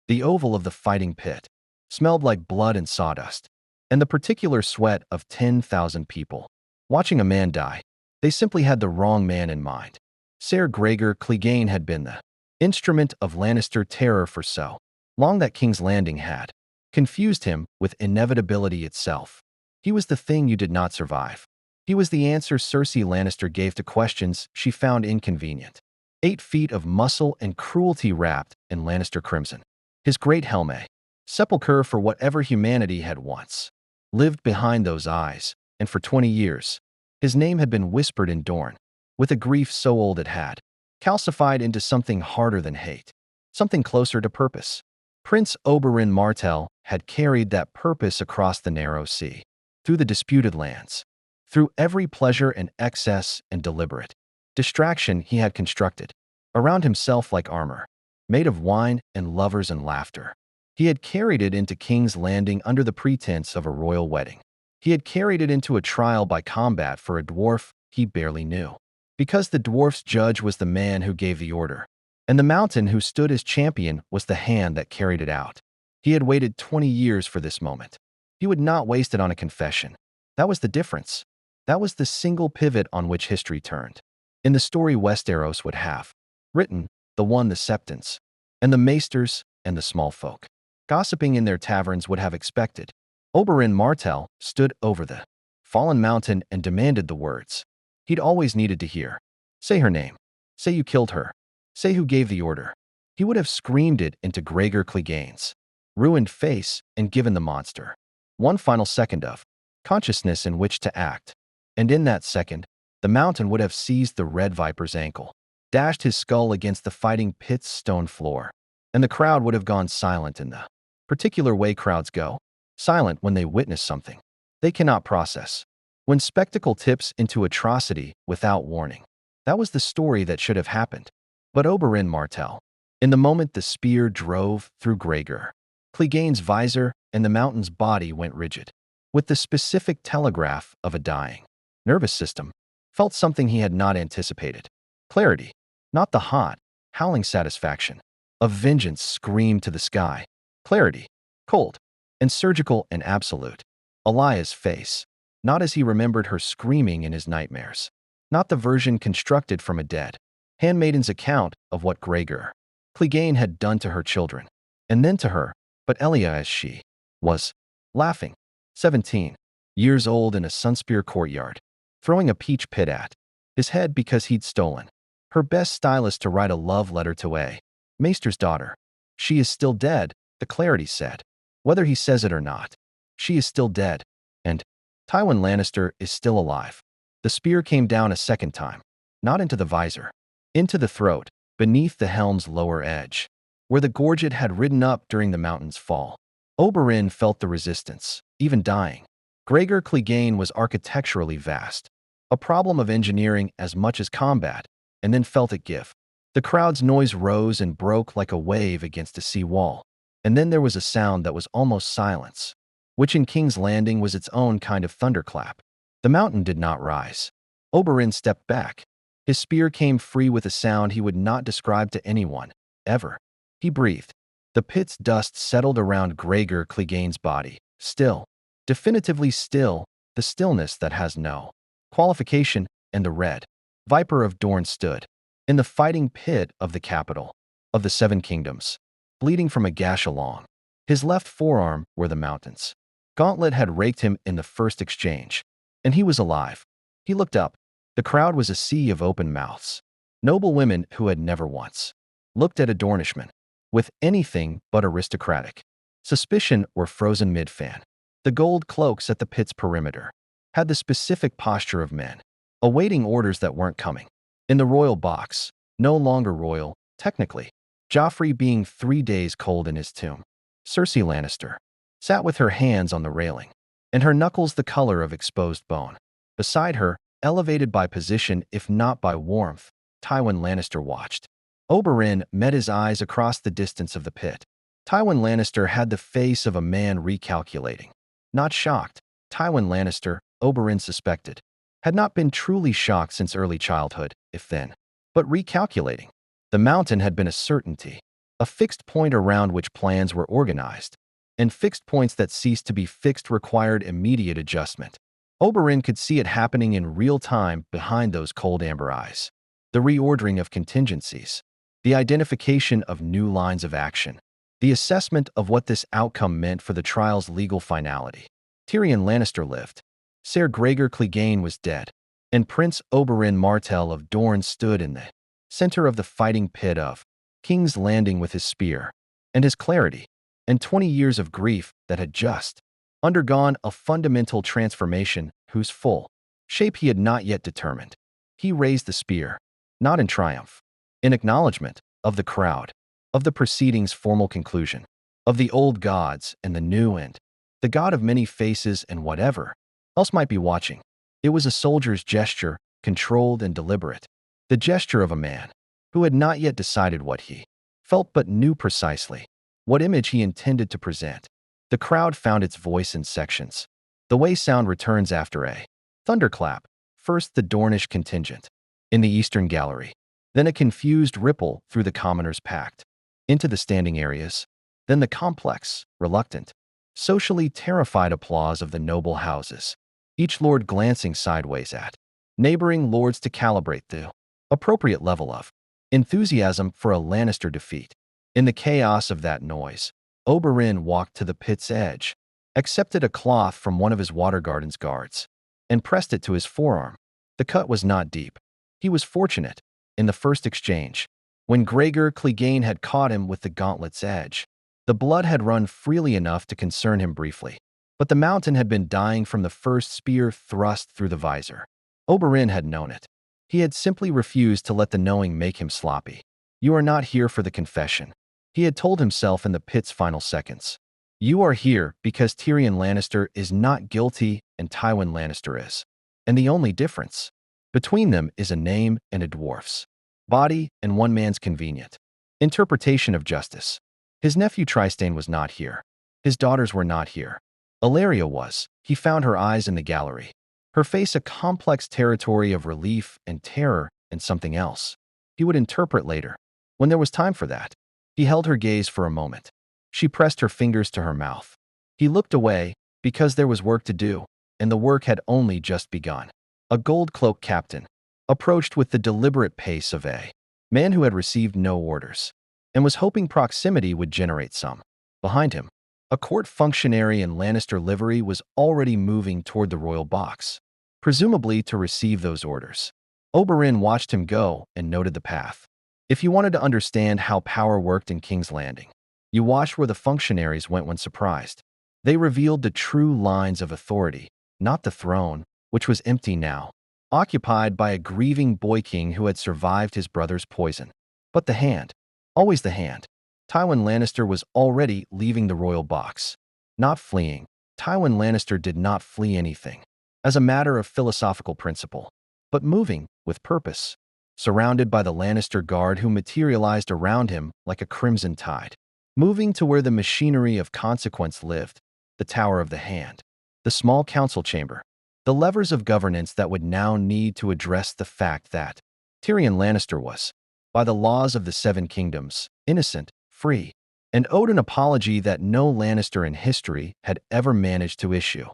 The oval of the fighting pit smelled like blood and sawdust, and the particular sweat of 10,000 people. Watching a man die, they simply had the wrong man in mind. Ser Gregor Clegane had been the instrument of Lannister terror for so long that King's Landing had confused him with inevitability itself. He was the thing you did not survive. He was the answer Cersei Lannister gave to questions she found inconvenient. 8 feet of muscle and cruelty wrapped in Lannister crimson. His great helmet, sepulchre for whatever humanity had once lived behind those eyes, and for 20 years, his name had been whispered in Dorne, with a grief so old it had calcified into something harder than hate, something closer to purpose. Prince Oberyn Martell had carried that purpose across the narrow sea, through the disputed lands, through every pleasure and excess and deliberate distraction he had constructed around himself like armor, made of wine and lovers and laughter. He had carried it into King's Landing under the pretense of a royal wedding. He had carried it into a trial by combat for a dwarf he barely knew, because the dwarf's judge was the man who gave the order, and the mountain who stood as champion was the hand that carried it out. He had waited 20 years for this moment. He would not waste it on a confession. That was the difference. That was the single pivot on which history turned. In the story Westeros would have written, the one the Septons, and the Maesters, and the small folk, gossiping in their taverns would have expected. Oberyn Martell stood over the fallen mountain and demanded the words he'd always needed to hear. Say her name. Say you killed her. Say who gave the order. He would have screamed it into Gregor Clegane's ruined face and given the monster one final second of consciousness in which to act. And in that second, the mountain would have seized the Red Viper's ankle, dashed his skull against the fighting pit's stone floor, and the crowd would have gone silent in the particular way crowds go, silent when they witness something they cannot process, when spectacle tips into atrocity without warning. That was the story that should have happened. But Oberyn Martell, in the moment the spear drove through Gregor Clegane's visor and the mountain's body went rigid, with the specific telegraph of a dying nervous system, felt something he had not anticipated. Clarity, not the hot, howling satisfaction of vengeance screamed to the sky. Clarity, cold, and surgical and absolute. Alia's face, not as he remembered her screaming in his nightmares, not the version constructed from a dead handmaiden's account of what Gregor Clegane had done to her children, and then to her, but Elia as she was, laughing, 17 years old in a Sunspear courtyard, throwing a peach pit at his head because he'd stolen her best stylist to write a love letter to a maester's daughter. She is still dead, the Clarity said. Whether he says it or not, she is still dead, and Tywin Lannister is still alive. The spear came down a second time, not into the visor, into the throat, beneath the helm's lower edge, where the gorget had ridden up during the mountain's fall. Oberyn felt the resistance, even dying. Gregor Clegane was architecturally vast, a problem of engineering as much as combat, and then felt it give. The crowd's noise rose and broke like a wave against a sea wall, and then there was a sound that was almost silence, which in King's Landing was its own kind of thunderclap. The mountain did not rise. Oberyn stepped back. His spear came free with a sound he would not describe to anyone, ever. He breathed. The pit's dust settled around Gregor Clegane's body, still, definitively still, the stillness that has no qualification, and the Red Viper of Dorne stood in the fighting pit of the capital of the Seven Kingdoms, bleeding from a gash along his left forearm where the mountain's gauntlet had raked him in the first exchange, and he was alive. He looked up. The crowd was a sea of open mouths, noble women who had never once looked at a Dornishman with anything but aristocratic suspicion or frozen mid-fan. The gold cloaks at the pit's perimeter had the specific posture of men awaiting orders that weren't coming. In the royal box, no longer royal, technically, Joffrey being 3 days cold in his tomb, Cersei Lannister sat with her hands on the railing, and her knuckles the color of exposed bone. Beside her, elevated by position if not by warmth, Tywin Lannister watched. Oberyn met his eyes across the distance of the pit. Tywin Lannister had the face of a man recalculating. Not shocked, Tywin Lannister, Oberyn suspected, had not been truly shocked since early childhood, if then, but recalculating. The mountain had been a certainty. a fixed point around which plans were organized, and fixed points that ceased to be fixed required immediate adjustment. Oberyn could see it happening in real time behind those cold amber eyes. The reordering of contingencies, the identification of new lines of action, the assessment of what this outcome meant for the trial's legal finality. Tyrion Lannister lived. Ser Gregor Clegane was dead, and Prince Oberyn Martell of Dorne stood in the center of the fighting pit of King's Landing with his spear and his clarity, and 20 years of grief that had just undergone a fundamental transformation whose full shape he had not yet determined. He raised the spear, not in triumph, in acknowledgement of the crowd, of the proceedings' formal conclusion, of the old gods and the new and the god of many faces and whatever else might be watching. It was a soldier's gesture, controlled and deliberate, the gesture of a man who had not yet decided what he felt but knew precisely what image he intended to present. The crowd found its voice in sections, the way sound returns after a thunderclap. First the Dornish contingent in the eastern gallery, then a confused ripple through the commoners packed into the standing areas, then the complex, reluctant, socially terrified applause of the noble houses, each lord glancing sideways at neighboring lords to calibrate the appropriate level of enthusiasm for a Lannister defeat. In the chaos of that noise, Oberyn walked to the pit's edge, accepted a cloth from one of his water garden's guards, and pressed it to his forearm. The cut was not deep. He was fortunate, in the first exchange, when Gregor Clegane had caught him with the gauntlet's edge. The blood had run freely enough to concern him briefly, but the mountain had been dying from the first spear thrust through the visor. Oberyn had known it. He had simply refused to let the knowing make him sloppy. You are not here for the confession, he had told himself in the pit's final seconds. You are here because Tyrion Lannister is not guilty and Tywin Lannister is. And the only difference between them is a name and a dwarf's body and one man's convenient interpretation of justice. His nephew Trystane was not here. His daughters were not here. Ilaria was. He found her eyes in the gallery, her face a complex territory of relief and terror and something else he would interpret later, when there was time for that. He held her gaze for a moment. She pressed her fingers to her mouth. He looked away because there was work to do, and the work had only just begun. A gold-cloaked captain approached with the deliberate pace of a man who had received no orders and was hoping proximity would generate some. Behind him, a court functionary in Lannister livery was already moving toward the royal box, presumably to receive those orders. Oberyn watched him go and noted the path. If you wanted to understand how power worked in King's Landing, you watched where the functionaries went when surprised. They revealed the true lines of authority, not the throne, which was empty now, occupied by a grieving boy king who had survived his brother's poison. But the hand, always the hand. Tywin Lannister was already leaving the royal box, not fleeing. Tywin Lannister did not flee anything, as a matter of philosophical principle, but moving with purpose, surrounded by the Lannister guard who materialized around him like a crimson tide, moving to where the machinery of consequence lived, the Tower of the Hand, the small council chamber, the levers of governance that would now need to address the fact that Tyrion Lannister was, by the laws of the Seven Kingdoms, innocent, free, and owed an apology that no Lannister in history had ever managed to issue.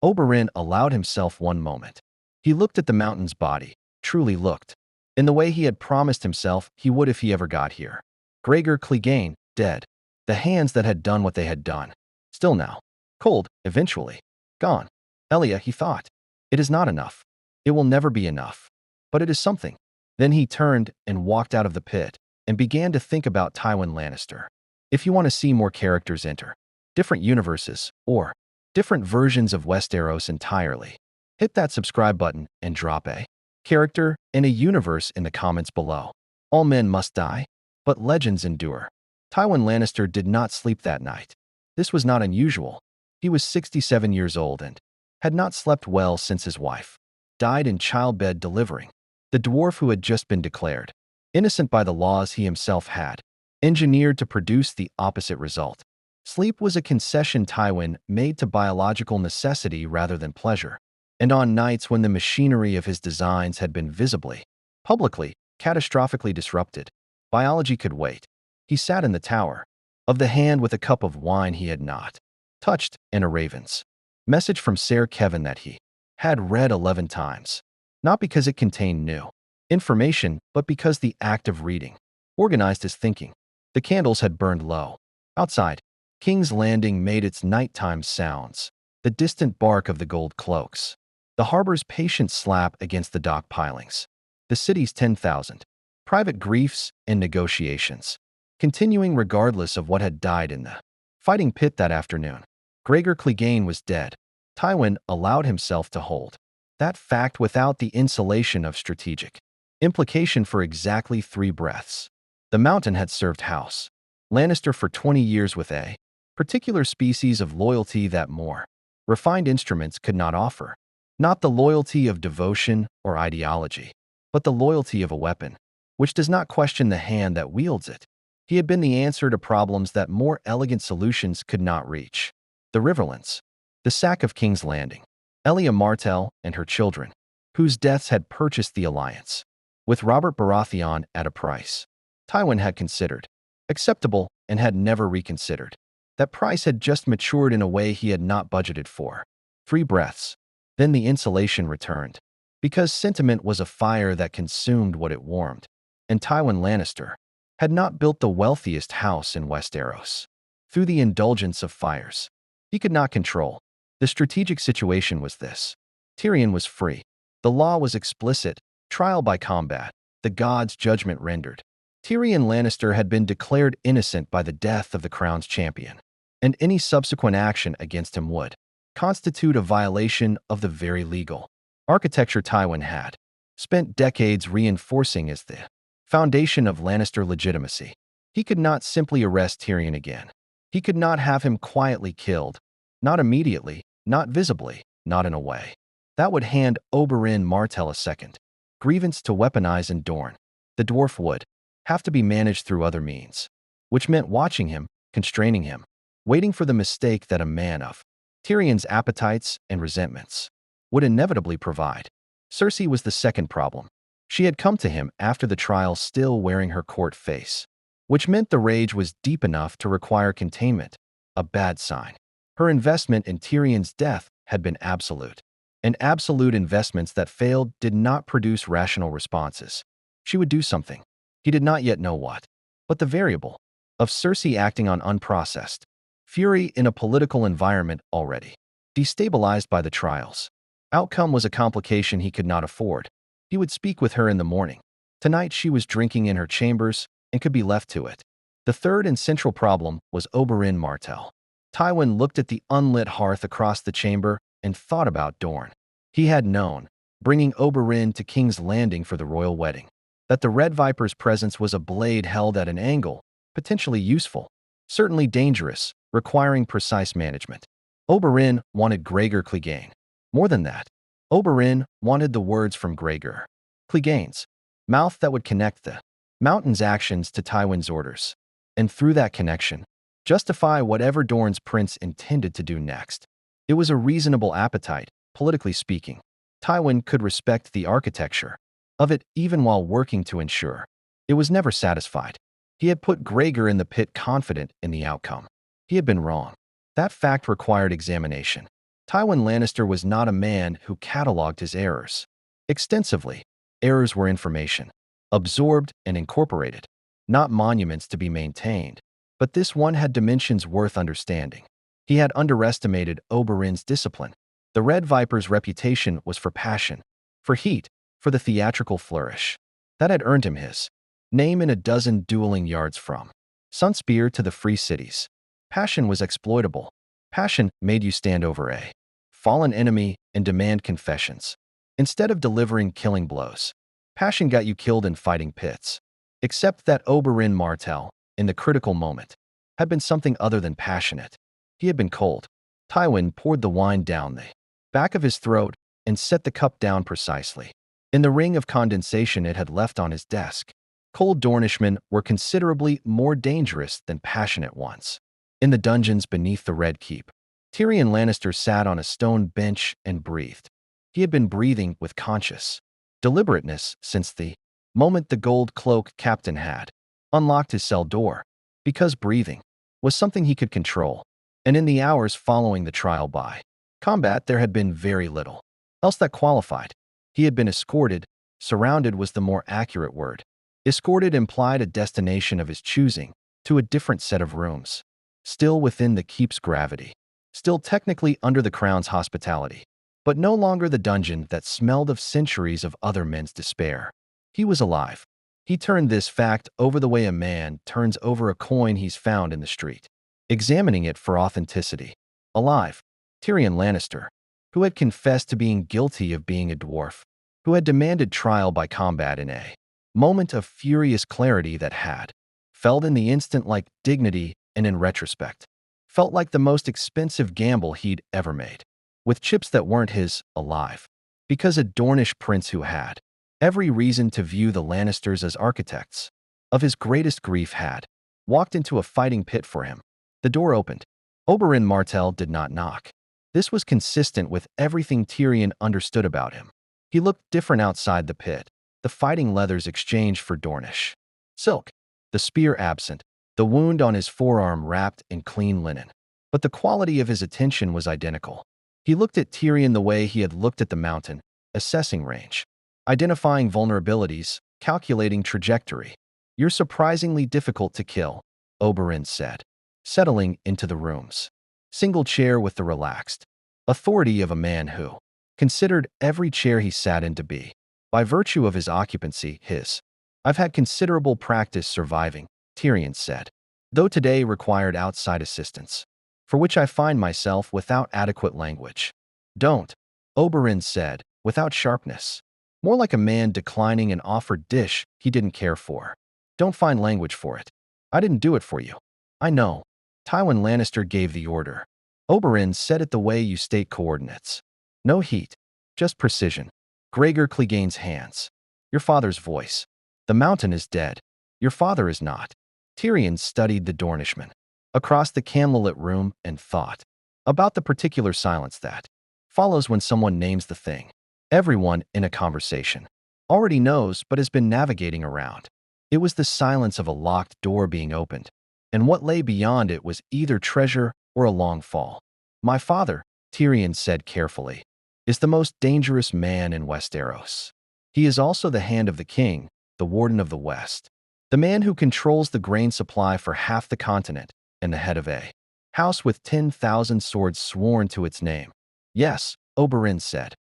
Oberyn allowed himself one moment. He looked at the mountain's body, truly looked, in the way he had promised himself he would if he ever got here. Gregor Clegane, dead. The hands that had done what they had done. Still now. Cold, eventually. Gone. Elia, he thought. It is not enough. It will never be enough. But it is something. Then he turned and walked out of the pit and began to think about Tywin Lannister. If you want to see more characters enter different universes or different versions of Westeros entirely, hit that subscribe button and drop a character in a universe in the comments below. All men must die, but legends endure. Tywin Lannister did not sleep that night. This was not unusual. He was 67 years old and had not slept well since his wife died in childbed delivering. The dwarf who had just been declared innocent by the laws he himself had engineered to produce the opposite result. Sleep was a concession Tywin made to biological necessity rather than pleasure. And on nights when the machinery of his designs had been visibly, publicly, catastrophically disrupted, biology could wait. He sat in the tower of the hand with a cup of wine he had not touched, and a raven's message from Sir Kevin that he had read 11 times, not because it contained new information, but because the act of reading organized his thinking. The candles had burned low. Outside, King's Landing made its nighttime sounds, the distant bark of the gold cloaks, the harbor's patient slap against the dock pilings, the city's 10,000 private griefs and negotiations, continuing regardless of what had died in the fighting pit that afternoon. Gregor Clegane was dead. Tywin allowed himself to hold that fact without the insulation of strategic implication for exactly 3 breaths. The mountain had served House Lannister for 20 years with a particular species of loyalty that more refined instruments could not offer. Not the loyalty of devotion or ideology, but the loyalty of a weapon, which does not question the hand that wields it. He had been the answer to problems that more elegant solutions could not reach. The Riverlands, the sack of King's Landing, Elia Martell and her children, whose deaths had purchased the alliance with Robert Baratheon at a price Tywin had considered acceptable and had never reconsidered. That price had just matured in a way he had not budgeted for. 3 breaths. Then the insulation returned, because sentiment was a fire that consumed what it warmed, and Tywin Lannister had not built the wealthiest house in Westeros through the indulgence of fires he could not control. The strategic situation was this: Tyrion was free. The law was explicit, trial by combat, the gods' judgment rendered. Tyrion Lannister had been declared innocent by the death of the crown's champion, and any subsequent action against him would constitute a violation of the very legal architecture Tywin had spent decades reinforcing as the foundation of Lannister legitimacy. He could not simply arrest Tyrion again. He could not have him quietly killed, not immediately, not visibly, not in a way that would hand Oberyn Martell a second grievance to weaponize in Dorne. The dwarf would have to be managed through other means, which meant watching him, constraining him, waiting for the mistake that a man of Tyrion's appetites and resentments would inevitably provide. Cersei was the second problem. She had come to him after the trial still wearing her court face, which meant the rage was deep enough to require containment, a bad sign. Her investment in Tyrion's death had been absolute, and absolute investments that failed did not produce rational responses. She would do something. He did not yet know what, but the variable of Cersei acting on unprocessed fury in a political environment already destabilized by the trial's outcome was a complication he could not afford. He would speak with her in the morning. Tonight she was drinking in her chambers and could be left to it. The third and central problem was Oberyn Martell. Tywin looked at the unlit hearth across the chamber and thought about Dorne. He had known, bringing Oberyn to King's Landing for the royal wedding, that the Red Viper's presence was a blade held at an angle, potentially useful, certainly dangerous, requiring precise management. Oberyn wanted Gregor Clegane. More than that, Oberyn wanted the words from Gregor Clegane's mouth that would connect the mountain's actions to Tywin's orders, and through that connection, justify whatever Dorne's prince intended to do next. It was a reasonable appetite, politically speaking. Tywin could respect the architecture of it even while working to ensure it was never satisfied. He had put Gregor in the pit confident in the outcome. He had been wrong. That fact required examination. Tywin Lannister was not a man who cataloged his errors extensively. Errors were information, absorbed and incorporated, not monuments to be maintained. But this one had dimensions worth understanding. He had underestimated Oberyn's discipline. The Red Viper's reputation was for passion, for heat, for the theatrical flourish. That had earned him his name in a dozen dueling yards from Sunspear to the Free Cities. Passion was exploitable. Passion made you stand over a fallen enemy and demand confessions, instead of delivering killing blows. Passion got you killed in fighting pits. Except that Oberyn Martell, in the critical moment, had been something other than passionate. He had been cold. Tywin poured the wine down the back of his throat and set the cup down precisely in the ring of condensation it had left on his desk. Cold Dornishmen were considerably more dangerous than passionate ones. In the dungeons beneath the Red Keep, Tyrion Lannister sat on a stone bench and breathed. He had been breathing with conscious deliberateness since the moment the gold cloak captain had unlocked his cell door. because breathing was something he could control, and in the hours following the trial by combat there had been very little else that qualified. He had been escorted, surrounded was the more accurate word. Escorted implied a destination of his choosing, to a different set of rooms, still within the keep's gravity, still technically under the crown's hospitality, but no longer the dungeon that smelled of centuries of other men's despair. He was alive. He turned this fact over the way a man turns over a coin he's found in the street, examining it for authenticity. Alive. Tyrion Lannister, who had confessed to being guilty of being a dwarf, who had demanded trial by combat in a moment of furious clarity that had felt in the instant like dignity and in retrospect felt like the most expensive gamble he'd ever made, with chips that weren't his, alive, because a Dornish prince who had every reason to view the Lannisters as architects of his greatest grief had walked into a fighting pit for him. The door opened. Oberyn Martell did not knock. This was consistent with everything Tyrion understood about him. He looked different outside the pit, the fighting leathers exchanged for Dornish silk, the spear absent, the wound on his forearm wrapped in clean linen. But the quality of his attention was identical. He looked at Tyrion the way he had looked at the mountain, assessing range, identifying vulnerabilities, calculating trajectory. "You're surprisingly difficult to kill," Oberyn said, settling into the room's single chair with the relaxed authority of a man who considered every chair he sat in to be, by virtue of his occupancy, his. "I've had considerable practice surviving," Tyrion said, "though today required outside assistance, for which I find myself without adequate language." "Don't," Oberyn said, without sharpness, more like a man declining an offered dish he didn't care for. "Don't find language for it. I didn't do it for you." "I know." Tywin Lannister gave the order. Oberyn said it the way you state coordinates. No heat, just precision. Gregor Clegane's hands. "Your father's voice. The mountain is dead. Your father is not." Tyrion studied the Dornishman across the candlelit room and thought about the particular silence that follows when someone names the thing everyone in a conversation already knows but has been navigating around. It was the silence of a locked door being opened, and what lay beyond it was either treasure or a long fall. "My father," Tyrion said carefully, "is the most dangerous man in Westeros. He is also the hand of the king, the warden of the West, the man who controls the grain supply for half the continent, and the head of a house with 10,000 swords sworn to its name." "Yes," Oberyn said.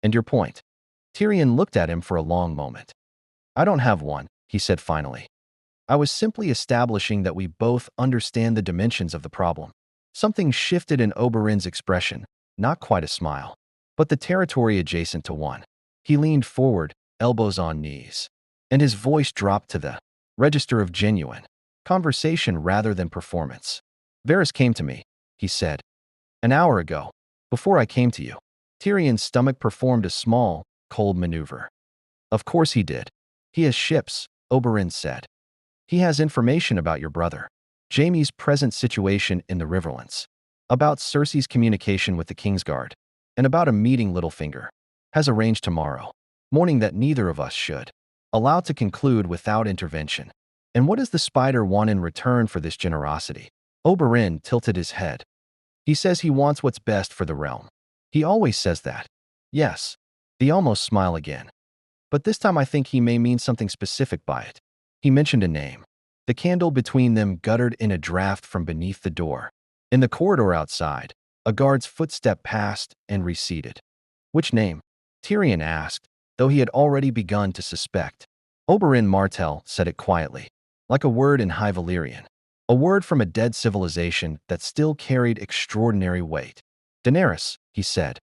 "And your point?" Tyrion looked at him for a long moment. "I don't have one," he said finally. "I was simply establishing that we both understand the dimensions of the problem." Something shifted in Oberyn's expression, not quite a smile, but the territory adjacent to one. He leaned forward, elbows on knees, and his voice dropped to the register of genuine conversation rather than performance. "Varys came to me," he said, "an hour ago, before I came to you." Tyrion's stomach performed a small, cold maneuver. "Of course he did. He has ships," Oberyn said. "He has information about your brother, Jaime's present situation in the Riverlands, about Cersei's communication with the Kingsguard, and about a meeting Littlefinger has arranged tomorrow morning that neither of us should allow to conclude without intervention. And what does the spider want in return for this generosity?" Oberyn tilted his head. "He says he wants what's best for the realm. He always says that." "Yes." The almost smile again. "But this time I think he may mean something specific by it." He mentioned a name. The candle between them guttered in a draft from beneath the door. In the corridor outside, a guard's footstep passed and receded. "Which name?" Tyrion asked, though he had already begun to suspect. Oberyn Martell said it quietly, like a word in High Valyrian, a word from a dead civilization that still carried extraordinary weight. "Daenerys," he said.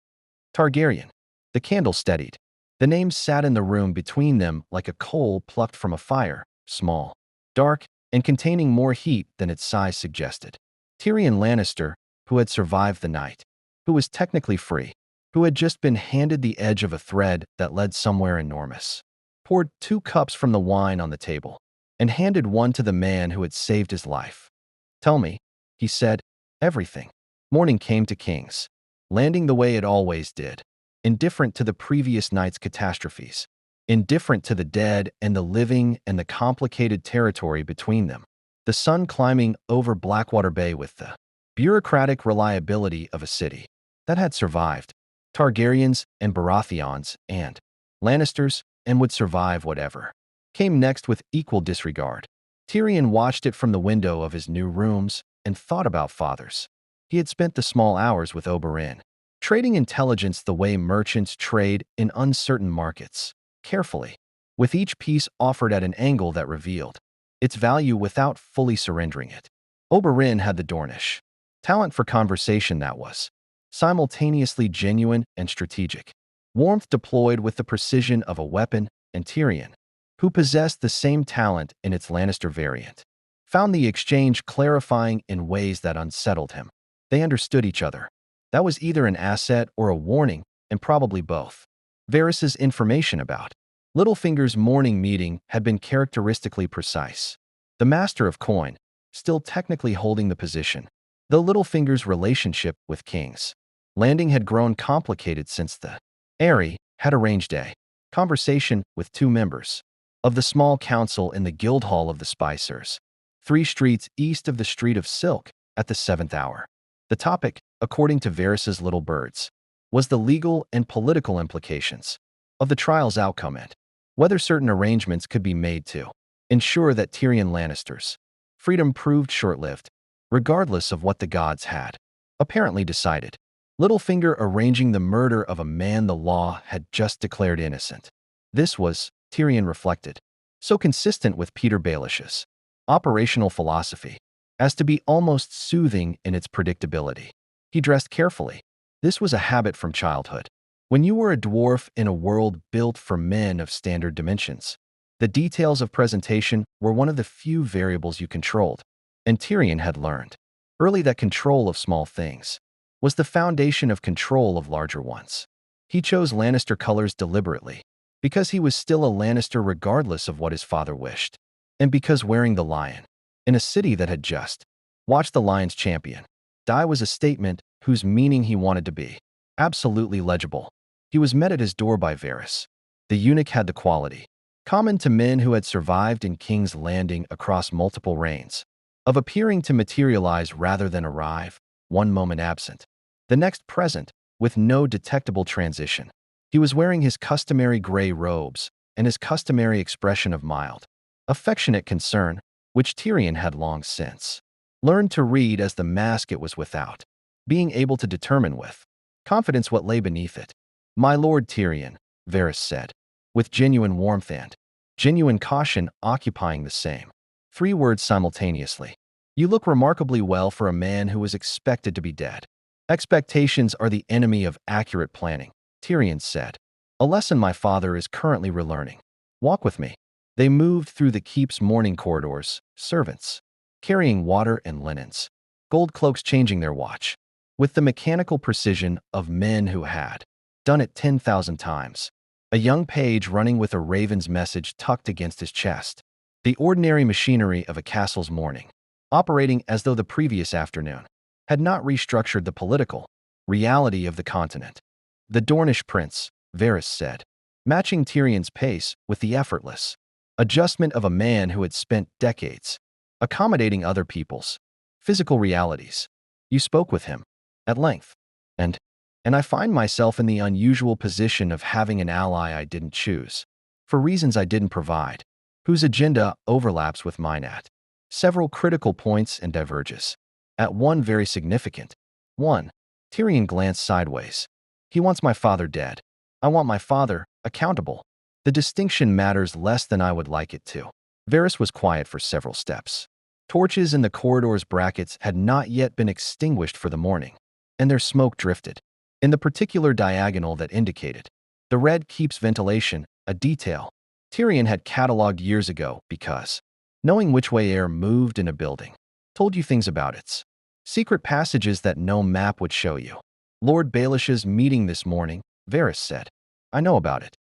"Targaryen." The candle steadied. The name sat in the room between them like a coal plucked from a fire, small, dark, and containing more heat than its size suggested. Tyrion Lannister, who had survived the night, who was technically free, who had just been handed the edge of a thread that led somewhere enormous, poured 2 cups from the wine on the table, and handed one to the man who had saved his life. "Tell me," he said, "everything." Morning came to King's Landing the way it always did, indifferent to the previous night's catastrophes, indifferent to the dead and the living and the complicated territory between them. the sun climbing over Blackwater Bay with the bureaucratic reliability of a city that had survived Targaryens and Baratheons and Lannisters and would survive whatever came next with equal disregard. Tyrion watched it from the window of his new rooms and thought about fathers. He had spent the small hours with Oberyn, trading intelligence the way merchants trade in uncertain markets, carefully, with each piece offered at an angle that revealed its value without fully surrendering it. Oberyn had the Dornish talent for conversation that was simultaneously genuine and strategic, warmth deployed with the precision of a weapon, and Tyrion, who possessed the same talent in its Lannister variant, found the exchange clarifying in ways that unsettled him. They understood each other. That was either an asset or a warning, and probably both. Varys's information about Littlefinger's morning meeting had been characteristically precise. The Master of Coin, still technically holding the position, though Littlefinger's relationship with King's Landing had grown complicated since the Aerie had arranged a conversation with two members of the small council in the Guildhall of the Spicers, 3 streets east of the Street of Silk, at the 7th hour. The topic, according to Varys's little birds, was the legal and political implications of the trial's outcome and whether certain arrangements could be made to ensure that Tyrion Lannister's freedom proved short-lived, regardless of what the gods had apparently decided. Littlefinger arranging the murder of a man the law had just declared innocent. This was, Tyrion reflected, so consistent with Peter Baelish's operational philosophy as to be almost soothing in its predictability. He dressed carefully. This was a habit from childhood. When you were a dwarf in a world built for men of standard dimensions, the details of presentation were one of the few variables you controlled, and Tyrion had learned early that control of small things was the foundation of control of larger ones. He chose Lannister colors deliberately, because he was still a Lannister regardless of what his father wished, and because wearing the lion in a city that had just watched the Lion's champion die was a statement whose meaning he wanted to be absolutely legible. He was met at his door by Varys. The eunuch had the quality, common to men who had survived in King's Landing across multiple reigns, of appearing to materialize rather than arrive, one moment absent, the next present, with no detectable transition. He was wearing his customary gray robes and his customary expression of mild, affectionate concern, which Tyrion had long since learned to read as the mask it was without being able to determine with confidence what lay beneath it. "My Lord Tyrion," Varys said, with genuine warmth and genuine caution occupying the same 3 words simultaneously. "You look remarkably well for a man who was expected to be dead." "Expectations are the enemy of accurate planning," Tyrion said, "a lesson my father is currently relearning. Walk with me." They moved through the keep's morning corridors, servants carrying water and linens, gold cloaks changing their watch, with the mechanical precision of men who had done it 10,000 times. A young page running with a raven's message tucked against his chest. The ordinary machinery of a castle's morning, operating as though the previous afternoon had not restructured the political reality of the continent. "The Dornish prince," Varys said, matching Tyrion's pace with the effortless adjustment of a man who had spent decades accommodating other people's physical realities. "You spoke with him at length, and I find myself in the unusual position of having an ally I didn't choose, for reasons I didn't provide, whose agenda overlaps with mine at several critical points and diverges at one very significant one." Tyrion glanced sideways. "He wants my father dead. I want my father accountable. The distinction matters less than I would like it to." Varys was quiet for several steps. Torches in the corridor's brackets had not yet been extinguished for the morning, and their smoke drifted in the particular diagonal that indicated the Red Keep's ventilation, a detail Tyrion had catalogued years ago because knowing which way air moved in a building told you things about its secret passages that no map would show you. "Lord Baelish's meeting this morning," Varys said. "I know about it.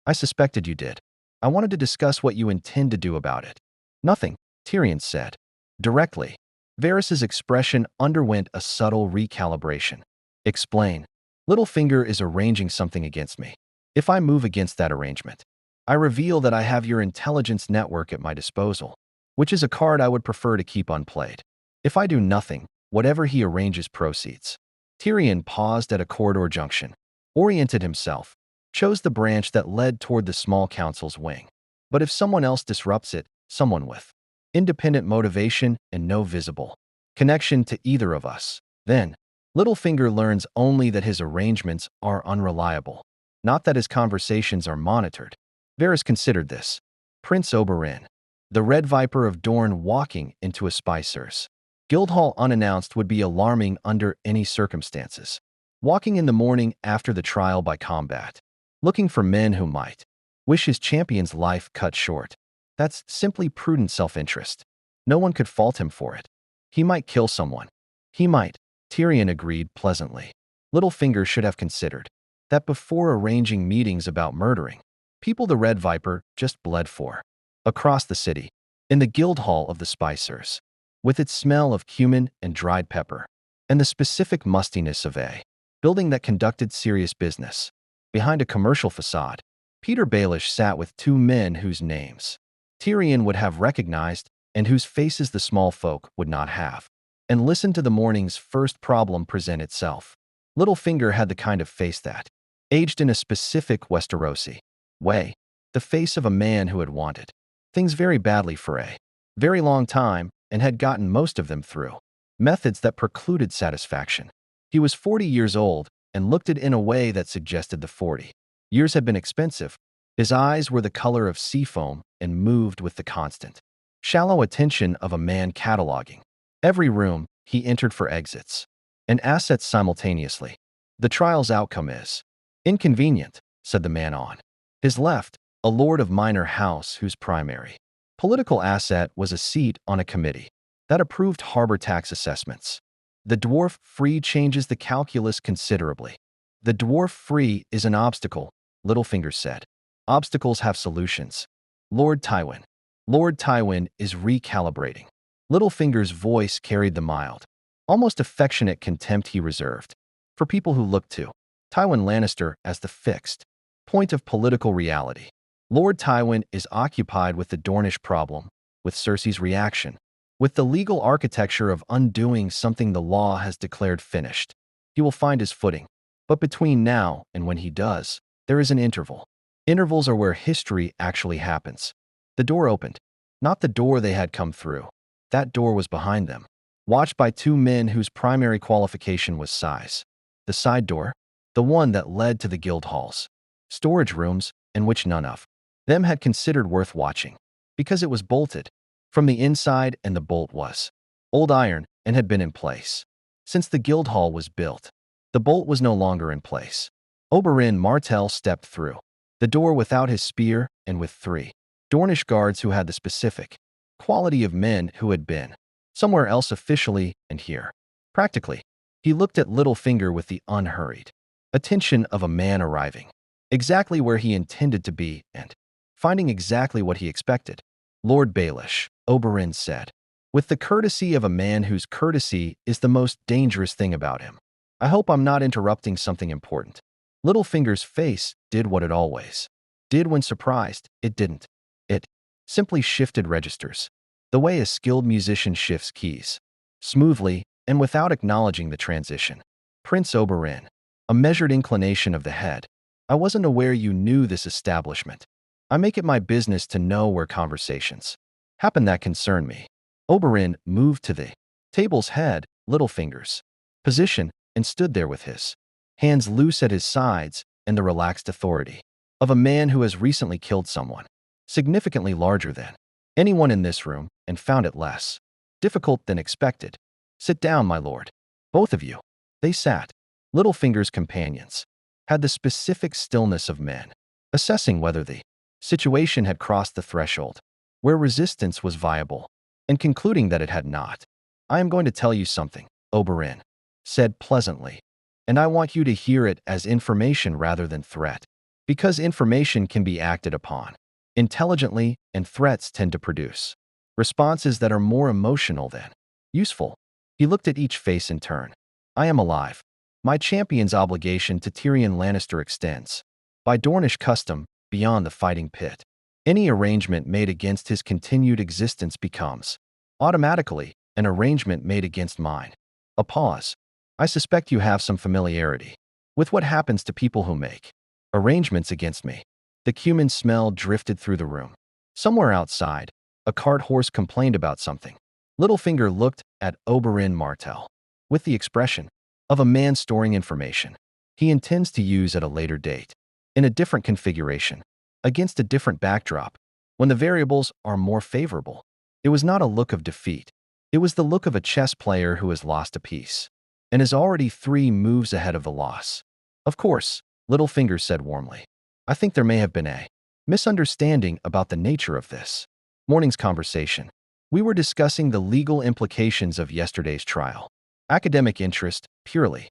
I suspected you did. I wanted to discuss what you intend to do about it." "Nothing," Tyrion said, directly. Varys's expression underwent a subtle recalibration. "Explain." "Littlefinger is arranging something against me. If I move against that arrangement, I reveal that I have your intelligence network at my disposal. which is a card I would prefer to keep unplayed. If I do nothing, whatever he arranges proceeds. Tyrion paused at a corridor junction, oriented himself, chose the branch that led toward the small council's wing. But if someone else disrupts it, someone with independent motivation and no visible connection to either of us, then Littlefinger learns only that his arrangements are unreliable, not that his conversations are monitored. Varys considered this. Prince Oberyn, the Red Viper of Dorne, walking into a Spicer's Guildhall unannounced would be alarming under any circumstances. Walking in the morning after the trial by combat, looking for men who might wish his champion's life cut short. That's simply prudent self-interest. No one could fault him for it. He might kill someone. He might. Tyrion agreed pleasantly. Littlefinger should have considered that before arranging meetings about murdering people the Red Viper just bled for. Across the city, in the Guildhall of the Spicers, with its smell of cumin and dried pepper, and the specific mustiness of a building that conducted serious business. Behind a commercial facade, Peter Baelish sat with two men whose names Tyrion would have recognized and whose faces the small folk would not have, and listened to the morning's first problem present itself. Littlefinger had the kind of face that, aged in a specific Westerosi way, the face of a man who had wanted things very badly for a very long time and had gotten most of them through methods that precluded satisfaction. He was 40 years old and looked it in a way that suggested the 40 years had been expensive. His eyes were the color of seafoam and moved with the constant, shallow attention of a man cataloging every room he entered for exits and assets simultaneously. The trial's outcome is inconvenient, said the man on his left, a lord of Minor House whose primary political asset was a seat on a committee that approved harbor tax assessments. The dwarf free changes the calculus considerably. The dwarf free is an obstacle, Littlefinger said. Obstacles have solutions. Lord Tywin. Lord Tywin is recalibrating. Littlefinger's voice carried the mild, almost affectionate contempt he reserved for people who looked to Tywin Lannister as the fixed point of political reality. Lord Tywin is occupied with the Dornish problem, with Cersei's reaction, with the legal architecture of undoing something the law has declared finished. He will find his footing. But between now and when he does, there is an interval. Intervals are where history actually happens. The door opened. Not the door they had come through. That door was behind them, watched by two men whose primary qualification was size. The side door, the one that led to the guild halls, storage rooms, and which none of them had considered worth watching, because it was bolted from the inside and the bolt was old iron and had been in place since the guild hall was built. The bolt was no longer in place. Oberyn Martell stepped through the door without his spear and with three Dornish guards who had the specific quality of men who had been somewhere else officially and here practically. He looked at Littlefinger with the unhurried attention of a man arriving exactly where he intended to be and finding exactly what he expected. Lord Baelish, Oberyn said, with the courtesy of a man whose courtesy is the most dangerous thing about him. I hope I'm not interrupting something important. Littlefinger's face did what it always did when surprised. It didn't. It simply shifted registers, the way a skilled musician shifts keys, smoothly and without acknowledging the transition. Prince Oberyn, a measured inclination of the head. I wasn't aware you knew this establishment. I make it my business to know where conversations happen that concern me. Oberyn moved to the table's head, Littlefinger's position, and stood there with his hands loose at his sides and the relaxed authority of a man who has recently killed someone significantly larger than anyone in this room and found it less difficult than expected. Sit down, my lord. Both of you. They sat. Littlefinger's companions had the specific stillness of men, assessing whether the situation had crossed the threshold where resistance was viable, and concluding that it had not. I am going to tell you something, Oberyn said pleasantly, and I want you to hear it as information rather than threat, because information can be acted upon intelligently and threats tend to produce responses that are more emotional than useful. He looked at each face in turn. I am alive. My champion's obligation to Tyrion Lannister extends, by Dornish custom, beyond the fighting pit. Any arrangement made against his continued existence becomes, automatically, an arrangement made against mine. A pause. I suspect you have some familiarity with what happens to people who make arrangements against me. The cumin smell drifted through the room. Somewhere outside, a cart horse complained about something. Littlefinger looked at Oberyn Martell with the expression of a man storing information he intends to use at a later date, in a different configuration, against a different backdrop, when the variables are more favorable. It was not a look of defeat. It was the look of a chess player who has lost a piece and is already 3 moves ahead of the loss. Of course, Littlefinger said warmly. I think there may have been a misunderstanding about the nature of this morning's conversation. We were discussing the legal implications of yesterday's trial. Academic interest, purely.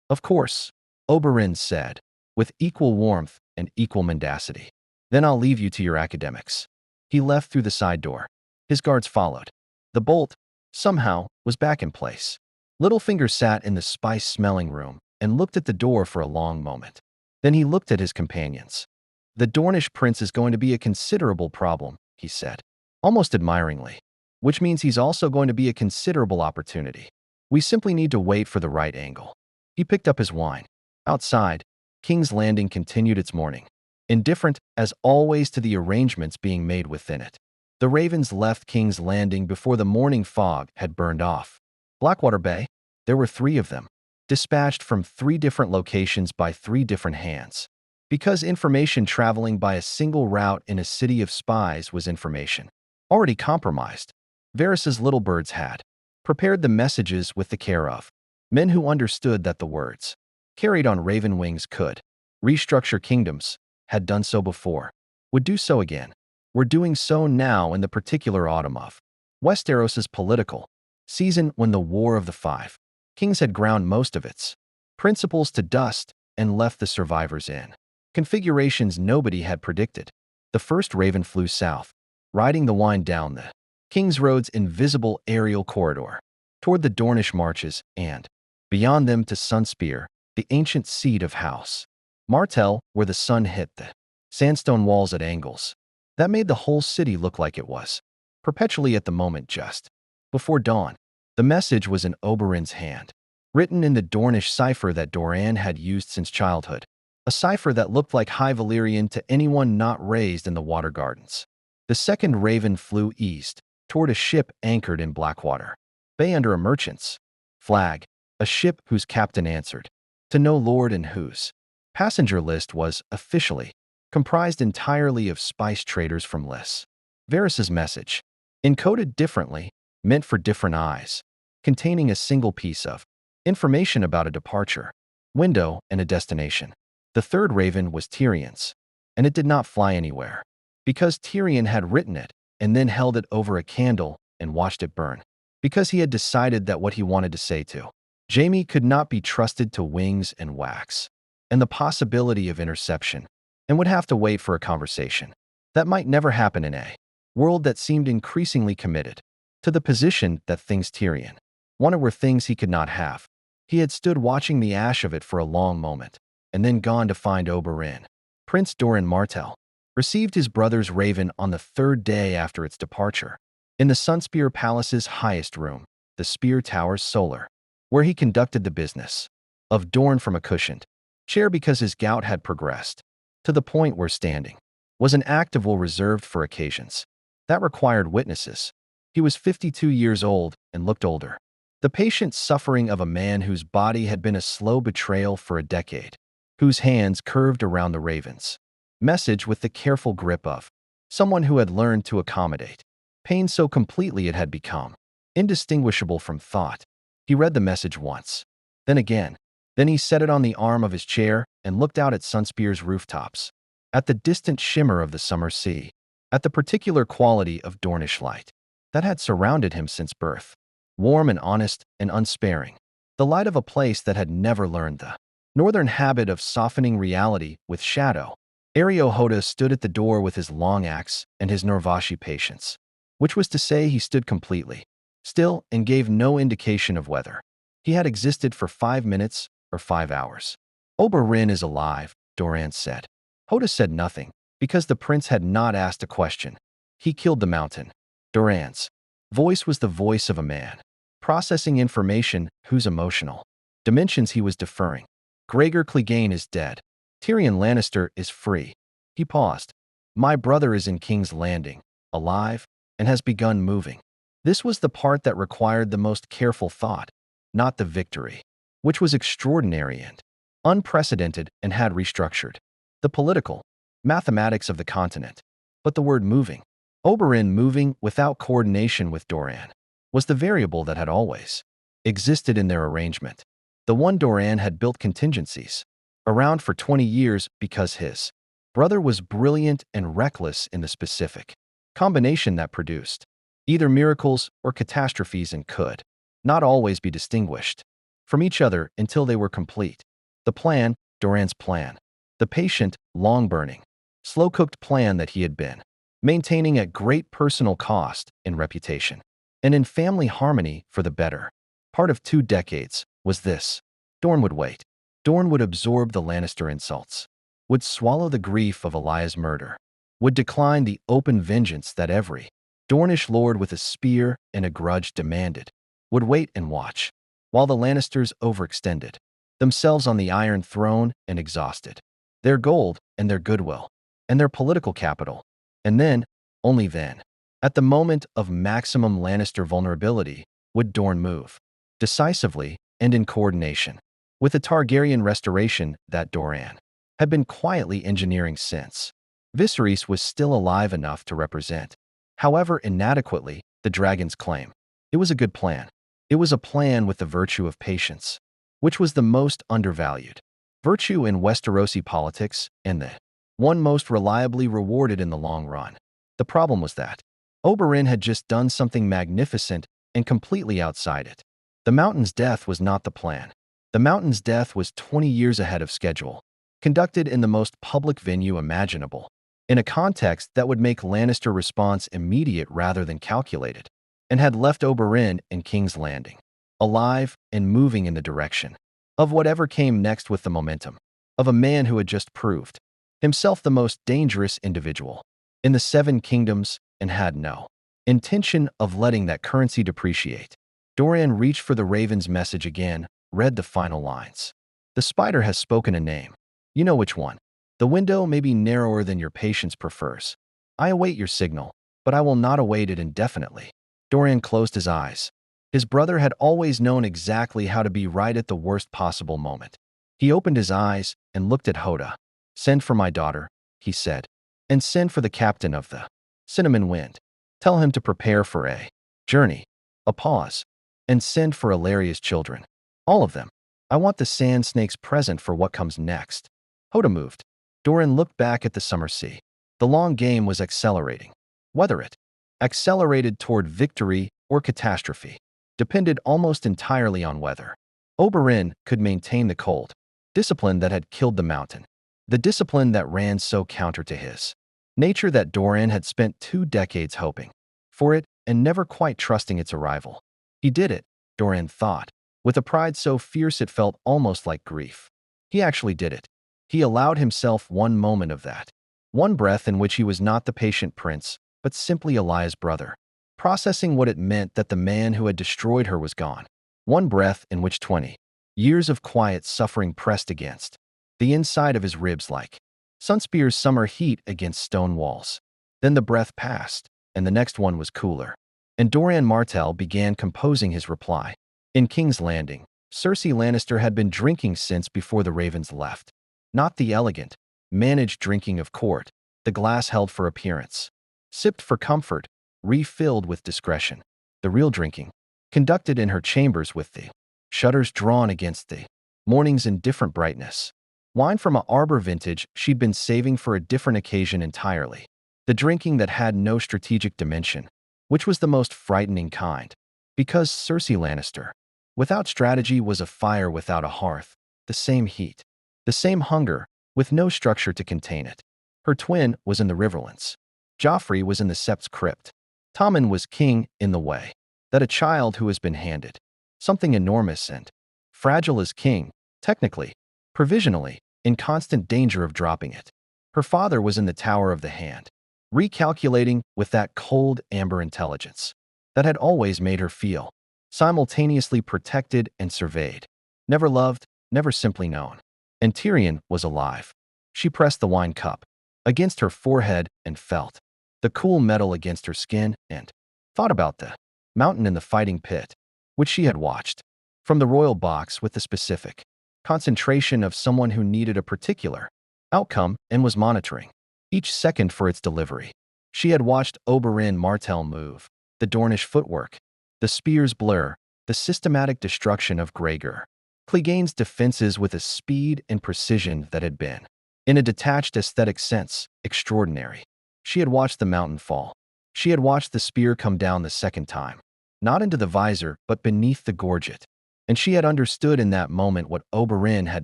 Of course, Oberyn said, with equal warmth and equal mendacity. Then I'll leave you to your academics. He left through the side door. His guards followed. The bolt, somehow, was back in place. Littlefinger sat in the spice-smelling room and looked at the door for a long moment. Then he looked at his companions. The Dornish prince is going to be a considerable problem, he said, almost admiringly, which means he's also going to be a considerable opportunity. We simply need to wait for the right angle. He picked up his wine. Outside, King's Landing continued its morning, indifferent as always to the arrangements being made within it. The ravens left King's Landing before the morning fog had burned off. Blackwater Bay, there were 3 of them, dispatched from 3 different locations by 3 different hands. Because information traveling by a single route in a city of spies was information already compromised, Varys's little birds had prepared the messages with the care of men who understood that the words carried on raven wings could restructure kingdoms, had done so before, would do so again, were doing so now in the particular autumn of Westeros's political season, when the War of the 5 Kings had ground most of its principles to dust and left the survivors in configurations nobody had predicted. The first raven flew south, riding the wind down the King's Road's invisible aerial corridor, toward the Dornish marches and, beyond them to Sunspear, the ancient seat of House Martell, where the sun hit the sandstone walls at angles that made the whole city look like it was perpetually at the moment just before dawn. The message was in Oberyn's hand, written in the Dornish cipher that Doran had used since childhood, a cipher that looked like High Valyrian to anyone not raised in the Water Gardens. The second raven flew east, toward a ship anchored in Blackwater Bay under a merchant's flag, a ship whose captain answered to no lord and whose passenger list was, officially, comprised entirely of spice traders from Lys. Varys's message, encoded differently, meant for different eyes, containing a single piece of information about a departure, window, and a destination. The third raven was Tyrion's, and it did not fly anywhere, because Tyrion had written it and then held it over a candle and watched it burn, because he had decided that what he wanted to say to Jaime could not be trusted to wings and wax, and the possibility of interception, and would have to wait for a conversation that might never happen in a world that seemed increasingly committed to the position that things Tyrion wanted were things he could not have. He had stood watching the ash of it for a long moment, and then gone to find Oberyn. Prince Doran Martell received his brother's raven on the 3rd day after its departure, in the Sunspear Palace's highest room, the Spear Tower's solar, where he conducted the business of Dorne from a cushioned chair because his gout had progressed to the point where standing was an act of will reserved for occasions that required witnesses. He was 52 years old and looked older, the patient suffering of a man whose body had been a slow betrayal for a decade, whose hands curved around the raven's message with the careful grip of someone who had learned to accommodate pain so completely it had become indistinguishable from thought. He read the message once, then again. Then he set it on the arm of his chair and looked out at Sunspear's rooftops, at the distant shimmer of the summer sea, at the particular quality of Dornish light that had surrounded him since birth, warm and honest and unsparing, the light of a place that had never learned the northern habit of softening reality with shadow. Areo Hoda stood at the door with his long axe and his Norvashi patience, which was to say he stood completely still and gave no indication of whether he had existed for 5 minutes or 5 hours. Oberyn is alive, Doran said. Hoda said nothing, because the prince had not asked a question. He killed the mountain. Doran's voice was the voice of a man, processing information whose emotional dimensions he was deferring. Gregor Clegane is dead. Tyrion Lannister is free. He paused. My brother is in King's Landing, alive, and has begun moving. This was the part that required the most careful thought, not the victory, which was extraordinary and unprecedented and had restructured the political mathematics of the continent. But the word moving, Oberyn moving without coordination with Doran, was the variable that had always existed in their arrangement. The one Doran had built contingencies around for 20 years because his brother was brilliant and reckless in the specific combination that produced either miracles or catastrophes and could not always be distinguished from each other until they were complete. The plan, Doran's plan, the patient, long-burning, slow-cooked plan that he had been maintaining at great personal cost in reputation and in family harmony for the better part of 2 decades, was this. Dorne would wait. Dorne would absorb the Lannister insults, would swallow the grief of Elaya's murder, would decline the open vengeance that every Dornish lord with a spear and a grudge demanded, would wait and watch, while the Lannisters overextended themselves on the Iron Throne and exhausted their gold and their goodwill and their political capital. And then, only then, at the moment of maximum Lannister vulnerability, would Dorne move, decisively and in coordination, with the Targaryen restoration that Doran had been quietly engineering since Viserys was still alive enough to represent, however inadequately, the dragon's claim. It was a good plan. It was a plan with the virtue of patience, which was the most undervalued virtue in Westerosi politics and the one most reliably rewarded in the long run. The problem was that Oberyn had just done something magnificent and completely outside it. The Mountain's death was not the plan. The Mountain's death was 20 years ahead of schedule, conducted in the most public venue imaginable, in a context that would make Lannister response immediate rather than calculated, and had left Oberyn in King's Landing, alive and moving in the direction of whatever came next with the momentum of a man who had just proved himself the most dangerous individual in the 7 kingdoms and had no intention of letting that currency depreciate. Doran reached for the Raven's message again, read the final lines. The spider has spoken a name. You know which one. The window may be narrower than your patience prefers. I await your signal, but I will not await it indefinitely. Doran closed his eyes. His brother had always known exactly how to be right at the worst possible moment. He opened his eyes and looked at Hoda. Send for my daughter, he said, and send for the captain of the Cinnamon Wind. Tell him to prepare for a journey. A pause. And send for Illyria's children. All of them. I want the sand snakes present for what comes next. Hoda moved. Doran looked back at the summer sea. The long game was accelerating. Whether it accelerated toward victory or catastrophe depended almost entirely on whether Oberyn could maintain the cold discipline that had killed the Mountain, the discipline that ran so counter to his nature that Doran had spent 2 decades hoping for it and never quite trusting its arrival. He did it, Doran thought, with a pride so fierce it felt almost like grief. He actually did it. He allowed himself one moment of that. One breath in which he was not the patient prince, but simply Elaya's brother, processing what it meant that the man who had destroyed her was gone. One breath in which 20 years of quiet suffering pressed against the inside of his ribs like Sunspear's summer heat against stone walls. Then the breath passed, and the next one was cooler. And Doran Martell began composing his reply. In King's Landing, Cersei Lannister had been drinking since before the Ravens left. Not the elegant, managed drinking of court, the glass held for appearance, sipped for comfort, refilled with discretion. The real drinking, conducted in her chambers with the shutters drawn against the morning's indifferent brightness. Wine from a arbor vintage she'd been saving for a different occasion entirely. The drinking that had no strategic dimension, which was the most frightening kind. Because Cersei Lannister, without strategy, was a fire without a hearth, the same heat, the same hunger, with no structure to contain it. Her twin was in the Riverlands. Joffrey was in the Sept's crypt. Tommen was king in the way that a child who has been handed something enormous and fragile is king, technically, provisionally, in constant danger of dropping it. Her father was in the Tower of the Hand, recalculating with that cold amber intelligence that had always made her feel simultaneously protected and surveyed, never loved, never simply known. And Tyrion was alive. She pressed the wine cup against her forehead and felt the cool metal against her skin and thought about the mountain in the fighting pit, which she had watched from the royal box with the specific concentration of someone who needed a particular outcome and was monitoring each second for its delivery. She had watched Oberyn Martell move, the Dornish footwork, the spear's blur, the systematic destruction of Gregor Clegane's defenses with a speed and precision that had been, in a detached aesthetic sense, extraordinary. She had watched the mountain fall. She had watched the spear come down the second time, not into the visor, but beneath the gorget. And she had understood in that moment what Oberyn had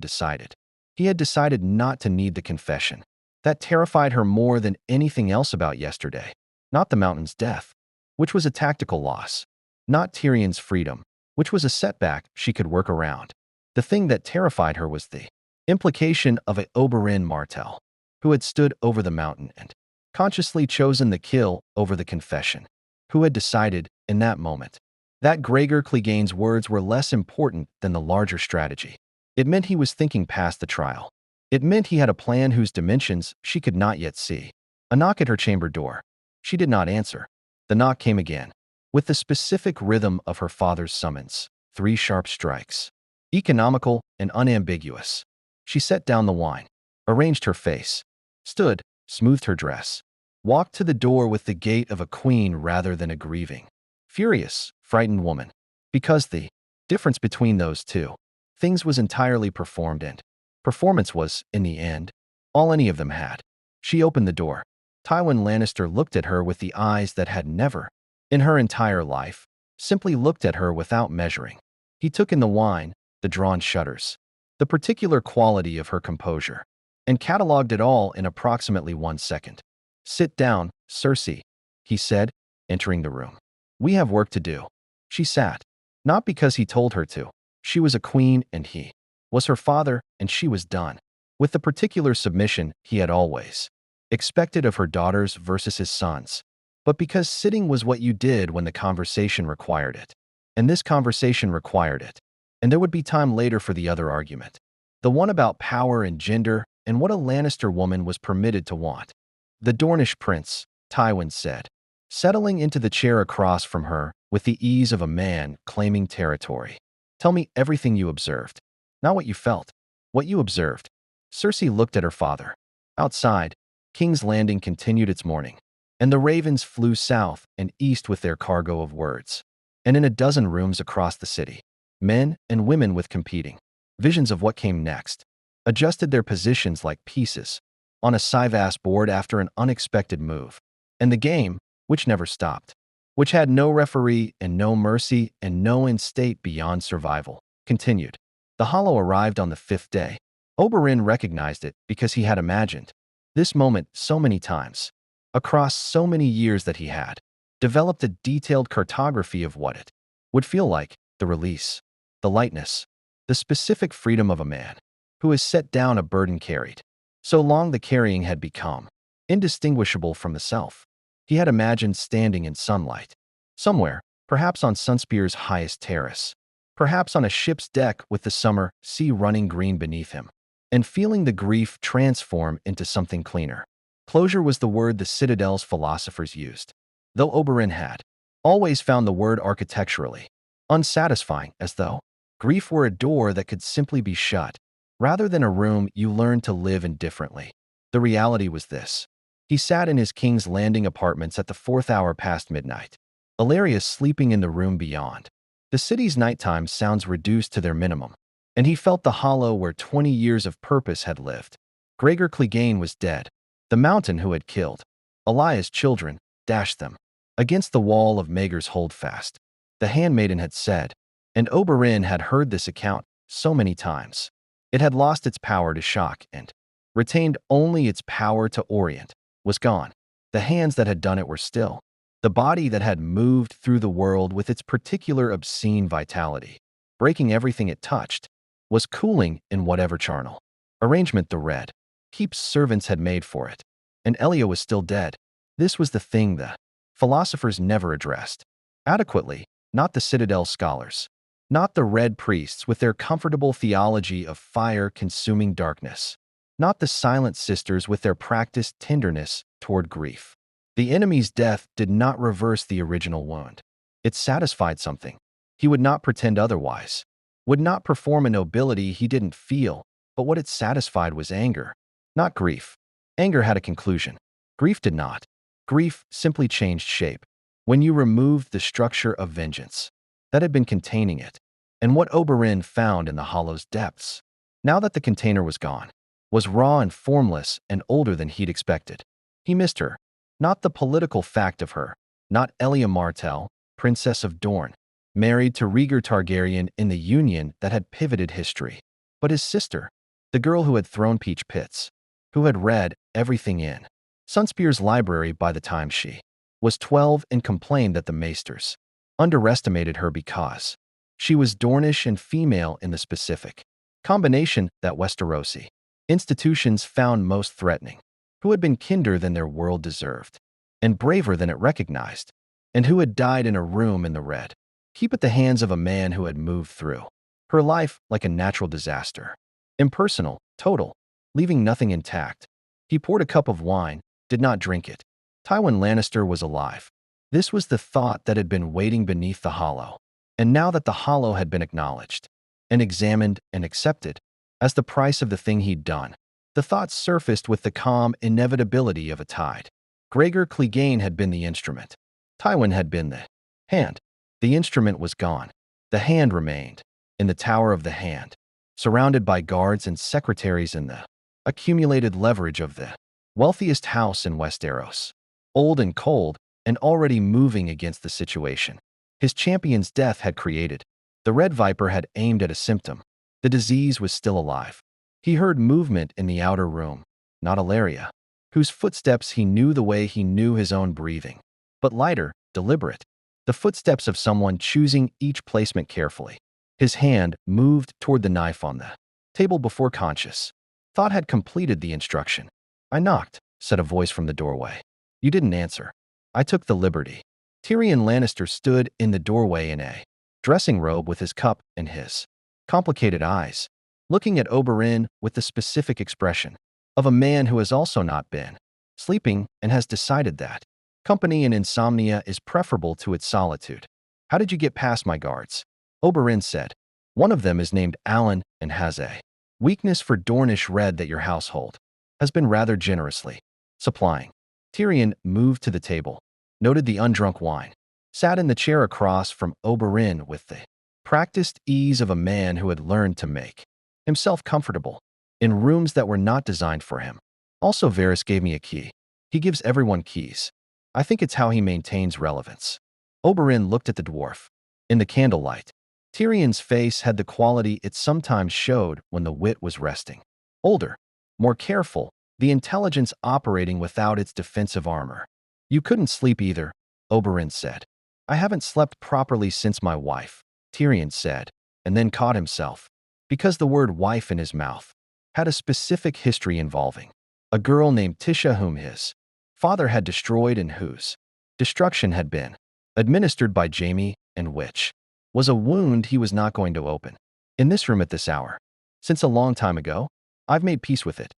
decided. He had decided not to need the confession. That terrified her more than anything else about yesterday. Not the mountain's death, which was a tactical loss. Not Tyrion's freedom, which was a setback she could work around. The thing that terrified her was the implication of a Oberyn Martell, who had stood over the mountain and consciously chosen the kill over the confession, who had decided, in that moment, that Gregor Clegane's words were less important than the larger strategy. It meant he was thinking past the trial. It meant he had a plan whose dimensions she could not yet see. A knock at her chamber door. She did not answer. The knock came again, with the specific rhythm of her father's summons. 3 sharp strikes. Economical and unambiguous. She set down the wine, arranged her face, stood, smoothed her dress, walked to the door with the gait of a queen rather than a grieving, furious, frightened woman. Because the difference between those two things was entirely performed, and performance was, in the end, all any of them had. She opened the door. Tywin Lannister looked at her with the eyes that had never, in her entire life, simply looked at her without measuring. He took in the wine, the drawn shutters, the particular quality of her composure, and catalogued it all in approximately 1 second. "Sit down, Cersei," he said, entering the room. "We have work to do." She sat, not because he told her to. She was a queen and he was her father, and she was done with the particular submission he had always expected of her daughters versus his sons, but because sitting was what you did when the conversation required it. And this conversation required it. And there would be time later for the other argument, the one about power and gender and what a Lannister woman was permitted to want. "The Dornish prince," Tywin said, settling into the chair across from her with the ease of a man claiming territory. "Tell me everything you observed. Not what you felt. What you observed." Cersei looked at her father. Outside, King's Landing continued its mourning, and the ravens flew south and east with their cargo of words. And in a dozen rooms across the city, men and women with competing visions of what came next adjusted their positions like pieces on a Sivas board after an unexpected move. And the game, which never stopped, which had no referee and no mercy and no end state beyond survival, continued. The Hollow arrived on the 5th day. Oberyn recognized it because he had imagined this moment so many times, across so many years that he had developed a detailed cartography of what it would feel like, the release, the lightness, the specific freedom of a man who has set down a burden carried. So long the carrying had become indistinguishable from the self. He had imagined standing in sunlight, somewhere, perhaps on Sunspear's highest terrace, perhaps on a ship's deck with the summer sea running green beneath him, and feeling the grief transform into something cleaner. Closure was the word the Citadel's philosophers used, though Oberyn had always found the word architecturally unsatisfying, as though grief were a door that could simply be shut, rather than a room you learned to live in differently. The reality was this. He sat in his King's Landing apartments at the 4th hour past midnight, Illyria sleeping in the room beyond. The city's nighttime sounds reduced to their minimum, and he felt the hollow where 20 years of purpose had lived. Gregor Clegane was dead. The mountain who had killed Elia's children dashed them against the wall of Maegor's holdfast, the handmaiden had said, and Oberyn had heard this account so many times. It had lost its power to shock and retained only its power to orient, was gone. The hands that had done it were still. The body that had moved through the world with its particular obscene vitality, breaking everything it touched, was cooling in whatever charnel arrangement the red Heap's servants had made for it. And Elia was still dead. This was the thing the philosophers never addressed adequately, not the Citadel scholars, not the Red Priests with their comfortable theology of fire-consuming darkness, not the Silent Sisters with their practiced tenderness toward grief. The enemy's death did not reverse the original wound. It satisfied something. He would not pretend otherwise, would not perform a nobility he didn't feel, but what it satisfied was anger, not grief. Anger had a conclusion. Grief did not. Grief simply changed shape. When you removed the structure of vengeance that had been containing it, and what Oberyn found in the hollow's depths, now that the container was gone, was raw and formless and older than he'd expected. He missed her, not the political fact of her, not Elia Martell, Princess of Dorne, married to Rhaegar Targaryen in the union that had pivoted history, but his sister, the girl who had thrown peach pits, who had read everything in Sunspear's library by the time she was 12 and complained that the maesters underestimated her because she was Dornish and female in the specific combination that Westerosi institutions found most threatening, who had been kinder than their world deserved, and braver than it recognized, and who had died in a room in the Red Keep at the hands of a man who had moved through her life like a natural disaster. Impersonal, total, leaving nothing intact. He poured a cup of wine, did not drink it. Tywin Lannister was alive. This was the thought that had been waiting beneath the hollow. And now that the hollow had been acknowledged, and examined and accepted as the price of the thing he'd done, the thought surfaced with the calm inevitability of a tide. Gregor Clegane had been the instrument. Tywin had been the hand. The instrument was gone. The hand remained, in the Tower of the Hand, surrounded by guards and secretaries in the accumulated leverage of the wealthiest house in Westeros. Old and cold, and already moving against the situation his champion's death had created. The Red Viper had aimed at a symptom. The disease was still alive. He heard movement in the outer room, not Ilaria, whose footsteps he knew the way he knew his own breathing, but lighter, deliberate, the footsteps of someone choosing each placement carefully. His hand moved toward the knife on the table before conscious thought had completed the instruction. "I knocked," said a voice from the doorway. "You didn't answer." "I took the liberty." Tyrion Lannister stood in the doorway in a dressing robe with his cup and his complicated eyes, looking at Oberyn with the specific expression of a man who has also not been sleeping and has decided that company and insomnia is preferable to its solitude. "How did you get past my guards?" Oberyn said. "One of them is named Alan and has a weakness for Dornish red that your household has been rather generously supplying." Tyrion moved to the table, noted the undrunk wine, sat in the chair across from Oberyn with the practiced ease of a man who had learned to make himself comfortable in rooms that were not designed for him. "Also, Varys gave me a key. He gives everyone keys. I think it's how he maintains relevance." Oberyn looked at the dwarf. In the candlelight, Tyrion's face had the quality it sometimes showed when the wit was resting. Older, more careful, the intelligence operating without its defensive armor. "You couldn't sleep either," Oberyn said. "I haven't slept properly since my wife," Tyrion said, and then caught himself, because the word wife in his mouth had a specific history involving a girl named Tisha whom his father had destroyed and whose destruction had been administered by Jaime and which was a wound he was not going to open. "In this room at this hour. Since a long time ago, I've made peace with it."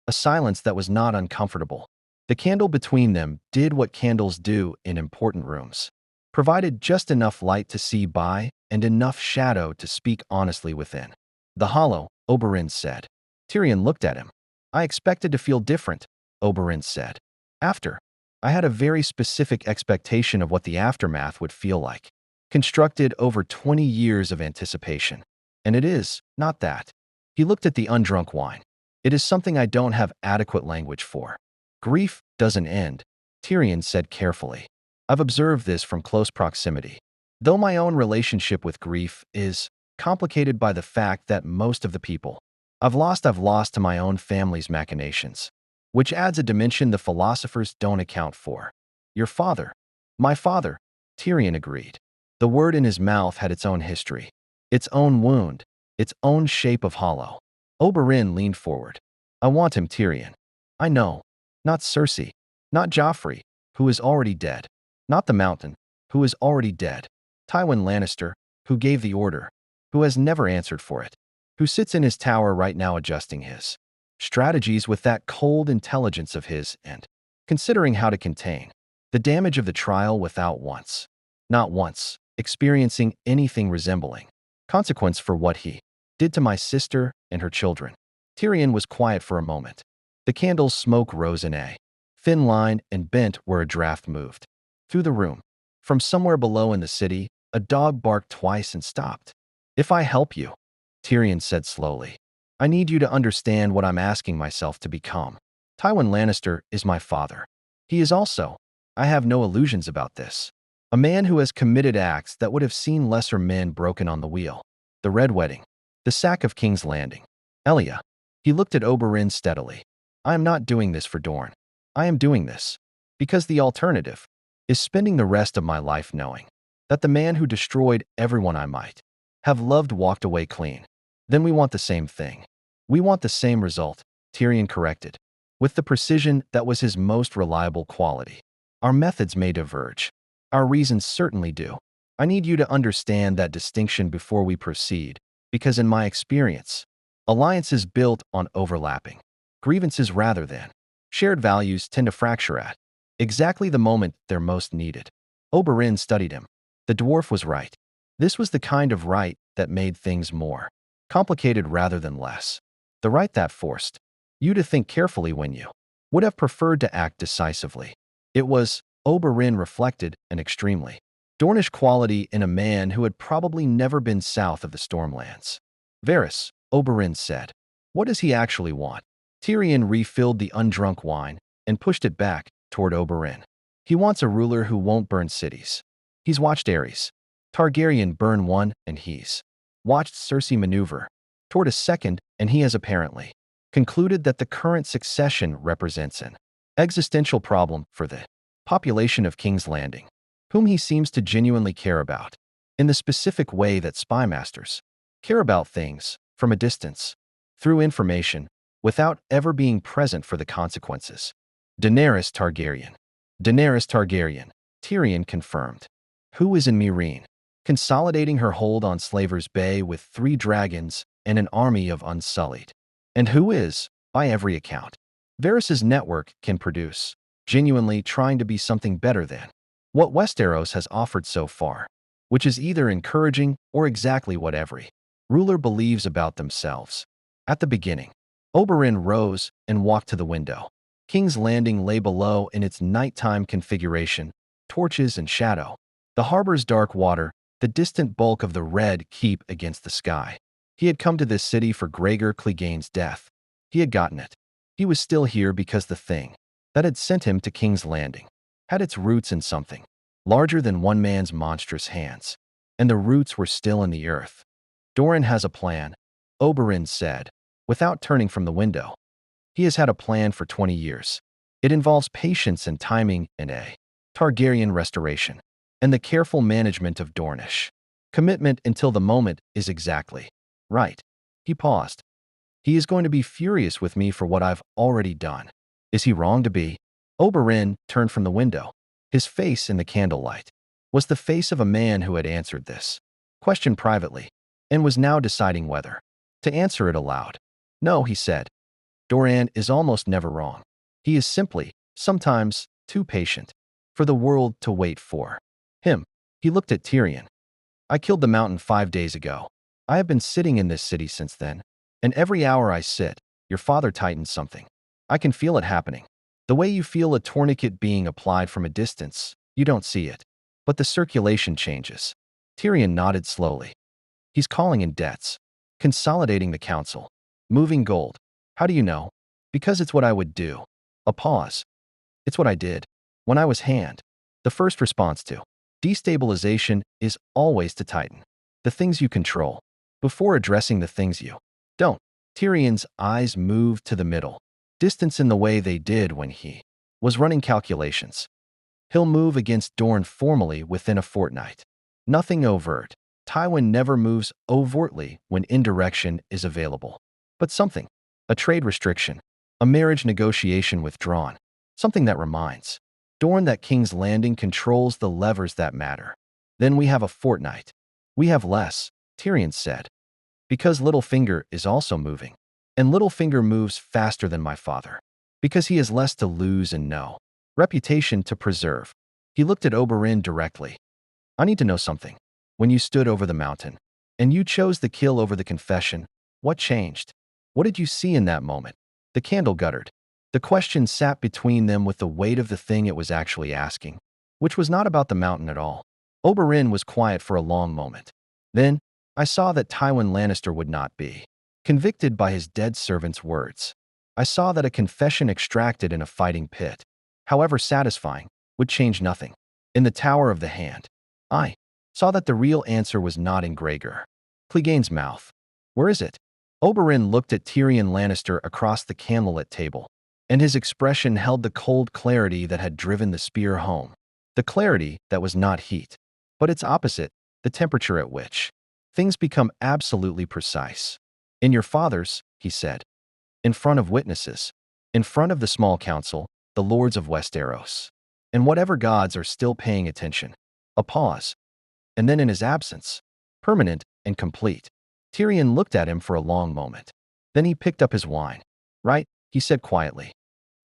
A silence that was not uncomfortable. The candle between them did what candles do in important rooms. Provided just enough light to see by and enough shadow to speak honestly within. "The hollow," Oberyn said. Tyrion looked at him. "I expected to feel different," Oberyn said. "After. I had a very specific expectation of what the aftermath would feel like. Constructed over 20 years of anticipation. And it is, not that." He looked at the undrunk wine. "It is something I don't have adequate language for." "Grief doesn't end," Tyrion said carefully. "I've observed this from close proximity. Though my own relationship with grief is complicated by the fact that most of the people I've lost to my own family's machinations, which adds a dimension the philosophers don't account for." "Your father." "My father," Tyrion agreed. The word in his mouth had its own history, its own wound, its own shape of hollow. Oberyn leaned forward. I want him, Tyrion. I know. Not Cersei. Not Joffrey, who is already dead. Not the Mountain, who is already dead. Tywin Lannister, who gave the order, who has never answered for it, who sits in his tower right now adjusting his strategies with that cold intelligence of his and considering how to contain the damage of the trial without not once, experiencing anything resembling consequence for what he did to my sister and her children. Tyrion was quiet for a moment. The candle's smoke rose in a thin line and bent where a draft moved through the room. From somewhere below in the city, a dog barked twice and stopped. "If I help you," Tyrion said slowly, "I need you to understand what I'm asking myself to become. Tywin Lannister is my father. He is also, I have no illusions about this, a man who has committed acts that would have seen lesser men broken on the wheel. The Red Wedding, the sack of King's Landing. Elia." He looked at Oberyn steadily. "I am not doing this for Dorne. I am doing this because the alternative is spending the rest of my life knowing that the man who destroyed everyone I might have loved walked away clean. Then we want the same thing. We want the same result," Tyrion corrected, with the precision that was his most reliable quality. "Our methods may diverge. Our reasons certainly do. I need you to understand that distinction before we proceed, because in my experience, alliances built on overlapping grievances rather than shared values tend to fracture at exactly the moment they're most needed." Oberyn studied him. The dwarf was right. This was the kind of right that made things more complicated rather than less. The right that forced you to think carefully when you would have preferred to act decisively. It was, Oberyn reflected, an extremely Dornish quality in a man who had probably never been south of the Stormlands. "Varys," Oberyn said. "What does he actually want?" Tyrion refilled the undrunk wine and pushed it back toward Oberyn. "He wants a ruler who won't burn cities. He's watched Aerys Targaryen burn one, and he's watched Cersei maneuver toward a second, and he has apparently concluded that the current succession represents an existential problem for the population of King's Landing, whom he seems to genuinely care about, in the specific way that spy masters care about things from a distance, through information, without ever being present for the consequences." Daenerys Targaryen. Daenerys Targaryen, Tyrion confirmed. "Who is in Meereen, consolidating her hold on Slaver's Bay with 3 dragons and an army of unsullied. And who is, by every account, Varys's network can produce, genuinely trying to be something better than what Westeros has offered so far, which is either encouraging or exactly what every ruler believes about themselves." At the beginning, Oberyn rose and walked to the window. King's Landing lay below in its nighttime configuration, torches and shadow. The harbor's dark water, the distant bulk of the Red Keep against the sky. He had come to this city for Gregor Clegane's death. He had gotten it. He was still here because the thing that had sent him to King's Landing had its roots in something larger than one man's monstrous hands. And the roots were still in the earth. "Doran has a plan," Oberyn said, without turning from the window. "He has had a plan for 20 years. It involves patience and timing and a Targaryen restoration, and the careful management of Dornish commitment until the moment is exactly right." He paused. "He is going to be furious with me for what I've already done. Is he wrong to be?" Oberyn turned from the window. His face in the candlelight was the face of a man who had answered this question privately and was now deciding whether to answer it aloud. "No," he said. "Doran is almost never wrong. He is simply, sometimes, too patient for the world to wait for him." He looked at Tyrion. "I killed the Mountain 5 days ago. I have been sitting in this city since then, and every hour I sit, your father tightens something. I can feel it happening. The way you feel a tourniquet being applied from a distance, you don't see it, but the circulation changes." Tyrion nodded slowly. "He's calling in debts, consolidating the council, moving gold. How do you know?" "Because it's what I would do." A pause. "It's what I did when I was hand." The first response to destabilization is always to tighten the things you control before addressing the things you don't. Tyrion's eyes moved to the middle distance in the way they did when he was running calculations. "He'll move against Dorne formally within a fortnight. Nothing overt. Tywin never moves overtly when indirection is available. But something, a trade restriction, A marriage negotiation withdrawn. Something that reminds Dorne that King's Landing controls the levers that matter. Then we have a fortnight. We have less, Tyrion said. Because Littlefinger is also moving. And Littlefinger moves faster than my father. Because he has less to lose and no reputation to preserve. He looked at Oberyn directly. I need to know something. When you stood over the mountain, and you chose the kill over the confession, what changed? What did you see in that moment? The candle guttered. The question sat between them with the weight of the thing it was actually asking, which was not about the mountain at all. Oberyn was quiet for a long moment. Then, I saw that Tywin Lannister would not be convicted by his dead servant's words. I saw that a confession extracted in a fighting pit, however satisfying, would change nothing. In the Tower of the Hand, I saw that the real answer was not in Gregor Clegane's mouth. Where is it? Oberyn looked at Tyrion Lannister across the candlelit table, and his expression held the cold clarity that had driven the spear home. The clarity that was not heat, but its opposite, the temperature at which things become absolutely precise. In your father's, he said. In front of witnesses. In front of the small council, the lords of Westeros. And whatever gods are still paying attention. A pause. And then in his absence. Permanent and complete. Tyrion looked at him for a long moment. Then he picked up his wine. Right, he said quietly.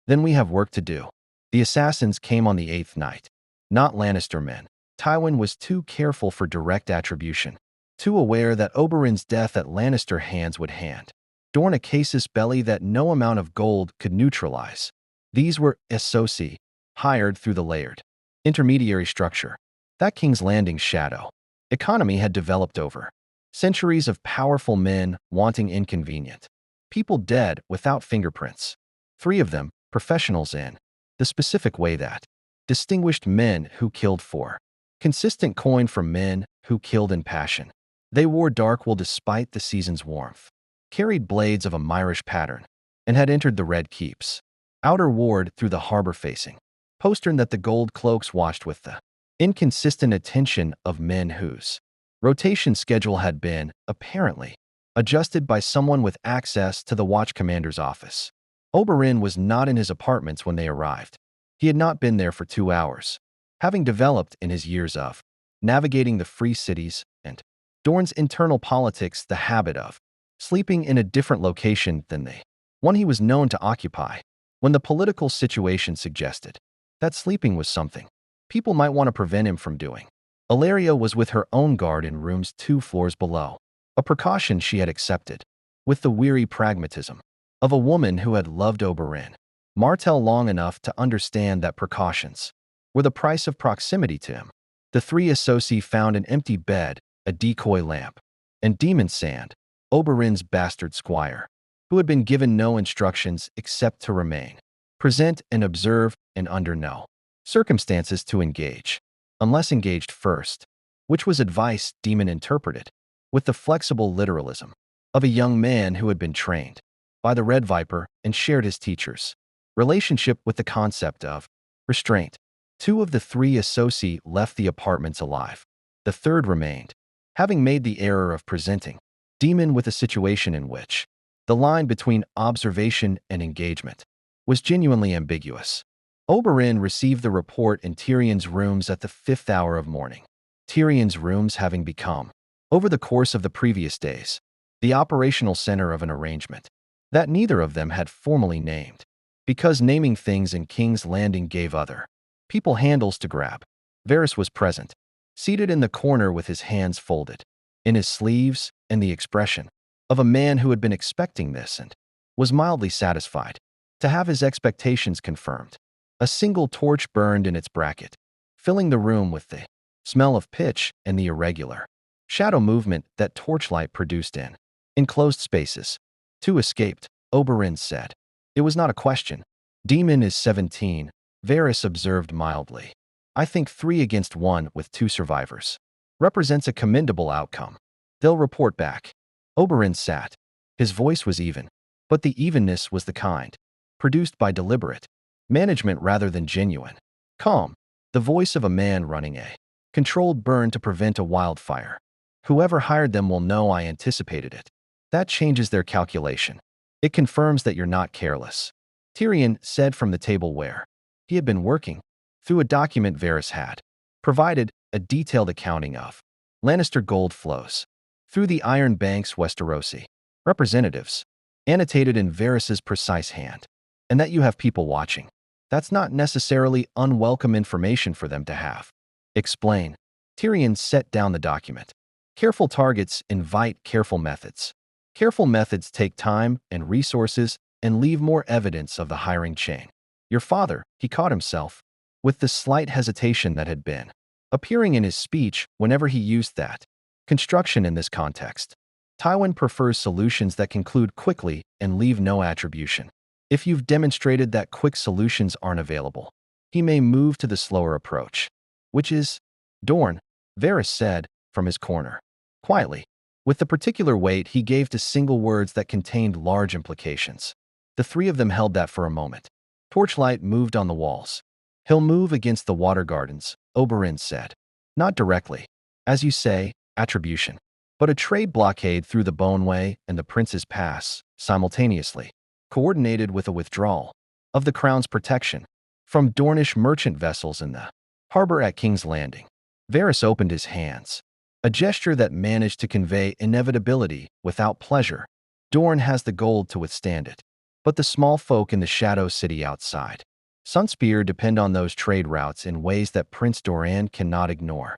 Then we have work to do. The assassins came on the 8th night. Not Lannister men. Tywin was too careful for direct attribution. Too aware that Oberyn's death at Lannister hands would hand Dorne a casus belli that no amount of gold could neutralize. These were Essoci, hired through the layered intermediary structure. That King's Landing's shadow economy had developed over centuries of powerful men wanting inconvenient people dead without fingerprints. 3 of them, professionals in the specific way that distinguished men who killed for consistent coin from men who killed in passion. They wore dark wool despite the season's warmth, carried blades of a Myrish pattern, and had entered the Red Keep's outer ward through the harbor-facing postern that the gold cloaks watched with the inconsistent attention of men whose rotation schedule had been, apparently, adjusted by someone with access to the watch commander's office. Oberyn was not in his apartments when they arrived. He had not been there for 2 hours, having developed in his years of navigating the free cities and Dorne's internal politics the habit of sleeping in a different location than the one he was known to occupy. When the political situation suggested that sleeping was something people might want to prevent him from doing, Ilaria was with her own guard in rooms 2 floors below, a precaution she had accepted, with the weary pragmatism of a woman who had loved Oberyn Martell long enough to understand that precautions were the price of proximity to him. The 3 Essoci found an empty bed, a decoy lamp, and Demon Sand, Oberyn's bastard squire, who had been given no instructions except to remain present and observe and under no circumstances to engage, unless engaged first, which was advice Demon interpreted with the flexible literalism of a young man who had been trained by the Red Viper and shared his teacher's relationship with the concept of restraint. 2 of the 3 Essoci left the apartments alive. The 3rd remained, having made the error of presenting Demon with a situation in which the line between observation and engagement was genuinely ambiguous. Oberyn received the report in Tyrion's rooms at the 5th hour of morning. Tyrion's rooms having become, over the course of the previous days, the operational center of an arrangement that neither of them had formally named, because naming things in King's Landing gave other people handles to grab. Varys was present, seated in the corner with his hands folded in his sleeves and the expression of a man who had been expecting this and was mildly satisfied to have his expectations confirmed. A single torch burned in its bracket, filling the room with the smell of pitch and the irregular shadow movement that torchlight produced in enclosed spaces. 2 escaped, Oberyn said. It was not a question. Demon is 17, Varys observed mildly. I think 3 against 1 with 2 survivors represents a commendable outcome. They'll report back. Oberyn sat. His voice was even, but the evenness was the kind produced by deliberate management rather than genuine calm. The voice of a man running a controlled burn to prevent a wildfire. Whoever hired them will know I anticipated it. That changes their calculation. It confirms that you're not careless. Tyrion said from the table where he had been working. Through a document Varys had provided a detailed accounting of Lannister gold flows through the Iron Bank's Westerosi representatives, annotated in Varys's precise hand. And that you have people watching. That's not necessarily unwelcome information for them to have. Explain. Tyrion set down the document. Careful targets invite careful methods. Careful methods take time and resources and leave more evidence of the hiring chain. Your father, he caught himself, with the slight hesitation that had been appearing in his speech whenever he used that construction in this context. Tywin prefers solutions that conclude quickly and leave no attribution. If you've demonstrated that quick solutions aren't available, he may move to the slower approach, which is Dorne, Varys said from his corner, quietly, with the particular weight he gave to single words that contained large implications. The three of them held that for a moment. Torchlight moved on the walls. He'll move against the water gardens, Oberyn said. Not directly, as you say, attribution, but a trade blockade through the Boneway and the Prince's Pass, simultaneously, coordinated with a withdrawal of the Crown's protection from Dornish merchant vessels in the harbor at King's Landing. Varys opened his hands, a gesture that managed to convey inevitability without pleasure. Dorne has the gold to withstand it, but the small folk in the Shadow City outside Sunspear depend on those trade routes in ways that Prince Doran cannot ignore.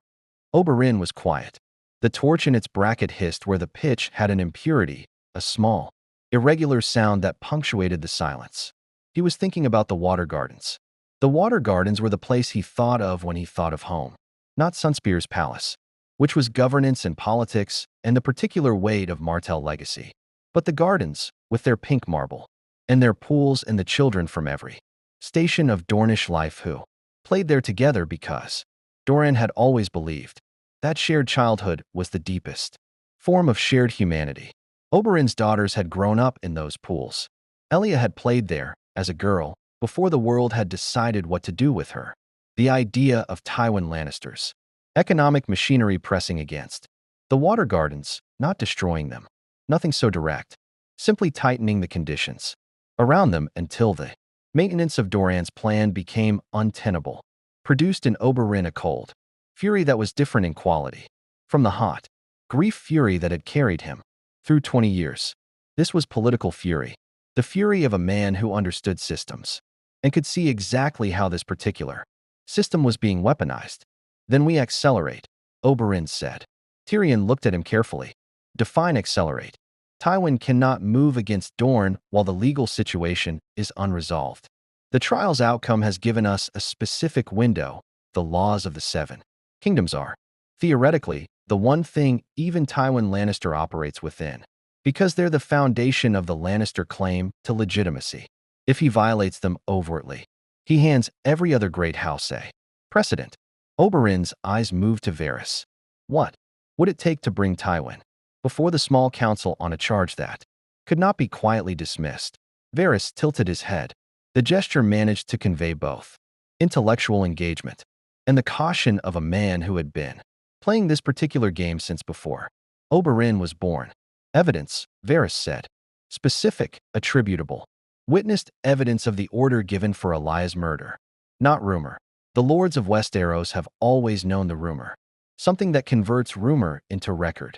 Oberyn was quiet. The torch in its bracket hissed where the pitch had an impurity, a small, irregular sound that punctuated the silence. He was thinking about the water gardens. The water gardens were the place he thought of when he thought of home, not Sunspear's palace, which was governance and politics and the particular weight of Martell legacy, but the gardens, with their pink marble, and their pools and the children from every station of Dornish life who played there together because Doran had always believed that shared childhood was the deepest form of shared humanity. Oberyn's daughters had grown up in those pools. Elia had played there, as a girl, before the world had decided what to do with her. The idea of Tywin Lannister's economic machinery pressing against the water gardens, not destroying them. Nothing so direct, simply tightening the conditions around them until the maintenance of Doran's plan became untenable, produced in Oberyn a cold fury that was different in quality from the hot grief fury that had carried him through 20 years. This was political fury, the fury of a man who understood systems and could see exactly how this particular system was being weaponized. Then we accelerate, Oberyn said. Tyrion looked at him carefully. Define accelerate. Tywin cannot move against Dorne while the legal situation is unresolved. The trial's outcome has given us a specific window. The laws of the Seven Kingdoms are, theoretically, the one thing even Tywin Lannister operates within, because they're the foundation of the Lannister claim to legitimacy. If he violates them overtly, he hands every other great house a precedent. Oberyn's eyes moved to Varys. What would it take to bring Tywin before the small council on a charge that could not be quietly dismissed? Varys tilted his head. The gesture managed to convey both intellectual engagement and the caution of a man who had been playing this particular game since before Oberyn was born. Evidence, Varys said. Specific, attributable. Witnessed evidence of the order given for Elia's murder. Not rumor. The lords of Westeros have always known the rumor. Something that converts rumor into record.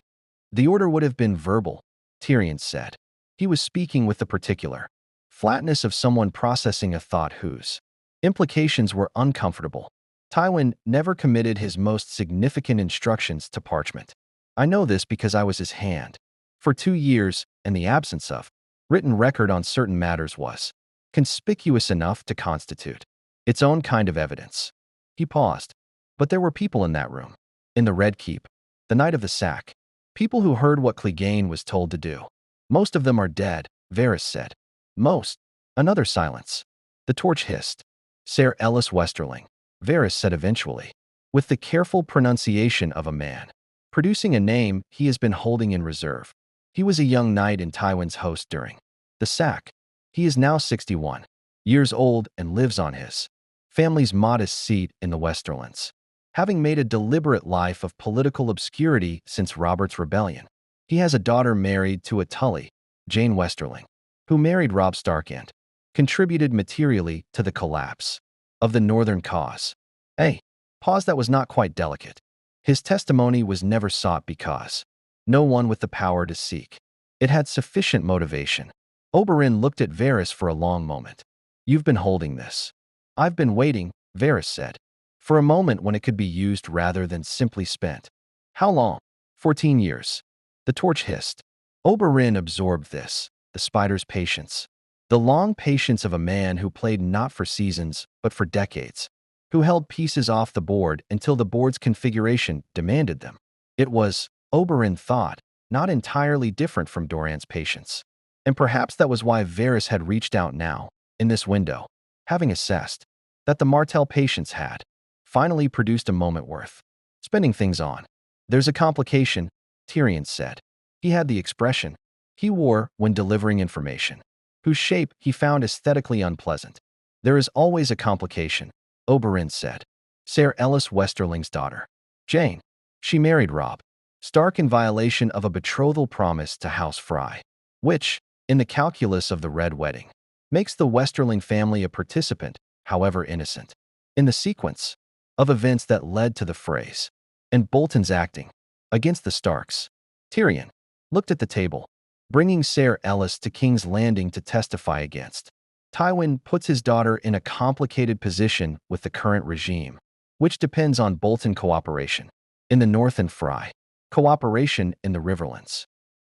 The order would have been verbal, Tyrion said. He was speaking with the particular flatness of someone processing a thought whose implications were uncomfortable. Tywin never committed his most significant instructions to parchment. I know this because I was his hand for 2 years, and the absence of written record on certain matters was conspicuous enough to constitute its own kind of evidence. He paused. But there were people in that room, in the Red Keep, the night of the sack, people who heard what Clegane was told to do. Most of them are dead, Varys said. Most. Another silence. The torch hissed. Ser Ellis Westerling, Varys said eventually, with the careful pronunciation of a man producing a name he has been holding in reserve. He was a young knight in Tywin's host during the sack. He is now 61 years old and lives on his family's modest seat in the Westerlands, having made a deliberate life of political obscurity since Robert's rebellion. He has a daughter married to a Tully, Jane Westerling, who married Robb Stark and contributed materially to the collapse of the Northern cause. A pause that was not quite delicate. His testimony was never sought because no one with the power to seek it had sufficient motivation. Oberyn looked at Varys for a long moment. "You've been holding this." "I've been waiting," Varys said, "for a moment when it could be used rather than simply spent." "How long?" 14 years. The torch hissed. Oberyn absorbed this, the spider's patience. The long patience of a man who played not for seasons, but for decades, who held pieces off the board until the board's configuration demanded them. It was, Oberyn thought, not entirely different from Doran's patience. And perhaps that was why Varys had reached out now, in this window, having assessed that the Martell patience had finally produced a moment worth spending things on. "There's a complication," Tyrion said. He had the expression he wore when delivering information, whose shape he found aesthetically unpleasant. "There is always a complication," Oberyn said. "Ser Ellis Westerling's daughter, Jane. She married Robb Stark in violation of a betrothal promise to House Frye, which, in the calculus of the Red Wedding, makes the Westerling family a participant, however innocent, in the sequence of events that led to the frays and Bolton's acting against the Starks." Tyrion looked at the table. "Bringing Ser Ellis to King's Landing to testify against Tywin puts his daughter in a complicated position with the current regime, which depends on Bolton cooperation in the North and Frye cooperation in the Riverlands.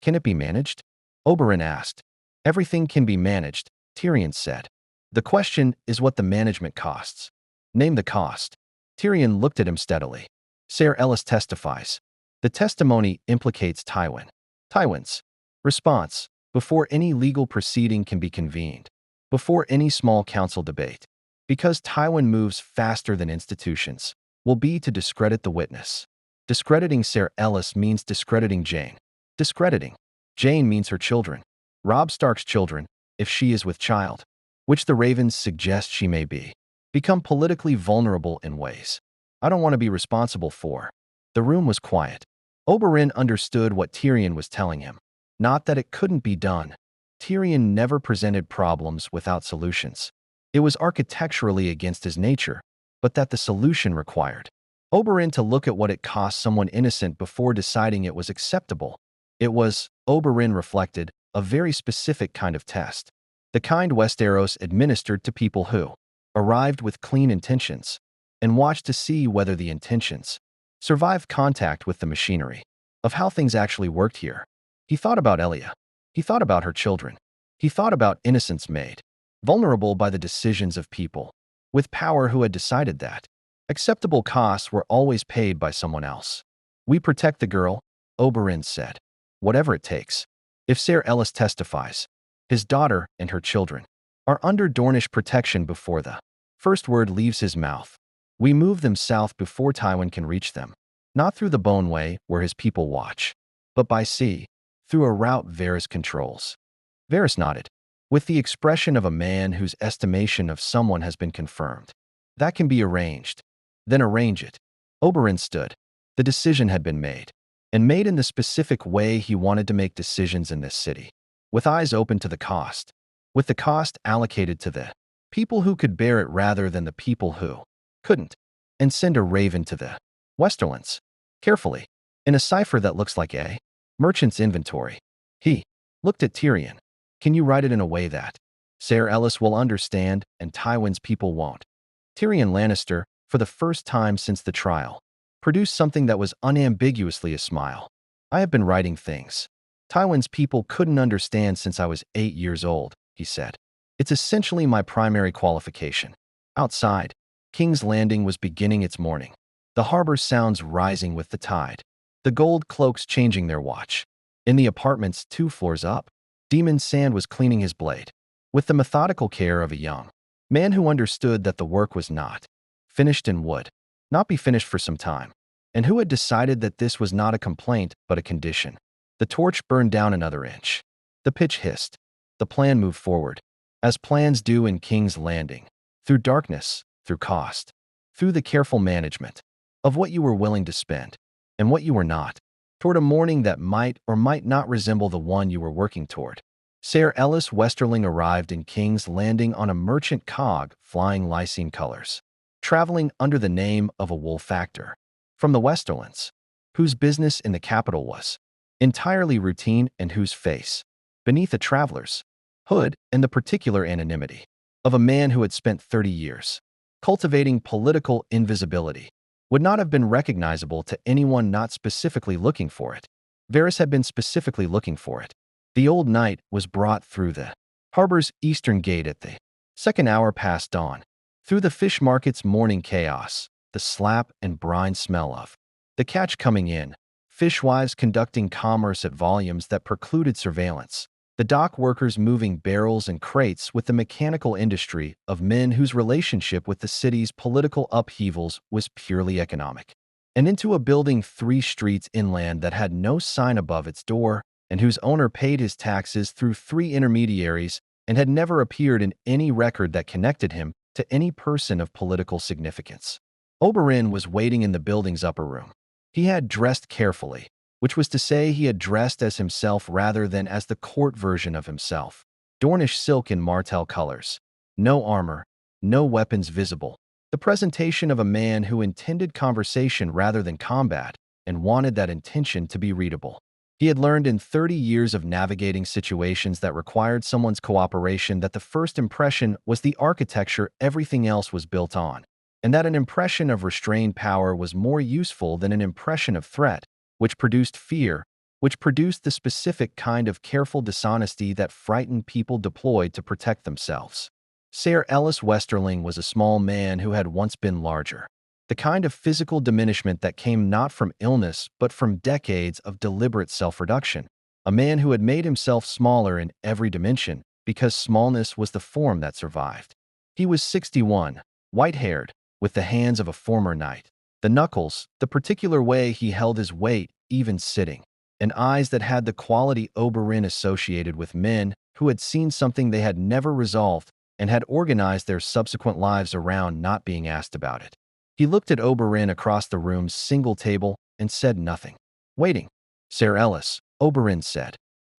Can it be managed?" Oberyn asked. "Everything can be managed," Tyrion said. "The question is what the management costs." "Name the cost." Tyrion looked at him steadily. "Ser Ellis testifies. The testimony implicates Tywin. Tywin's response, before any legal proceeding can be convened, before any small council debate, because Tywin moves faster than institutions, will be to discredit the witness. Discrediting Ser Ellis means discrediting Jane. Discrediting Jane means her children, Robb Stark's children, if she is with child, which the Ravens suggest she may be, become politically vulnerable in ways I don't want to be responsible for." The room was quiet. Oberyn understood what Tyrion was telling him. Not that it couldn't be done. Tyrion never presented problems without solutions. It was architecturally against his nature, but that the solution required Oberyn to look at what it cost someone innocent before deciding it was acceptable. It was, Oberyn reflected, a very specific kind of test. The kind Westeros administered to people who arrived with clean intentions and watched to see whether the intentions survived contact with the machinery of how things actually worked here. He thought about Elia. He thought about her children. He thought about innocents made vulnerable by the decisions of people with power who had decided that acceptable costs were always paid by someone else. "We protect the girl," Oberyn said. "Whatever it takes. If Ser Ellis testifies, his daughter and her children are under Dornish protection before the first word leaves his mouth. We move them south before Tywin can reach them, not through the Bone Way where his people watch, but by sea, through a route Varys controls." Varys nodded, with the expression of a man whose estimation of someone has been confirmed. "That can be arranged." "Then arrange it." Oberyn stood. The decision had been made, and made in the specific way he wanted to make decisions in this city, with eyes open to the cost, with the cost allocated to the people who could bear it rather than the people who couldn't, and send a raven to the Westerlands, carefully, in a cipher that looks like a merchant's inventory. He looked at Tyrion. "Can you write it in a way that Ser Ellis will understand and Tywin's people won't?" Tyrion Lannister, for the first time since the trial, produced something that was unambiguously a smile. "I have been writing things Tywin's people couldn't understand since I was 8 years old," he said. "It's essentially my primary qualification." Outside, King's Landing was beginning its morning. The harbor's sounds rising with the tide. The gold cloaks changing their watch. In the apartments 2 floors up, Demon Sand was cleaning his blade, with the methodical care of a young man who understood that the work was not finished and would not be finished for some time, and who had decided that this was not a complaint but a condition. The torch burned down another inch. The pitch hissed. The plan moved forward, as plans do in King's Landing, through darkness, through cost, through the careful management of what you were willing to spend and what you were not, toward a morning that might or might not resemble the one you were working toward. Sir Ellis Westerling arrived in King's Landing on a merchant cog flying lysine colors, traveling under the name of a wool factor from the Westerlands, whose business in the capital was entirely routine and whose face, beneath a traveler's hood and the particular anonymity of a man who had spent 30 years cultivating political invisibility, would not have been recognizable to anyone not specifically looking for it. Varys had been specifically looking for it. The old knight was brought through the harbor's eastern gate at the second hour past dawn, through the fish market's morning chaos, the slap and brine smell of the catch coming in, fishwives conducting commerce at volumes that precluded surveillance, the dock workers moving barrels and crates with the mechanical industry of men whose relationship with the city's political upheavals was purely economic, and into a building 3 streets inland that had no sign above its door and whose owner paid his taxes through 3 intermediaries and had never appeared in any record that connected him to any person of political significance. Oberyn was waiting in the building's upper room. He had dressed carefully, which was to say he had dressed as himself rather than as the court version of himself. Dornish silk in Martell colors. No armor, no weapons visible. The presentation of a man who intended conversation rather than combat and wanted that intention to be readable. He had learned in 30 years of navigating situations that required someone's cooperation that the first impression was the architecture everything else was built on, and that an impression of restrained power was more useful than an impression of threat, which produced fear, which produced the specific kind of careful dishonesty that frightened people deployed to protect themselves. Sir Ellis Westerling was a small man who had once been larger. The kind of physical diminishment that came not from illness but from decades of deliberate self-reduction. A man who had made himself smaller in every dimension because smallness was the form that survived. He was 61, white-haired, with the hands of a former knight. The knuckles, the particular way he held his weight, even sitting, and eyes that had the quality Oberyn associated with men who had seen something they had never resolved and had organized their subsequent lives around not being asked about it. He looked at Oberyn across the room's single table and said nothing. Waiting. Sir Ellis, Oberyn said.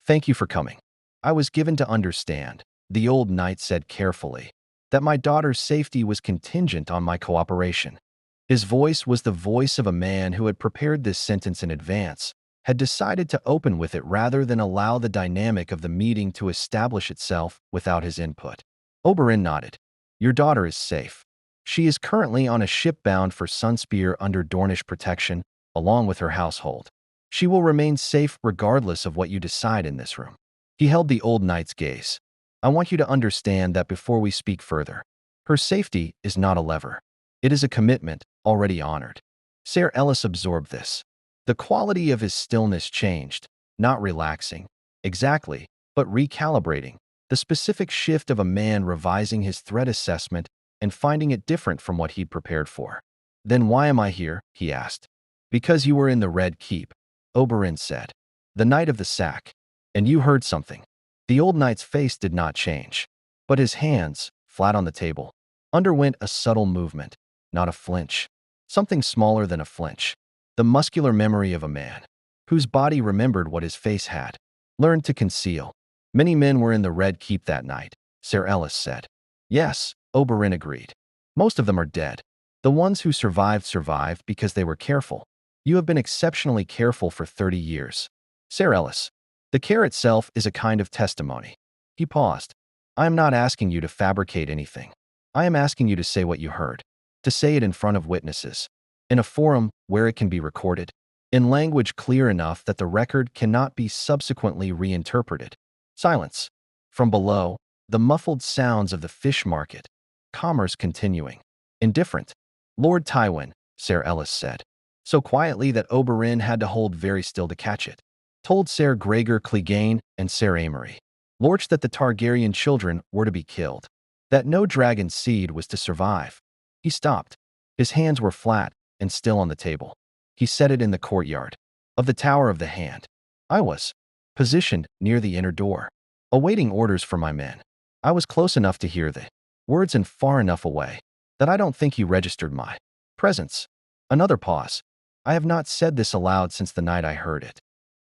Thank you for coming. I was given to understand, the old knight said carefully, that my daughter's safety was contingent on my cooperation. His voice was the voice of a man who had prepared this sentence in advance, had decided to open with it rather than allow the dynamic of the meeting to establish itself without his input. Oberyn nodded. Your daughter is safe. She is currently on a ship bound for Sunspear under Dornish protection, along with her household. She will remain safe regardless of what you decide in this room. He held the old knight's gaze. I want you to understand that before we speak further, her safety is not a lever. It is a commitment already honored. Sir Ellis absorbed this. The quality of his stillness changed, not relaxing, exactly, but recalibrating. The specific shift of a man revising his threat assessment and finding it different from what he'd prepared for. Then why am I here? He asked. Because you were in the Red Keep, Oberyn said. The night of the sack. And you heard something. The old knight's face did not change, but his hands, flat on the table, underwent a subtle movement, not a flinch. Something smaller than a flinch. The muscular memory of a man, whose body remembered what his face had learned to conceal. Many men were in the Red Keep that night, Sir Ellis said. Yes, Oberyn agreed. Most of them are dead. The ones who survived because they were careful. You have been exceptionally careful for 30 years. Sir Ellis. The care itself is a kind of testimony. He paused. I am not asking you to fabricate anything. I am asking you to say what you heard. To say it in front of witnesses. In a forum where it can be recorded. In language clear enough that the record cannot be subsequently reinterpreted. Silence. From below, the muffled sounds of the fish market. Commerce continuing. Indifferent. Lord Tywin, Sir Ellis said, so quietly that Oberyn had to hold very still to catch it, told Sir Gregor Clegane and Sir Amory Lorch that the Targaryen children were to be killed, that no dragon seed was to survive. He stopped. His hands were flat and still on the table. He said it in the courtyard of the Tower of the Hand. I was positioned near the inner door, awaiting orders from my men. I was close enough to hear the words and far enough away that I don't think he registered my presence. Another pause. I have not said this aloud since the night I heard it.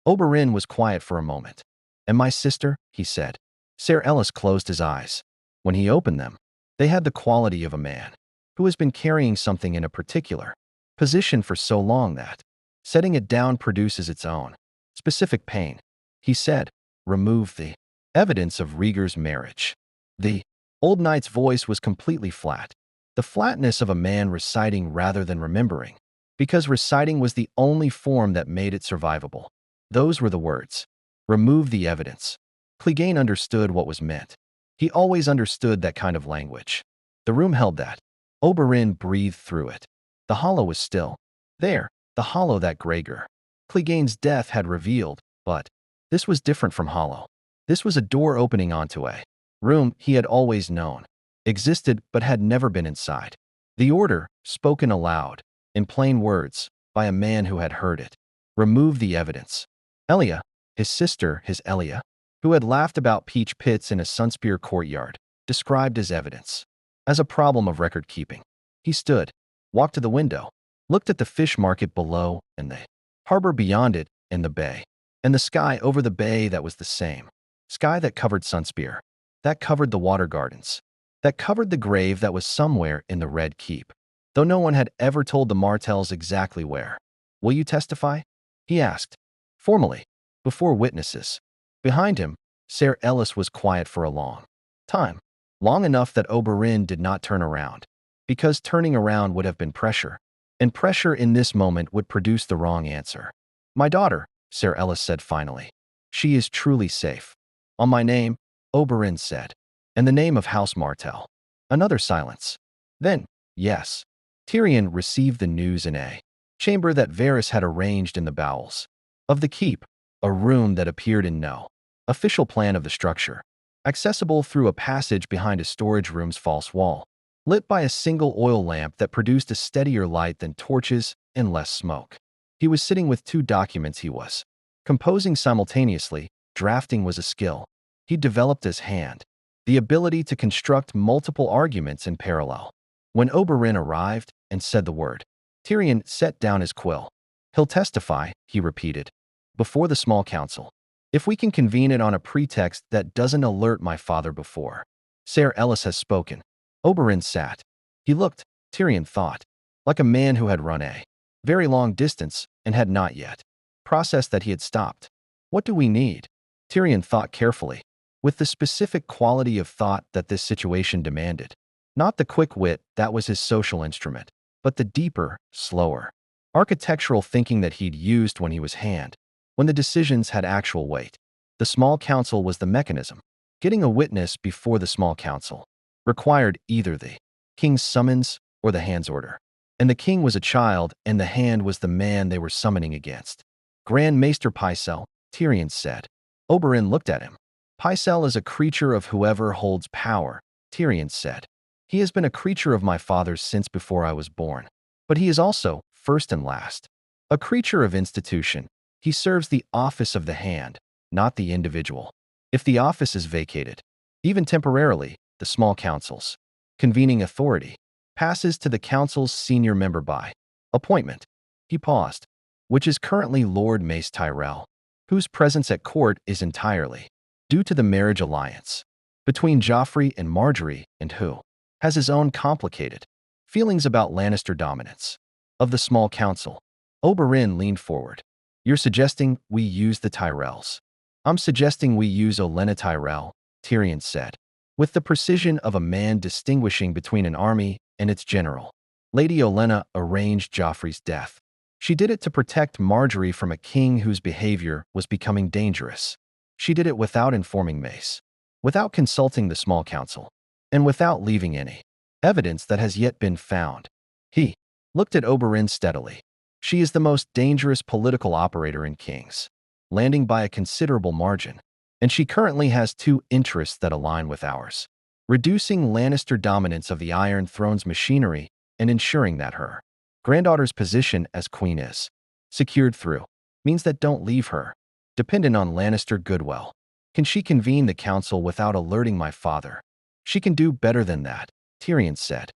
Oberyn was quiet for a moment. And my sister, he said. Ser Ellis closed his eyes. When he opened them, they had the quality of a man who has been carrying something in a particular position for so long that setting it down produces its own specific pain. He said, "Remove the evidence of Rhaegar's marriage." The old knight's voice was completely flat, the flatness of a man reciting rather than remembering, because reciting was the only form that made it survivable. Those were the words. Remove the evidence. Clegane understood what was meant. He always understood that kind of language. The room held that. Oberyn breathed through it. The hollow was still there, the hollow that Gregor Clegane's death had revealed, but this was different from hollow. This was a door opening onto a room he had always known, existed but had never been inside. The order, spoken aloud, in plain words, by a man who had heard it. Remove the evidence. Elia, his sister, his Elia, who had laughed about peach pits in a Sunspear courtyard, described as evidence, as a problem of record keeping. He stood, walked to the window, looked at the fish market below and the harbor beyond it and the bay, and the sky over the bay that was the same sky that covered Sunspear, that covered the water gardens, that covered the grave that was somewhere in the Red Keep, though no one had ever told the Martells exactly where. "Will you testify?" he asked, formally, before witnesses. Behind him, Ser Ellis was quiet for a long time, long enough that Oberyn did not turn around, because turning around would have been pressure, and pressure in this moment would produce the wrong answer. "My daughter," Ser Ellis said finally. "She is truly safe." "On my name," Oberyn said, "and the name of House Martell." Another silence. Then, yes. Tyrion received the news in a chamber that Varys had arranged in the bowels of the keep, a room that appeared in no official plan of the structure, accessible through a passage behind a storage room's false wall, lit by a single oil lamp that produced a steadier light than torches and less smoke. He was sitting with two documents he was composing simultaneously. Drafting was a skill he developed as hand, the ability to construct multiple arguments in parallel. When Oberyn arrived and said the word, Tyrion set down his quill. "He'll testify," he repeated, "before the small council. If we can convene it on a pretext that doesn't alert my father before. Ser Ellis has spoken." Oberyn sat. He looked, Tyrion thought, like a man who had run a very long distance and had not yet processed that he had stopped. "What do we need?" Tyrion thought carefully, with the specific quality of thought that this situation demanded. Not the quick wit that was his social instrument, but the deeper, slower, architectural thinking that he'd used when he was hand, when the decisions had actual weight. The small council was the mechanism. Getting a witness before the small council required either the king's summons or the hand's order. And the king was a child, and the hand was the man they were summoning against. "Grand Maester Pycelle," Tyrion said. Oberyn looked at him. "Pycelle is a creature of whoever holds power," Tyrion said. "He has been a creature of my father's since before I was born. But he is also, first and last, a creature of institution. He serves the office of the hand, not the individual. If the office is vacated, even temporarily, the small council's convening authority passes to the council's senior member by appointment." He paused. "Which is currently Lord Mace Tyrell, whose presence at court is entirely due to the marriage alliance between Joffrey and Margaery, and who has his own complicated feelings about Lannister dominance of the small council." Oberyn leaned forward. "You're suggesting we use the Tyrells?" "I'm suggesting we use Olenna Tyrell," Tyrion said, with the precision of a man distinguishing between an army and its general. "Lady Olenna arranged Joffrey's death. She did it to protect Margaery from a king whose behavior was becoming dangerous. She did it without informing Mace, without consulting the small council, and without leaving any evidence that has yet been found." He looked at Oberyn steadily. "She is the most dangerous political operator in King's Landing by a considerable margin, and she currently has two interests that align with ours: reducing Lannister dominance of the Iron Throne's machinery and ensuring that her granddaughter's position as queen is secured through means that don't leave her dependent on Lannister goodwill. Can she convene the council without alerting my father?" "She can do better than that," Tyrion said.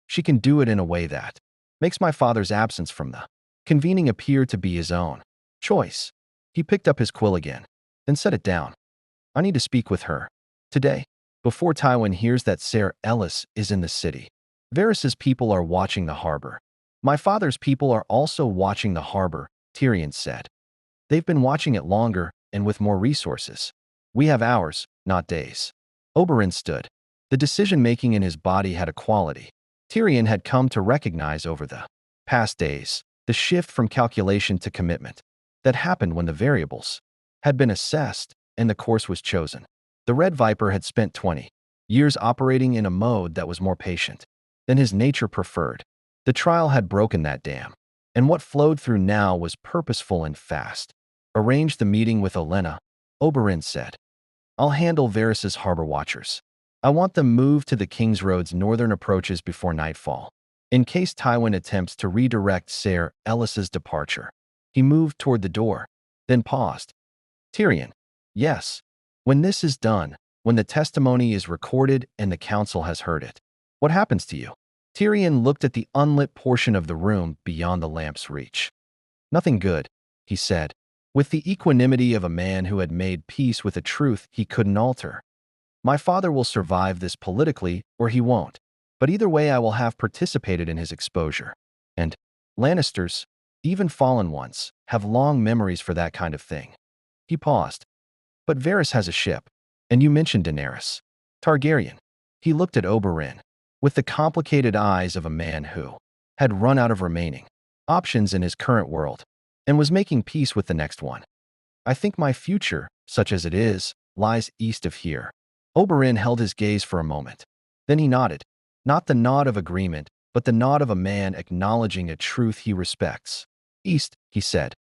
"She can do it in a way that makes my father's absence from the convening appear to be his own choice." He picked up his quill again, then set it down. "I need to speak with her." Today, before Tywin hears that Ser Ellis is in the city, Varys's people are watching the harbor. My father's people are also watching the harbor, Tyrion said. They've been watching it longer and with more resources. We have hours, not days. Oberyn stood. The decision-making in his body had a quality Tyrion had come to recognize over the past days, the shift from calculation to commitment that happened when the variables had been assessed and the course was chosen. The Red Viper had spent 20 years operating in a mode that was more patient than his nature preferred. The trial had broken that dam, and what flowed through now was purposeful and fast. Arrange the meeting with Olenna, Oberyn said. I'll handle Varys's harbor watchers. I want them moved to the King's Road's northern approaches before nightfall, in case Tywin attempts to redirect Ser Ellis's departure. He moved toward the door, then paused. Tyrion, yes. When this is done, when the testimony is recorded and the council has heard it, what happens to you? Tyrion looked at the unlit portion of the room beyond the lamp's reach. Nothing good, he said, with the equanimity of a man who had made peace with a truth he couldn't alter. My father will survive this politically, or he won't. But either way I will have participated in his exposure. And Lannisters, even fallen ones, have long memories for that kind of thing. He paused. But Varys has a ship. And you mentioned Daenerys Targaryen. He looked at Oberyn, with the complicated eyes of a man who had run out of remaining options in his current world, and was making peace with the next one. I think my future, such as it is, lies east of here. Oberyn held his gaze for a moment. Then he nodded. Not the nod of agreement, but the nod of a man acknowledging a truth he respects. East, he said.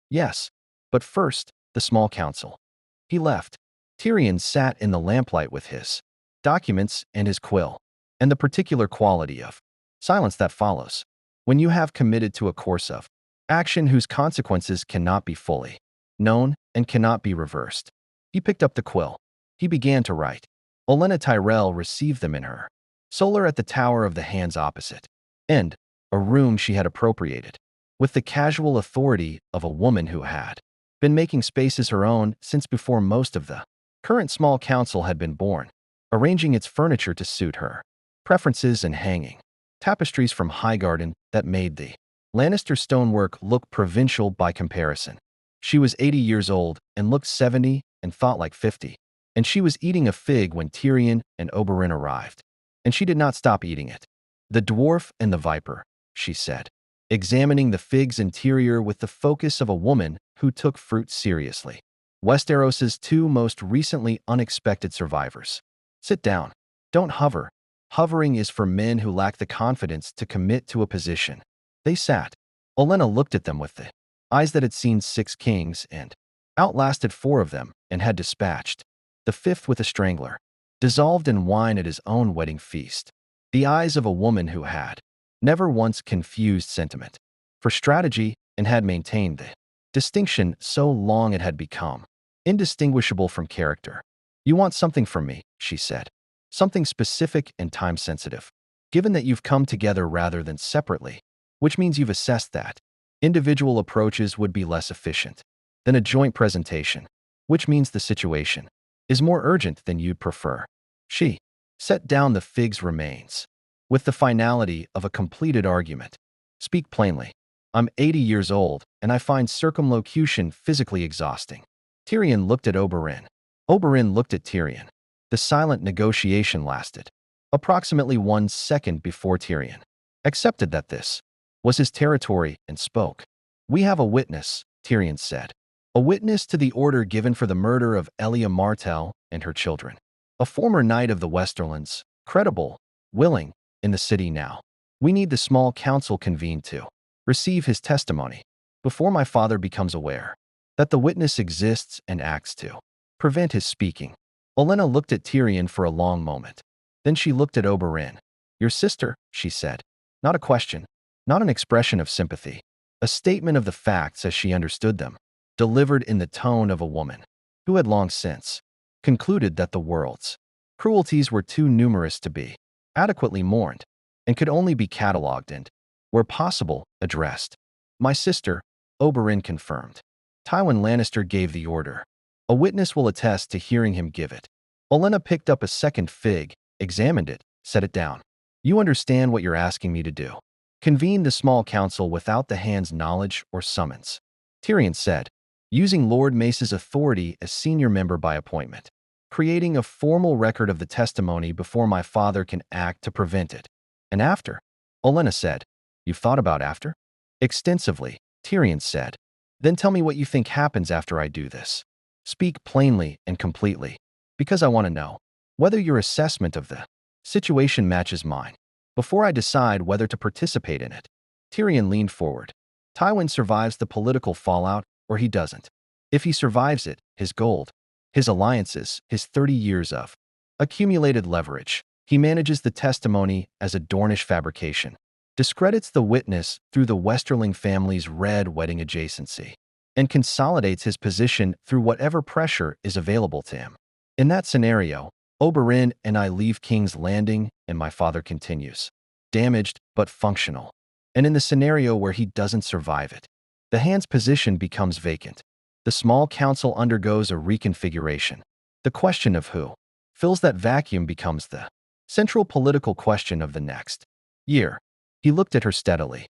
Yes. But first, the small council. He left. Tyrion sat in the lamplight with his documents and his quill, and the particular quality of silence that follows when you have committed to a course of action whose consequences cannot be fully known and cannot be reversed. He picked up the quill. He began to write. Olenna Tyrell received them in her solar at the Tower of the Hands opposite, and a room she had appropriated, with the casual authority of a woman who had been making spaces her own since before most of the current small council had been born, arranging its furniture to suit her preferences and hanging tapestries from Highgarden that made the Lannister stonework look provincial by comparison. She was 80 years old and looked 70 and thought like 50, and she was eating a fig when Tyrion and Oberyn arrived, and she did not stop eating it. The dwarf and the viper, she said, examining the fig's interior with the focus of a woman who took fruit seriously. Westeros's two most recently unexpected survivors. Sit down. Don't hover. Hovering is for men who lack the confidence to commit to a position. They sat. Olenna looked at them with the eyes that had seen 6 kings and outlasted 4 of them and had dispatched the 5th with a strangler, dissolved in wine at his own wedding feast. The eyes of a woman who had never once confused sentiment for strategy and had maintained the distinction so long it had become indistinguishable from character. You want something from me, she said. Something specific and time-sensitive. Given that you've come together rather than separately, which means you've assessed that individual approaches would be less efficient than a joint presentation, which means the situation is more urgent than you'd prefer. She set down the fig's remains with the finality of a completed argument. Speak plainly. I'm 80 years old, and I find circumlocution physically exhausting. Tyrion looked at Oberyn. Oberyn looked at Tyrion. The silent negotiation lasted approximately 1 second before Tyrion accepted that this was his territory and spoke. We have a witness, Tyrion said. A witness to the order given for the murder of Elia Martell and her children. A former knight of the Westerlands, credible, willing, in the city now. We need the small council convened to receive his testimony before my father becomes aware that the witness exists and acts to prevent his speaking. Olenna looked at Tyrion for a long moment. Then she looked at Oberyn. Your sister, she said. Not a question, not an expression of sympathy. A statement of the facts as she understood them, delivered in the tone of a woman who had long since concluded that the world's cruelties were too numerous to be adequately mourned and could only be catalogued and, where possible, addressed. My sister, Oberyn confirmed. Tywin Lannister gave the order. A witness will attest to hearing him give it. Olenna picked up a second fig, examined it, set it down. You understand what you're asking me to do. Convene the small council without the hand's knowledge or summons. Tyrion said, using Lord Mace's authority as senior member by appointment, creating a formal record of the testimony before my father can act to prevent it. And after? Olenna said, you've thought about after? Extensively, Tyrion said. Then tell me what you think happens after I do this. Speak plainly and completely, because I want to know whether your assessment of the situation matches mine before I decide whether to participate in it. Tyrion leaned forward. Tywin survives the political fallout, or he doesn't. If he survives it, his gold, his alliances, his 30 years of accumulated leverage, he manages the testimony as a Dornish fabrication, discredits the witness through the Westerling family's red wedding adjacency, and consolidates his position through whatever pressure is available to him. In that scenario, Oberyn and I leave King's Landing, and my father continues. Damaged, but functional. And in the scenario where he doesn't survive it, the hand's position becomes vacant. The small council undergoes a reconfiguration. The question of who fills that vacuum becomes the central political question of the next year. He looked at her steadily.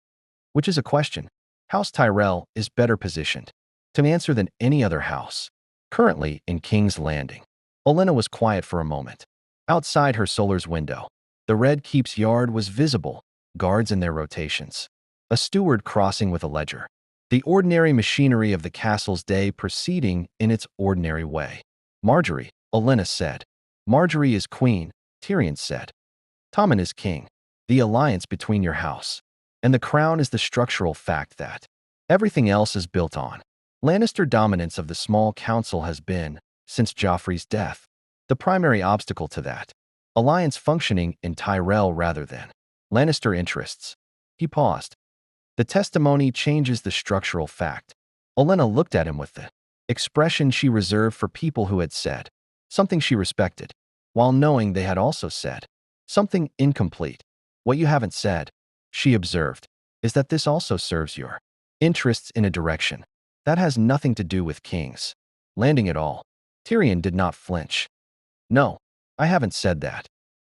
Which is a question House Tyrell is better positioned to answer than any other house currently in King's Landing. Olenna was quiet for a moment. Outside her solar's window, the Red Keep's yard was visible, guards in their rotations, a steward crossing with a ledger. The ordinary machinery of the castle's day proceeding in its ordinary way. Marjorie, Olenna said. Marjorie is queen, Tyrion said. Tommen is king. The alliance between your house and the crown is the structural fact that everything else is built on. Lannister dominance of the small council has been, since Joffrey's death, the primary obstacle to that alliance functioning in Tyrell rather than Lannister interests. He paused. The testimony changes the structural fact. Olenna looked at him with the expression she reserved for people who had said something she respected, while knowing they had also said something incomplete. What you haven't said, she observed, is that this also serves your interests in a direction that has nothing to do with King's Landing at all. Tyrion did not flinch. No, I haven't said that.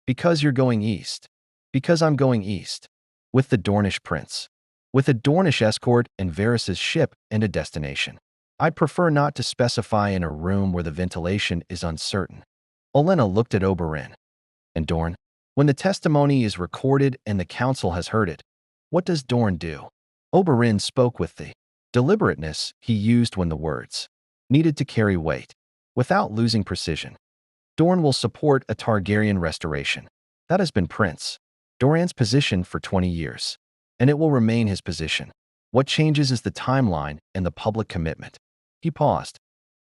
Because you're going east. Because I'm going east. With the Dornish prince. With a Dornish escort and Varys's ship and a destination. I'd prefer not to specify in a room where the ventilation is uncertain. Olenna looked at Oberyn. And Dorne? When the testimony is recorded and the council has heard it, what does Dorne do? Oberyn spoke with the deliberateness he used when the words needed to carry weight, without losing precision. Dorne will support a Targaryen restoration. That has been Prince Doran's position for 20 years, and it will remain his position. What changes is the timeline and the public commitment. He paused.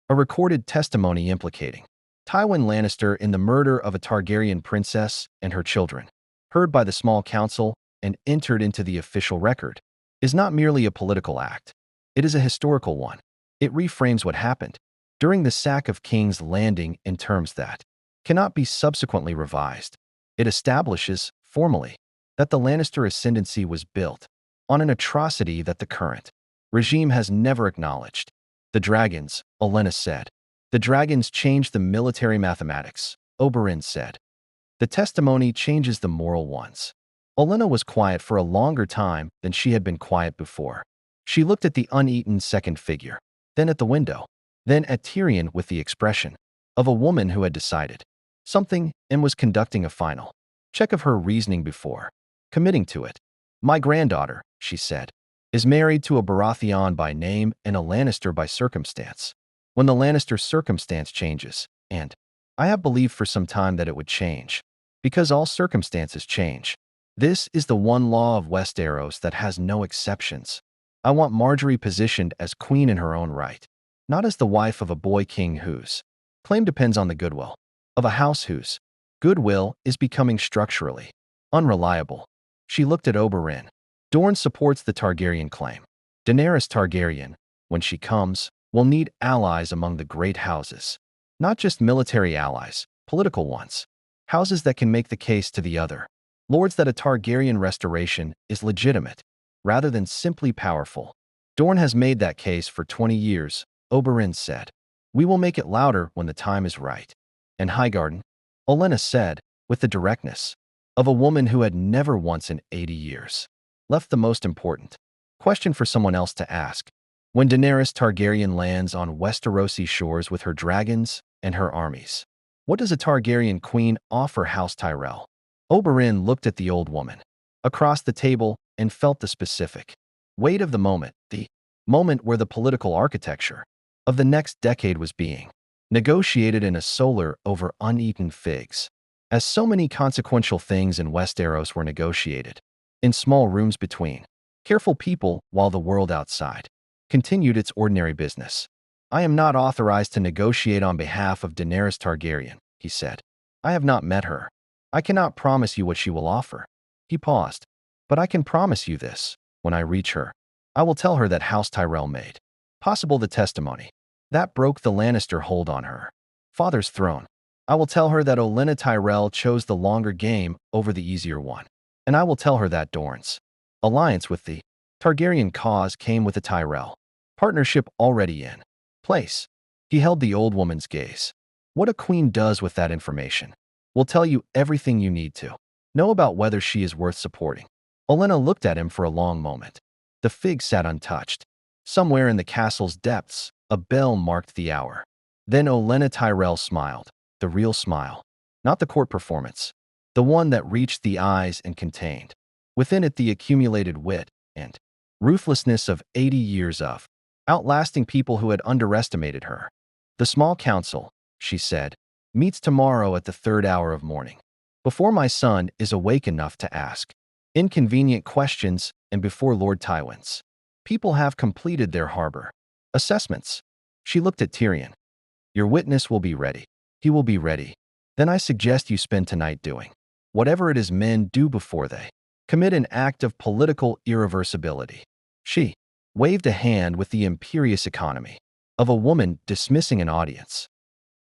A recorded testimony implicating Tywin Lannister in the murder of a Targaryen princess and her children, heard by the small council and entered into the official record, is not merely a political act. It is a historical one. It reframes what happened during the sack of King's Landing in terms that cannot be subsequently revised. It establishes, formally, that the Lannister ascendancy was built on an atrocity that the current regime has never acknowledged. The dragons, Olenna said. The dragons changed the military mathematics, Oberyn said. The testimony changes the moral ones. Olenna was quiet for a longer time than she had been quiet before. She looked at the uneaten second figure, then at the window, then at Tyrion with the expression of a woman who had decided something and was conducting a final check of her reasoning before committing to it. My granddaughter, she said, is married to a Baratheon by name and a Lannister by circumstance. When the Lannister circumstance changes, and I have believed for some time that it would change, because all circumstances change. This is the one law of Westeros that has no exceptions. I want Marjorie positioned as queen in her own right, not as the wife of a boy king whose claim depends on the goodwill of a house whose goodwill is becoming structurally unreliable. She looked at Oberyn. Dorne supports the Targaryen claim. Daenerys Targaryen, when she comes, will need allies among the great houses. Not just military allies, political ones. Houses that can make the case to the other lords that a Targaryen restoration is legitimate, rather than simply powerful. Dorne has made that case for 20 years, Oberyn said. We will make it louder when the time is right. and Highgarden, Olenna said, with the directness of a woman who had never once in 80 years left the most important question for someone else to ask. When Daenerys Targaryen lands on Westerosi shores with her dragons and her armies, what does a Targaryen queen offer House Tyrell? Oberyn looked at the old woman across the table and felt the specific weight of the moment where the political architecture of the next decade was being negotiated in a solar over uneaten figs, as so many consequential things in Westeros were negotiated in small rooms between careful people while the world outside continued its ordinary business. I am not authorized to negotiate on behalf of Daenerys Targaryen, he said. I have not met her. I cannot promise you what she will offer. He paused. But I can promise you this. When I reach her, I will tell her that House Tyrell made possible the testimony that broke the Lannister hold on her father's throne. I will tell her that Olenna Tyrell chose the longer game over the easier one. And I will tell her that Dorne's alliance with the Targaryen cause came with a Tyrell partnership already in place. He held the old woman's gaze. What a queen does with that information will tell you everything you need to know about whether she is worth supporting. Olenna looked at him for a long moment. The fig sat untouched. Somewhere in the castle's depths, a bell marked the hour. Then Olenna Tyrell smiled, the real smile, not the court performance, the one that reached the eyes and contained within it the accumulated wit and ruthlessness of 80 years of outlasting people who had underestimated her. The small council, she said, meets tomorrow at the 3rd hour of morning, before my son is awake enough to ask inconvenient questions and before Lord Tywin's people have completed their harbor assessments. She looked at Tyrion. Your witness will be ready. He will be ready. Then I suggest you spend tonight doing whatever it is men do before they commit an act of political irreversibility. She waved a hand with the imperious economy of a woman dismissing an audience.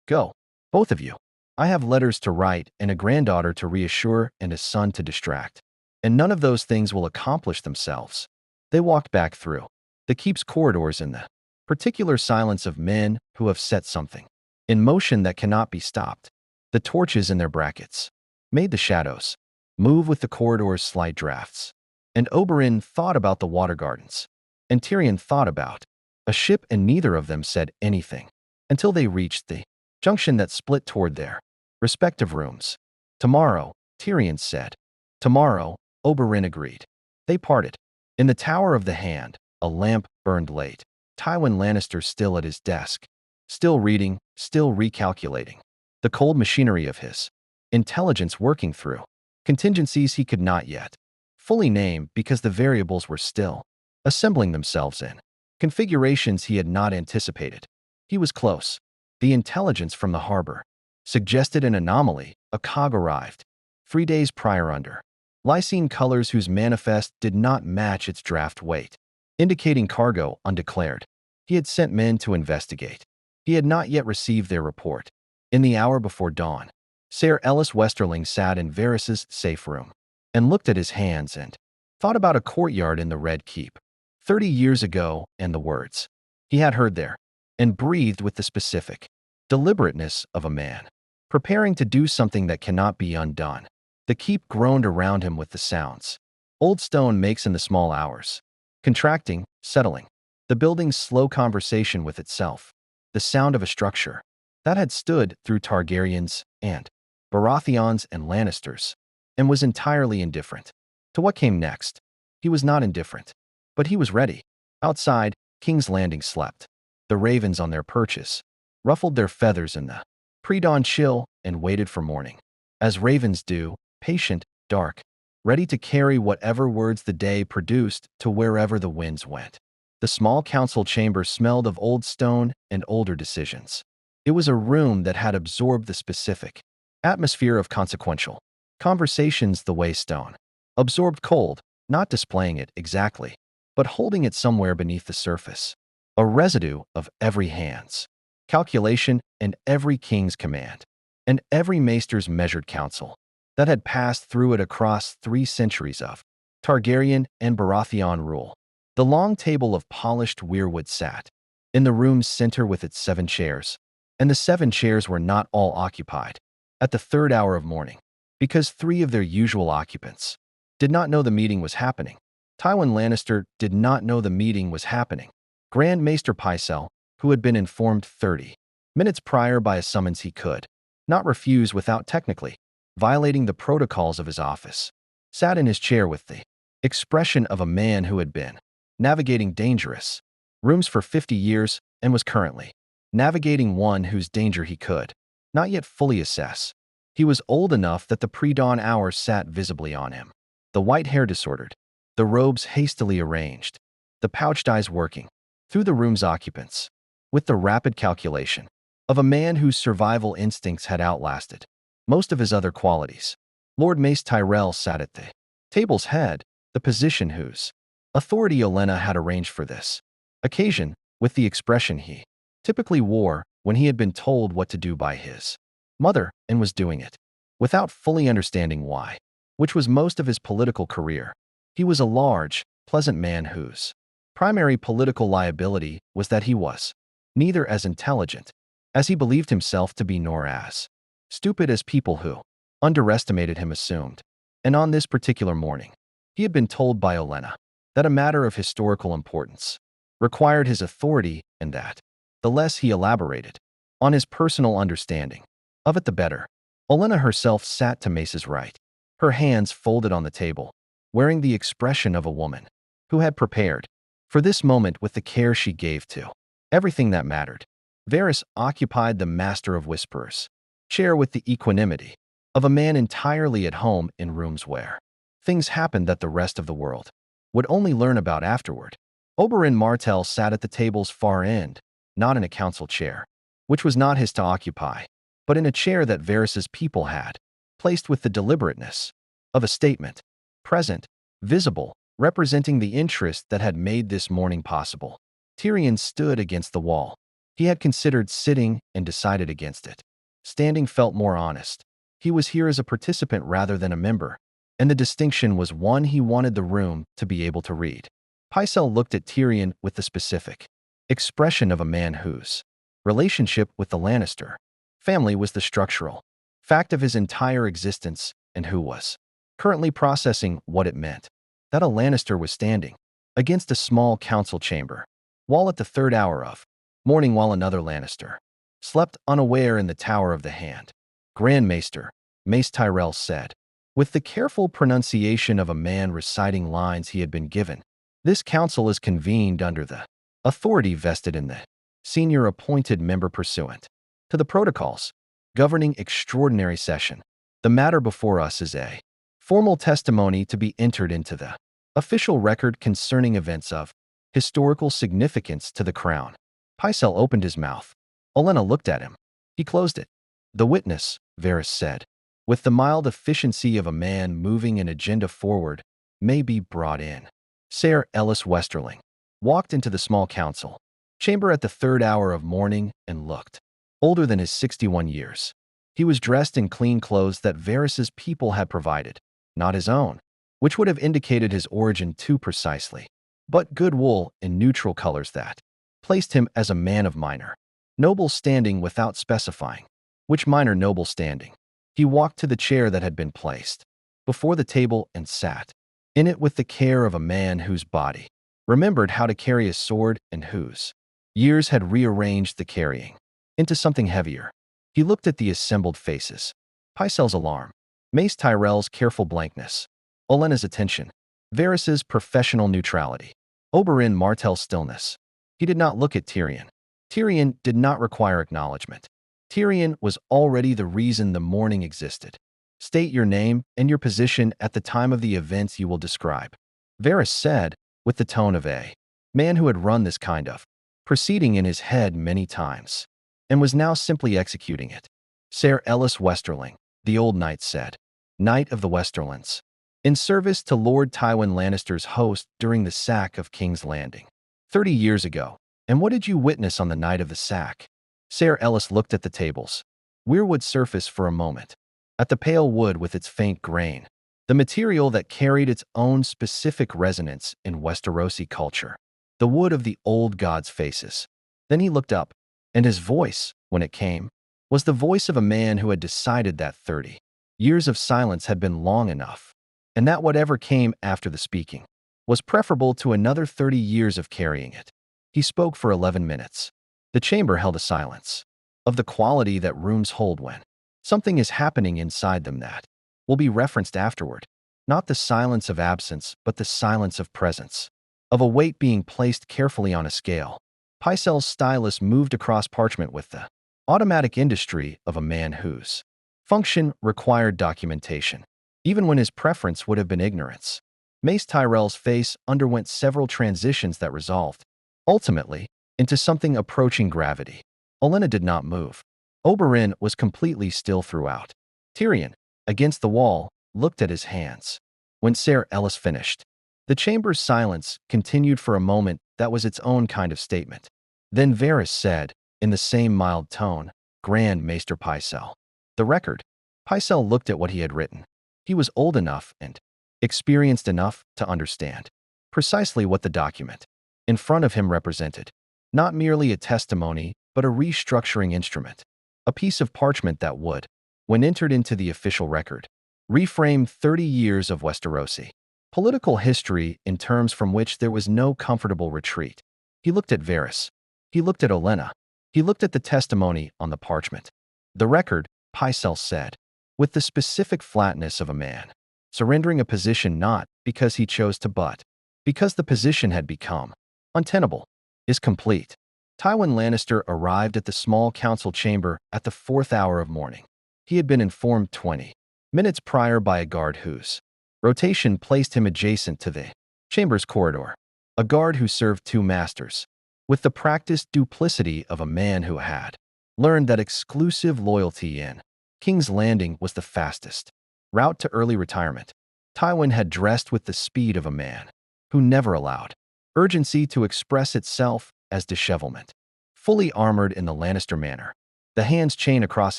Go, both of you. I have letters to write and a granddaughter to reassure and a son to distract. And none of those things will accomplish themselves. They walked back through the keep's corridors in the particular silence of men who have set something in motion that cannot be stopped. The torches in their brackets made the shadows move with the corridor's slight drafts. And Oberyn thought about the water gardens, and Tyrion thought about a ship, and neither of them said anything until they reached the junction that split toward their respective rooms. Tomorrow, Tyrion said. Tomorrow, Oberyn agreed. They parted. In the Tower of the Hand, a lamp burned late. Tywin Lannister still at his desk, still reading, still recalculating. The cold machinery of his intelligence working through contingencies he could not yet fully name because the variables were still assembling themselves in configurations he had not anticipated. He was close. The intelligence from the harbor suggested an anomaly. A cog arrived 3 days prior under lysine colors whose manifest did not match its draft weight, indicating cargo undeclared. He had sent men to investigate. He had not yet received their report. In the hour before dawn, Ser Ellis Westerling sat in Varys's safe room and looked at his hands and thought about a courtyard in the Red Keep 30 years ago and the words he had heard there, and breathed with the specific deliberateness of a man preparing to do something that cannot be undone. The keep groaned around him with the sounds old stone makes in the small hours, contracting, settling. The building's slow conversation with itself, the sound of a structure that had stood through Targaryens and Baratheons and Lannisters, and was entirely indifferent to what came next. He was not indifferent, but he was ready. Outside, King's Landing slept. The ravens on their perches ruffled their feathers in the pre-dawn chill and waited for morning, as ravens do, patient, dark, ready to carry whatever words the day produced to wherever the winds went. The small council chamber smelled of old stone and older decisions. It was a room that had absorbed the specific atmosphere of consequential conversations the way stone absorbed cold, not displaying it exactly, but holding it somewhere beneath the surface. A residue of every hand's calculation and every king's command, and every maester's measured counsel that had passed through it across 3 centuries of Targaryen and Baratheon rule. The long table of polished weirwood sat in the room's center with its 7 chairs, and the 7 chairs were not all occupied at the 3rd hour of morning, because 3 of their usual occupants did not know the meeting was happening. Tywin Lannister did not know the meeting was happening. Grand Maester Pycelle, who had been informed 30 minutes prior by a summons he could not refuse without technically violating the protocols of his office, sat in his chair with the expression of a man who had been navigating dangerous rooms for 50 years and was currently navigating one whose danger he could not yet fully assess. He was old enough that the pre-dawn hours sat visibly on him, the white hair disordered, the robes hastily arranged, the pouched eyes working through the room's occupants with the rapid calculation of a man whose survival instincts had outlasted most of his other qualities. Lord Mace Tyrell sat at the table's head, the position whose authority Olenna had arranged for this occasion, with the expression he typically wore when he had been told what to do by his mother and was doing it without fully understanding why, which was most of his political career. He was a large, pleasant man whose primary political liability was that he was neither as intelligent as he believed himself to be nor as stupid as people who underestimated him assumed. And on this particular morning, he had been told by Olenna that a matter of historical importance required his authority and that the less he elaborated on his personal understanding of it, the better. Olenna herself sat to Mace's right, her hands folded on the table, wearing the expression of a woman who had prepared for this moment with the care she gave to everything that mattered. Varys occupied the Master of Whisperers chair with the equanimity of a man entirely at home in rooms where things happened that the rest of the world would only learn about afterward. Oberyn Martell sat at the table's far end, not in a council chair, which was not his to occupy, but in a chair that Varys's people had placed with the deliberateness of a statement, present, visible, representing the interest that had made this morning possible. Tyrion stood against the wall. He had considered sitting and decided against it. Standing felt more honest. He was here as a participant rather than a member, and the distinction was one he wanted the room to be able to read. Pycelle looked at Tyrion with the specific expression of a man whose relationship with the Lannister family was the structural fact of his entire existence and who was currently processing what it meant that a Lannister was standing against a small council chamber wall at the 3rd hour of morning while another Lannister slept unaware in the Tower of the Hand. Grand Maester, Mace Tyrell said, with the careful pronunciation of a man reciting lines he had been given, this council is convened under the authority vested in the senior appointed member pursuant to the protocols governing extraordinary session. The matter before us is a formal testimony to be entered into the official record concerning events of historical significance to the crown. Pycelle opened his mouth. Olenna looked at him. He closed it. The witness, Varys said, with the mild efficiency of a man moving an agenda forward, may be brought in. Ser Ellis Westerling walked into the small council chamber at the 3rd hour of morning and looked older than his 61 years. He was dressed in clean clothes that Varys's people had provided, not his own, which would have indicated his origin too precisely, but good wool in neutral colors that placed him as a man of minor noble standing without specifying which minor noble standing. He walked to the chair that had been placed before the table and sat in it with the care of a man whose body remembered how to carry a sword and whose years had rearranged the carrying into something heavier. He looked at the assembled faces. Pycelle's alarm, Mace Tyrell's careful blankness, Olenna's attention, Varys's professional neutrality, Oberyn Martell's stillness. He did not look at Tyrion. Tyrion did not require acknowledgement. Tyrion was already the reason the morning existed. State your name and your position at the time of the events you will describe, Varys said, with the tone of a man who had run this kind of proceeding in his head many times and was now simply executing it. Ser Ellis Westerling, the old knight said, Knight of the Westerlands, in service to Lord Tywin Lannister's host during the sack of King's Landing 30 years ago. And what did you witness on the night of the sack? Ser Ellis looked at the table's weirwood surface for a moment, at the pale wood with its faint grain, the material that carried its own specific resonance in Westerosi culture, the wood of the old gods' faces. Then he looked up, and his voice when it came, was the voice of a man who had decided that 30 years of silence had been long enough, and that whatever came after the speaking was preferable to another 30 years of carrying it. He spoke for 11 minutes. The chamber held a silence, of the quality that rooms hold when something is happening inside them that will be referenced afterward. Not the silence of absence, but the silence of presence, of a weight being placed carefully on a scale. Pycelle's stylus moved across parchment with the automatic industry of a man whose function required documentation, even when his preference would have been ignorance. Mace Tyrell's face underwent several transitions that resolved, ultimately, into something approaching gravity. Olenna did not move. Oberyn was completely still throughout. Tyrion, against the wall, looked at his hands. When Ser Ellis finished, the chamber's silence continued for a moment that was its own kind of statement. Then Varys said, in the same mild tone, "Grand Maester Pycelle." The record. Pycelle looked at what he had written. He was old enough and experienced enough to understand precisely what the document in front of him represented. Not merely a testimony, but a restructuring instrument. A piece of parchment that would, when entered into the official record, reframe 30 years of Westerosi political history in terms from which there was no comfortable retreat. He looked at Varys. He looked at Olenna. He looked at the testimony on the parchment. The record, Pycelle said, with the specific flatness of a man, surrendering a position not because he chose to but because the position had become untenable, is complete. Tywin Lannister arrived at the small council chamber at the 4th hour of morning. He had been informed 20 minutes prior by a guard whose rotation placed him adjacent to the chamber's corridor, a guard who served 2 masters, with the practiced duplicity of a man who had learned that exclusive loyalty in King's Landing was the fastest route to early retirement. Tywin had dressed with the speed of a man who never allowed urgency to express itself as dishevelment. Fully armored in the Lannister manner, the hands chain across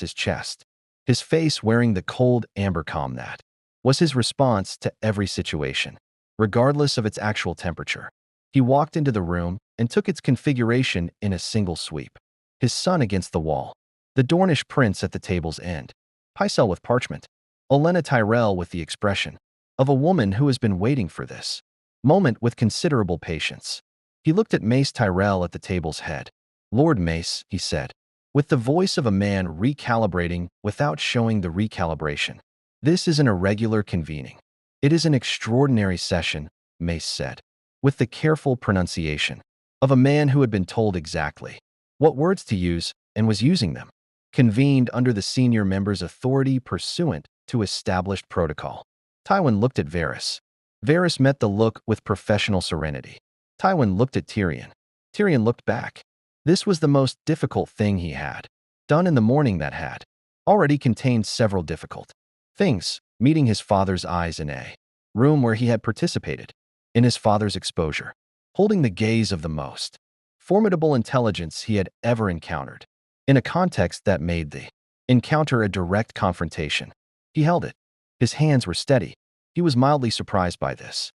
his chest, his face wearing the cold amber calm that was his response to every situation, regardless of its actual temperature. He walked into the room and took its configuration in a single sweep. His son against the wall, the Dornish prince at the table's end, Pycelle with parchment, Olenna Tyrell with the expression of a woman who has been waiting for this moment with considerable patience. He looked at Mace Tyrell at the table's head. "Lord Mace," he said, with the voice of a man recalibrating without showing the recalibration. "This is an irregular convening. It is an extraordinary session," Mace said, with the careful pronunciation of a man who had been told exactly what words to use and was using them. Convened under the senior member's authority pursuant to established protocol. Tywin looked at Varys. Varys met the look with professional serenity. Tywin looked at Tyrion. Tyrion looked back. This was the most difficult thing he had done in the morning that had already contained several difficult things, meeting his father's eyes in a room where he had participated in his father's exposure, holding the gaze of the most formidable intelligence he had ever encountered, in a context that made the encounter a direct confrontation. He held it. His hands were steady. He was mildly surprised by this.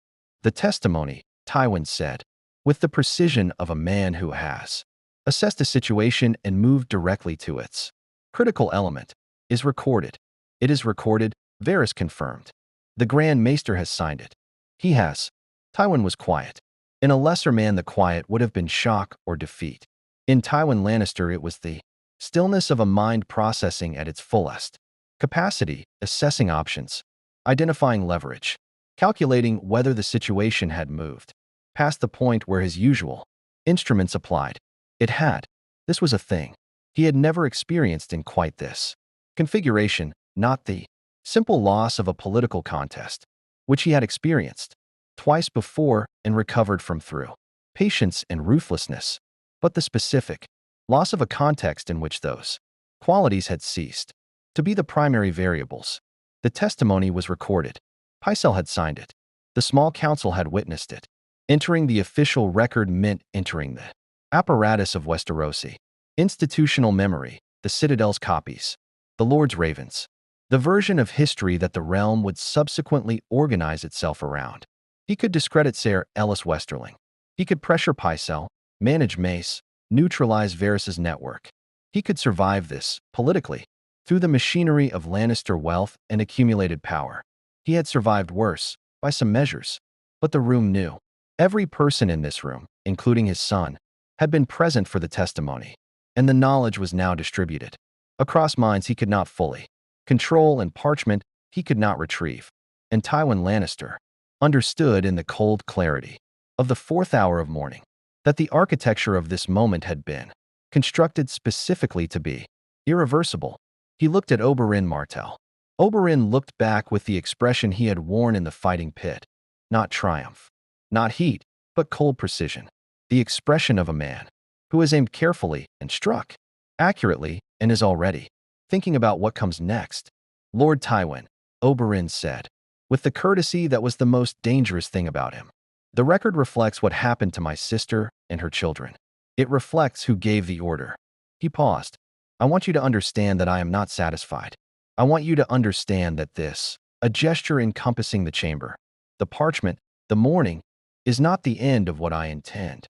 The testimony, Tywin said, with the precision of a man who has assessed a situation and moved directly to its critical element, is recorded. It is recorded, Varys confirmed. The Grand Maester has signed it. He has. Tywin was quiet. In a lesser man, the quiet would have been shock or defeat. In Tywin Lannister, it was the stillness of a mind processing at its fullest capacity, assessing options, identifying leverage, calculating whether the situation had moved past the point where his usual instruments applied. It had. This was a thing he had never experienced in quite this configuration, not the simple loss of a political contest, which he had experienced twice before and recovered from through patience and ruthlessness, but the specific loss of a context in which those qualities had ceased to be the primary variables. The testimony was recorded. Pycelle had signed it. The small council had witnessed it. Entering the official record meant entering the apparatus of Westerosi. Institutional memory, the Citadel's copies, the Lord's ravens, the version of history that the realm would subsequently organize itself around. He could discredit Ser Ellis Westerling. He could pressure Pycelle, manage Mace, neutralize Varys's network. He could survive this, politically, through the machinery of Lannister wealth and accumulated power. He had survived worse, by some measures. But the room knew. Every person in this room, including his son, had been present for the testimony, and the knowledge was now distributed. Across minds he could not fully control and parchment he could not retrieve. And Tywin Lannister understood in the cold clarity of the fourth hour of morning that the architecture of this moment had been constructed specifically to be irreversible. He looked at Oberyn Martell. Oberyn looked back with the expression he had worn in the fighting pit. Not triumph, not heat, but cold precision. The expression of a man who has aimed carefully and struck accurately and is already thinking about what comes next. Lord Tywin, Oberyn said, with the courtesy that was the most dangerous thing about him. The record reflects what happened to my sister and her children. It reflects who gave the order. He paused. I want you to understand that I am not satisfied. I want you to understand that this, a gesture encompassing the chamber, the parchment, the mourning, is not the end of what I intend.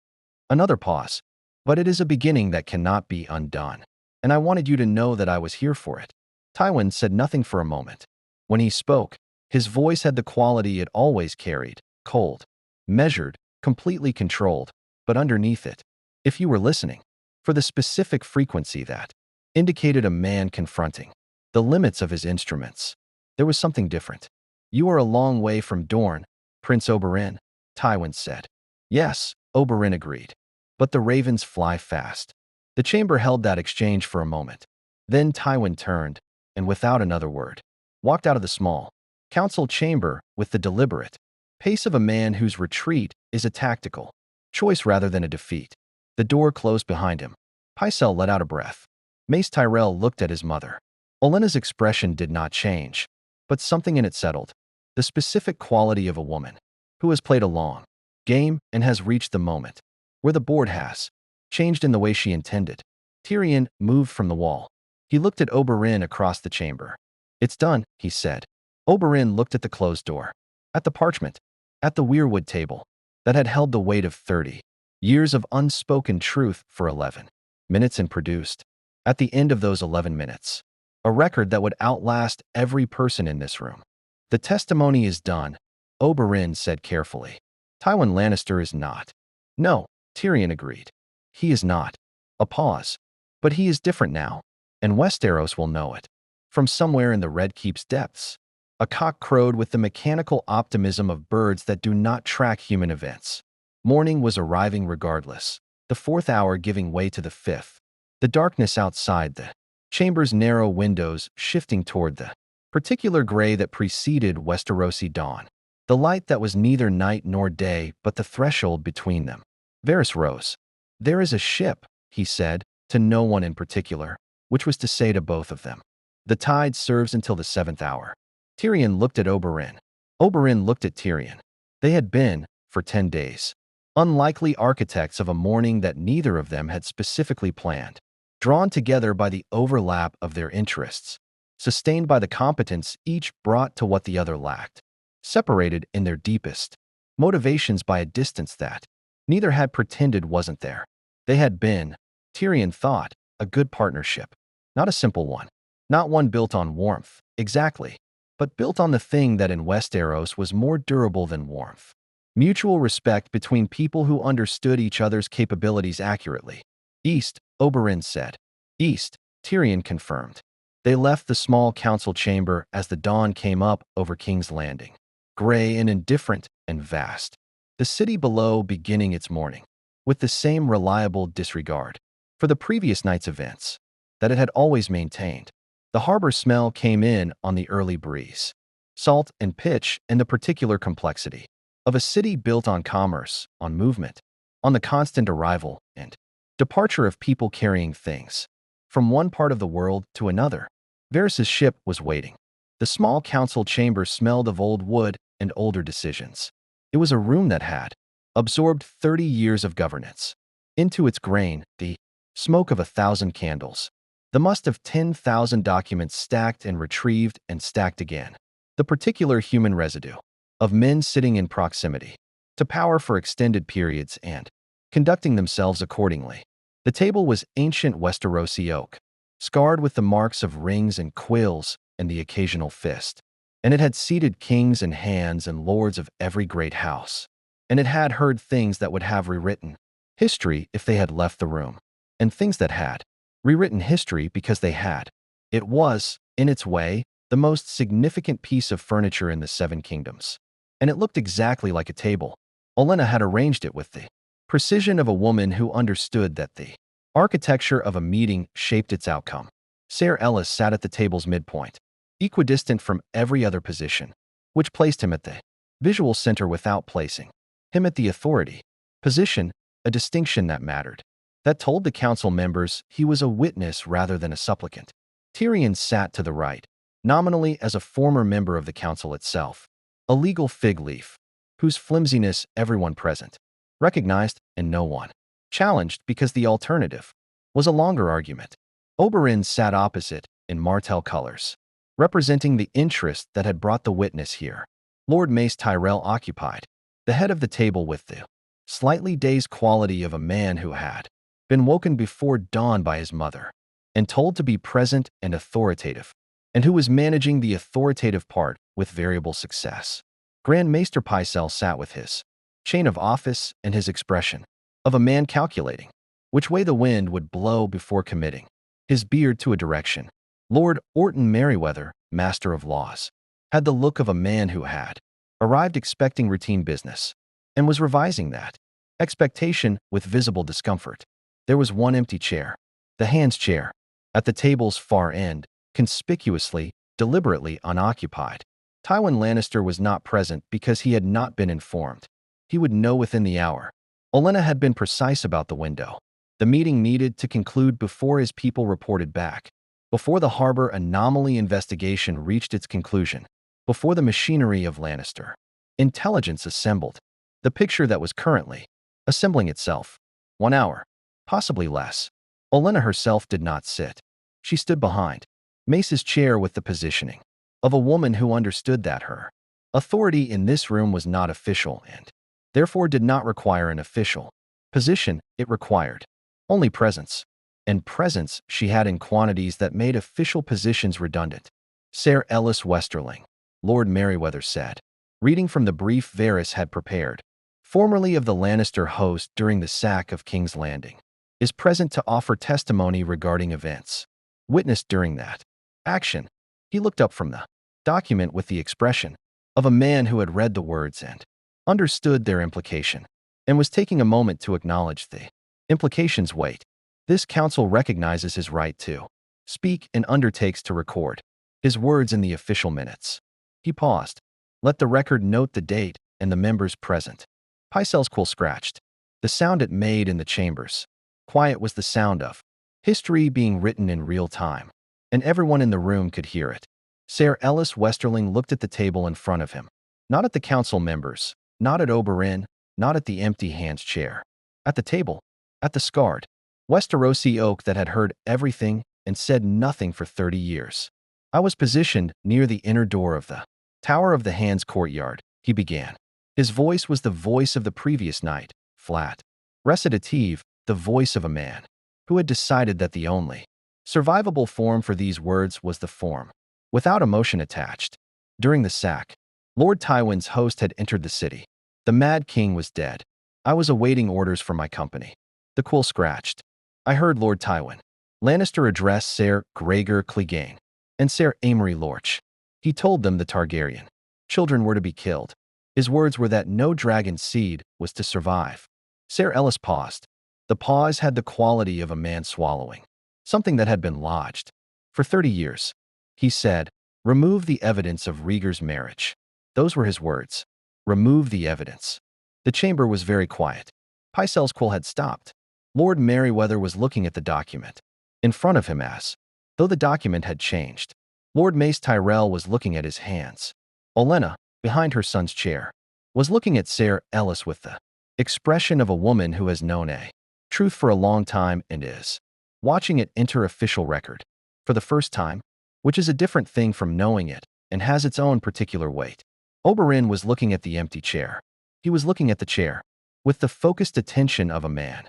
Another pause. But it is a beginning that cannot be undone. And I wanted you to know that I was here for it. Tywin said nothing for a moment. When he spoke, his voice had the quality it always carried, cold, measured, completely controlled, but underneath it, if you were listening, for the specific frequency that indicated a man confronting the limits of his instruments, there was something different. You are a long way from Dorne, Prince Oberyn, Tywin said. Yes, Oberyn agreed. But the ravens fly fast. The chamber held that exchange for a moment. Then Tywin turned, and without another word, walked out of the small council chamber with the deliberate pace of a man whose retreat is a tactical choice rather than a defeat. The door closed behind him. Pycelle let out a breath. Mace Tyrell looked at his mother. Olenna's expression did not change, but something in it settled. The specific quality of a woman who has played a long game and has reached the moment where the board has changed in the way she intended. Tyrion moved from the wall. He looked at Oberyn across the chamber. It's done, he said. Oberyn looked at the closed door, at the parchment, at the weirwood table that had held the weight of 30 years of unspoken truth for 11 minutes and produced, at the end of those 11 minutes, a record that would outlast every person in this room. The testimony is done, Oberyn said carefully. Tywin Lannister is not. No, Tyrion agreed. He is not. A pause. But he is different now, and Westeros will know it. From somewhere in the Red Keep's depths, a cock crowed with the mechanical optimism of birds that do not track human events. Morning was arriving regardless, the fourth hour giving way to the fifth. The darkness outside the chamber's narrow windows shifting toward the particular gray that preceded Westerosi dawn. The light that was neither night nor day, but the threshold between them. Varys rose. There is a ship, he said, to no one in particular, which was to say to both of them. The tide serves until the seventh hour. Tyrion looked at Oberyn. Oberyn looked at Tyrion. They had been, for 10 days, unlikely architects of a morning that neither of them had specifically planned, drawn together by the overlap of their interests, sustained by the competence each brought to what the other lacked, separated in their deepest motivations by a distance that neither had pretended wasn't there. They had been, Tyrion thought, a good partnership. Not a simple one. Not one built on warmth, exactly, but built on the thing that in Westeros was more durable than warmth. Mutual respect between people who understood each other's capabilities accurately. East, Oberyn said. East, Tyrion confirmed. They left the small council chamber as the dawn came up over King's Landing, gray and indifferent and vast. The city below beginning its morning, with the same reliable disregard for the previous night's events that it had always maintained. The harbor smell came in on the early breeze, salt and pitch and the particular complexity of a city built on commerce, on movement, on the constant arrival and departure of people carrying things from one part of the world to another. Varys' ship was waiting. The small council chamber smelled of old wood and older decisions. It was a room that had absorbed 30 years of governance. Into its grain, the smoke of 1,000 candles, the must of 10,000 documents stacked and retrieved and stacked again, the particular human residue of men sitting in proximity to power for extended periods and conducting themselves accordingly. The table was ancient Westerosi oak, scarred with the marks of rings and quills and the occasional fist. And it had seated kings and hands and lords of every great house. And it had heard things that would have rewritten history if they had left the room, and things that had rewritten history because they had. It was, in its way, the most significant piece of furniture in the Seven Kingdoms. And it looked exactly like a table. Olenna had arranged it with the precision of a woman who understood that the architecture of a meeting shaped its outcome. Ser Ellis sat at the table's midpoint, equidistant from every other position, which placed him at the visual center without placing him at the authority position, a distinction that mattered, that told the council members he was a witness rather than a supplicant. Tyrion sat to the right, nominally as a former member of the council itself, a legal fig leaf, whose flimsiness everyone present recognized and no one challenged because the alternative was a longer argument. Oberyn sat opposite in Martell colors, representing the interest that had brought the witness here. Lord Mace Tyrell occupied the head of the table with the slightly dazed quality of a man who had been woken before dawn by his mother and told to be present and authoritative, and who was managing the authoritative part with variable success. Grand Maester Pycelle sat with his chain of office and his expression of a man calculating which way the wind would blow before committing his beard to a direction. Lord Orton Merryweather, Master of Laws, had the look of a man who had arrived expecting routine business and was revising that expectation with visible discomfort. There was one empty chair, the Hand's chair, at the table's far end, conspicuously, deliberately unoccupied. Tywin Lannister was not present because he had not been informed. He would know within the hour. Olenna had been precise about the window. The meeting needed to conclude before his people reported back, before the harbor anomaly investigation reached its conclusion, before the machinery of Lannister intelligence assembled the picture that was currently assembling itself. 1 hour, possibly less. Olenna herself did not sit. She stood behind Mace's chair with the positioning of a woman who understood that her authority in this room was not official and therefore did not require an official position. It required only presence, and presence she had in quantities that made official positions redundant. Ser Ellis Westerling, Lord Merryweather said, reading from the brief Varys had prepared, formerly of the Lannister host during the sack of King's Landing, is present to offer testimony regarding events witnessed during that action. He looked up from the document with the expression of a man who had read the words and understood their implication, and was taking a moment to acknowledge the implication's weight. This council recognizes his right to speak and undertakes to record his words in the official minutes. He paused. Let the record note the date and the members present. Pycelle's quill scratched. The sound it made in the chambers. Quiet was the sound of history being written in real time, and everyone in the room could hear it. Ser Ellis Westerling looked at the table in front of him, not at the council members, not at Oberyn, not at the empty Hand's chair. At the table, at the scarred Westerosi oak that had heard everything and said nothing for 30 years. I was positioned near the inner door of the Tower of the Hand's courtyard, he began. His voice was the voice of the previous night, flat, recitative, the voice of a man who had decided that the only survivable form for these words was the form without emotion attached. During the sack, Lord Tywin's host had entered the city. The Mad King was dead. I was awaiting orders from my company. The quill scratched. I heard Lord Tywin Lannister address Ser Gregor Clegane and Ser Amory Lorch. He told them the Targaryen children were to be killed. His words were that no dragon seed was to survive. Ser Ellis paused. The pause had the quality of a man swallowing something that had been lodged for 30 years. He said, remove the evidence of Rhaegar's marriage. Those were his words. Remove the evidence. The chamber was very quiet. Pycelle's quill had stopped. Lord Merryweather was looking at the document in front of him as though the document had changed. Lord Mace Tyrell was looking at his hands. Olenna, behind her son's chair, was looking at Ser Ellis with the expression of a woman who has known a truth for a long time and is watching it enter official record for the first time, which is a different thing from knowing it and has its own particular weight. Oberyn was looking at the empty chair. He was looking at the chair with the focused attention of a man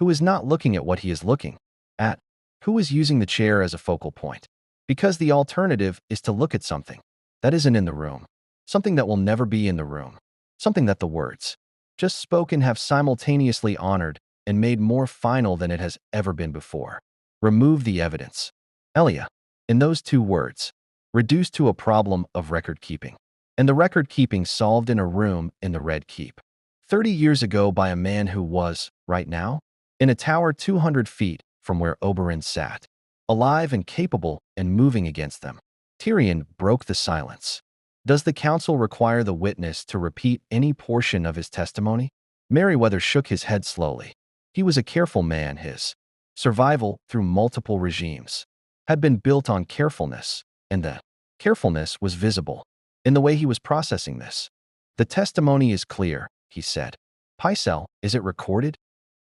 who is not looking at what he is looking at, who is using the chair as a focal point. Because the alternative is to look at something that isn't in the room, something that will never be in the room, something that the words just spoken have simultaneously honored and made more final than it has ever been before. Remove the evidence. Elia, in those two words, reduced to a problem of record keeping. And the record keeping solved in a room in the Red Keep. 30 years ago by a man who was, right now, in a tower 200 feet from where Oberyn sat, alive and capable and moving against them. Tyrion broke the silence. Does the council require the witness to repeat any portion of his testimony? Merryweather shook his head slowly. He was a careful man. His survival through multiple regimes had been built on carefulness, and the carefulness was visible in the way he was processing this. The testimony is clear, he said. Pycelle, is it recorded?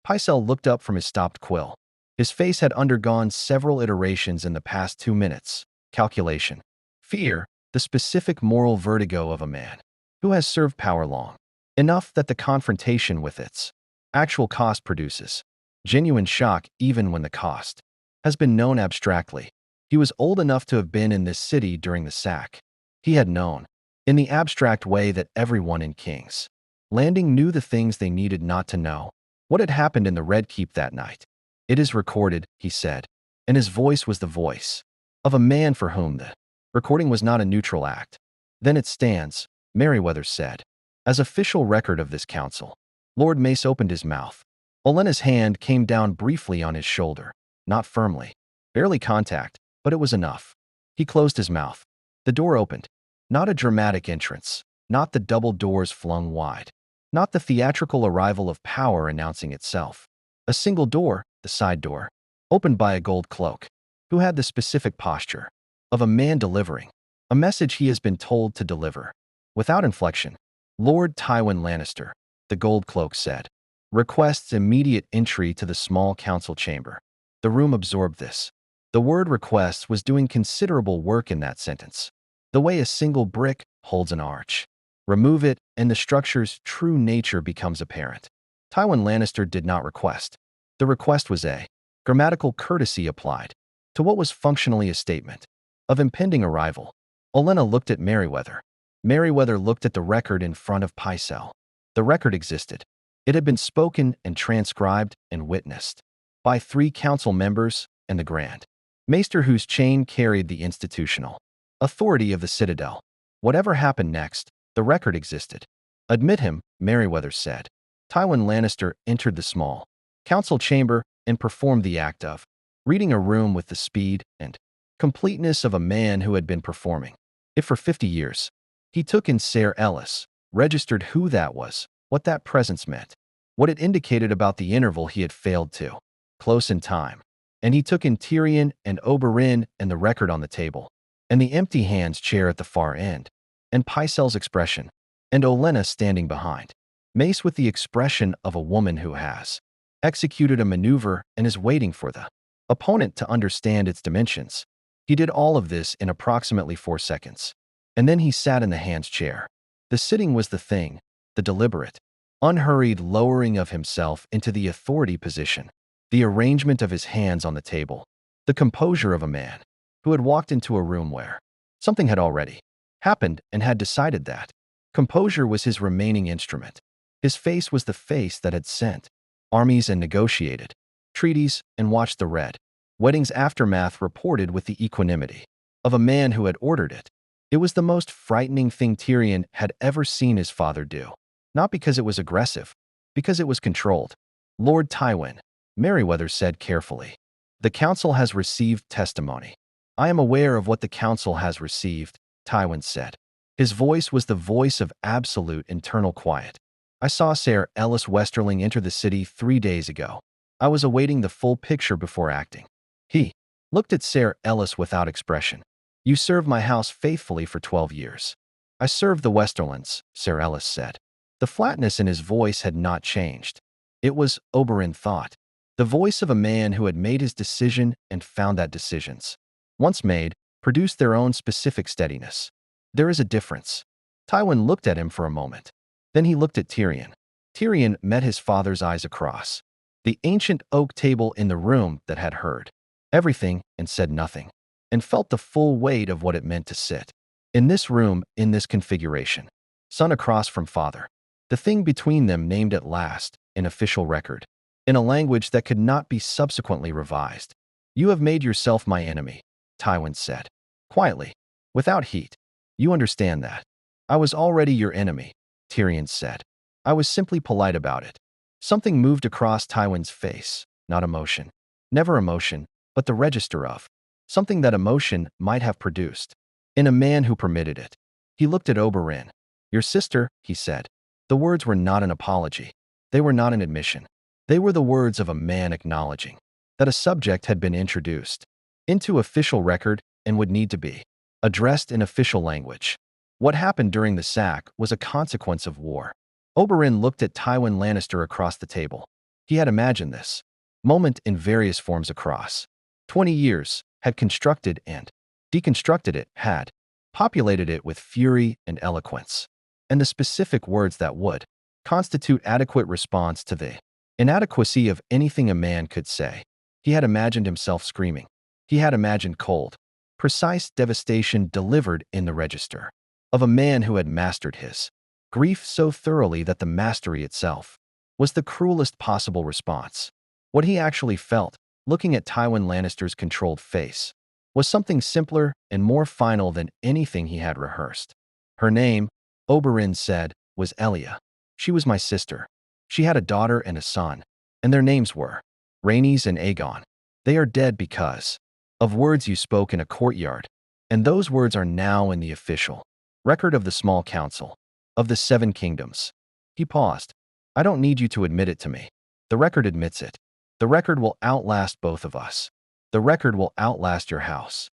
Pycelle looked up from his stopped quill. His face had undergone several iterations in the past 2 minutes. Calculation. Fear, the specific moral vertigo of a man who has served power long enough that the confrontation with its actual cost produces genuine shock even when the cost has been known abstractly. He was old enough to have been in this city during the sack. He had known, in the abstract way that everyone in King's Landing knew the things they needed not to know. What had happened in the Red Keep that night? It is recorded, he said, and his voice was the voice of a man for whom the recording was not a neutral act. Then it stands, Merryweather said, as official record of this council. Lord Mace opened his mouth. Olenna's hand came down briefly on his shoulder, not firmly. Barely contact, but it was enough. He closed his mouth. The door opened. Not a dramatic entrance, not the double doors flung wide, not the theatrical arrival of power announcing itself. A single door, the side door, opened by a gold cloak, who had the specific posture of a man delivering a message he has been told to deliver. Without inflection, Lord Tywin Lannister, the gold cloak said, requests immediate entry to the small council chamber. The room absorbed this. The word requests was doing considerable work in that sentence. The way a single brick holds an arch. Remove it, and the structure's true nature becomes apparent. Tywin Lannister did not request. The request was a grammatical courtesy applied to what was functionally a statement of impending arrival. Olenna looked at Merryweather. Merryweather looked at the record in front of Pycelle. The record existed. It had been spoken and transcribed and witnessed by 3 council members and the Grand Maester whose chain carried the institutional authority of the Citadel. Whatever happened next, the record existed. Admit him, Merryweather said. Tywin Lannister entered the small council chamber and performed the act of reading a room with the speed and completeness of a man who had been performing it for 50 years. He took in Ser Ellis, registered who that was, what that presence meant, what it indicated about the interval he had failed to close in time. And he took in Tyrion and Oberyn and the record on the table, and the empty hands chair at the far end, and Pycelle's expression, and Olenna standing behind. Mace with the expression of a woman who has executed a maneuver and is waiting for the opponent to understand its dimensions. He did all of this in approximately 4 seconds. And then he sat in the hands chair. The sitting was the thing, the deliberate, unhurried lowering of himself into the authority position, the arrangement of his hands on the table, the composure of a man who had walked into a room where something had already happened and had decided that. Composure was his remaining instrument. His face was the face that had sent armies and negotiated treaties and watched the Red Wedding's aftermath reported with the equanimity of a man who had ordered it. It was the most frightening thing Tyrion had ever seen his father do. Not because it was aggressive, because it was controlled. Lord Tywin, Merryweather said carefully, the council has received testimony. I am aware of what the council has received, Tywin said. His voice was the voice of absolute internal quiet. I saw Ser Ellis Westerling enter the city 3 days ago. I was awaiting the full picture before acting. He looked at Ser Ellis without expression. You served my house faithfully for 12 years. I served the Westerlands, Ser Ellis said. The flatness in his voice had not changed. It was, Oberyn thought, the voice of a man who had made his decision and found that decisions, once made, produced their own specific steadiness. There is a difference. Tywin looked at him for a moment. Then he looked at Tyrion. Tyrion met his father's eyes across. The ancient oak table in the room that had heard everything and said nothing, and felt the full weight of what it meant to sit in this room, in this configuration. Son across from father. The thing between them named at last, in official record, in a language that could not be subsequently revised. You have made yourself my enemy, Tywin said, quietly, without heat. You understand that. I was already your enemy, Tyrion said. I was simply polite about it. Something moved across Tywin's face, not emotion. Never emotion, but the register of something that emotion might have produced in a man who permitted it. He looked at Oberyn. Your sister, he said. The words were not an apology. They were not an admission. They were the words of a man acknowledging that a subject had been introduced into official record and would need to be addressed in official language. What happened during the sack was a consequence of war. Oberyn looked at Tywin Lannister across the table. He had imagined this moment in various forms across 20 years, had constructed and deconstructed it, had populated it with fury and eloquence, and the specific words that would constitute adequate response to the inadequacy of anything a man could say. He had imagined himself screaming. He had imagined cold, precise devastation delivered in the register of a man who had mastered his grief so thoroughly that the mastery itself was the cruelest possible response. What he actually felt, looking at Tywin Lannister's controlled face, was something simpler and more final than anything he had rehearsed. Her name, Oberyn said, was Elia. She was my sister. She had a daughter and a son, and their names were Rhaenys and Aegon. They are dead because of words you spoke in a courtyard, and those words are now in the official record of the small council of the Seven Kingdoms. He paused. I don't need you to admit it to me. The record admits it. The record will outlast both of us. The record will outlast your house.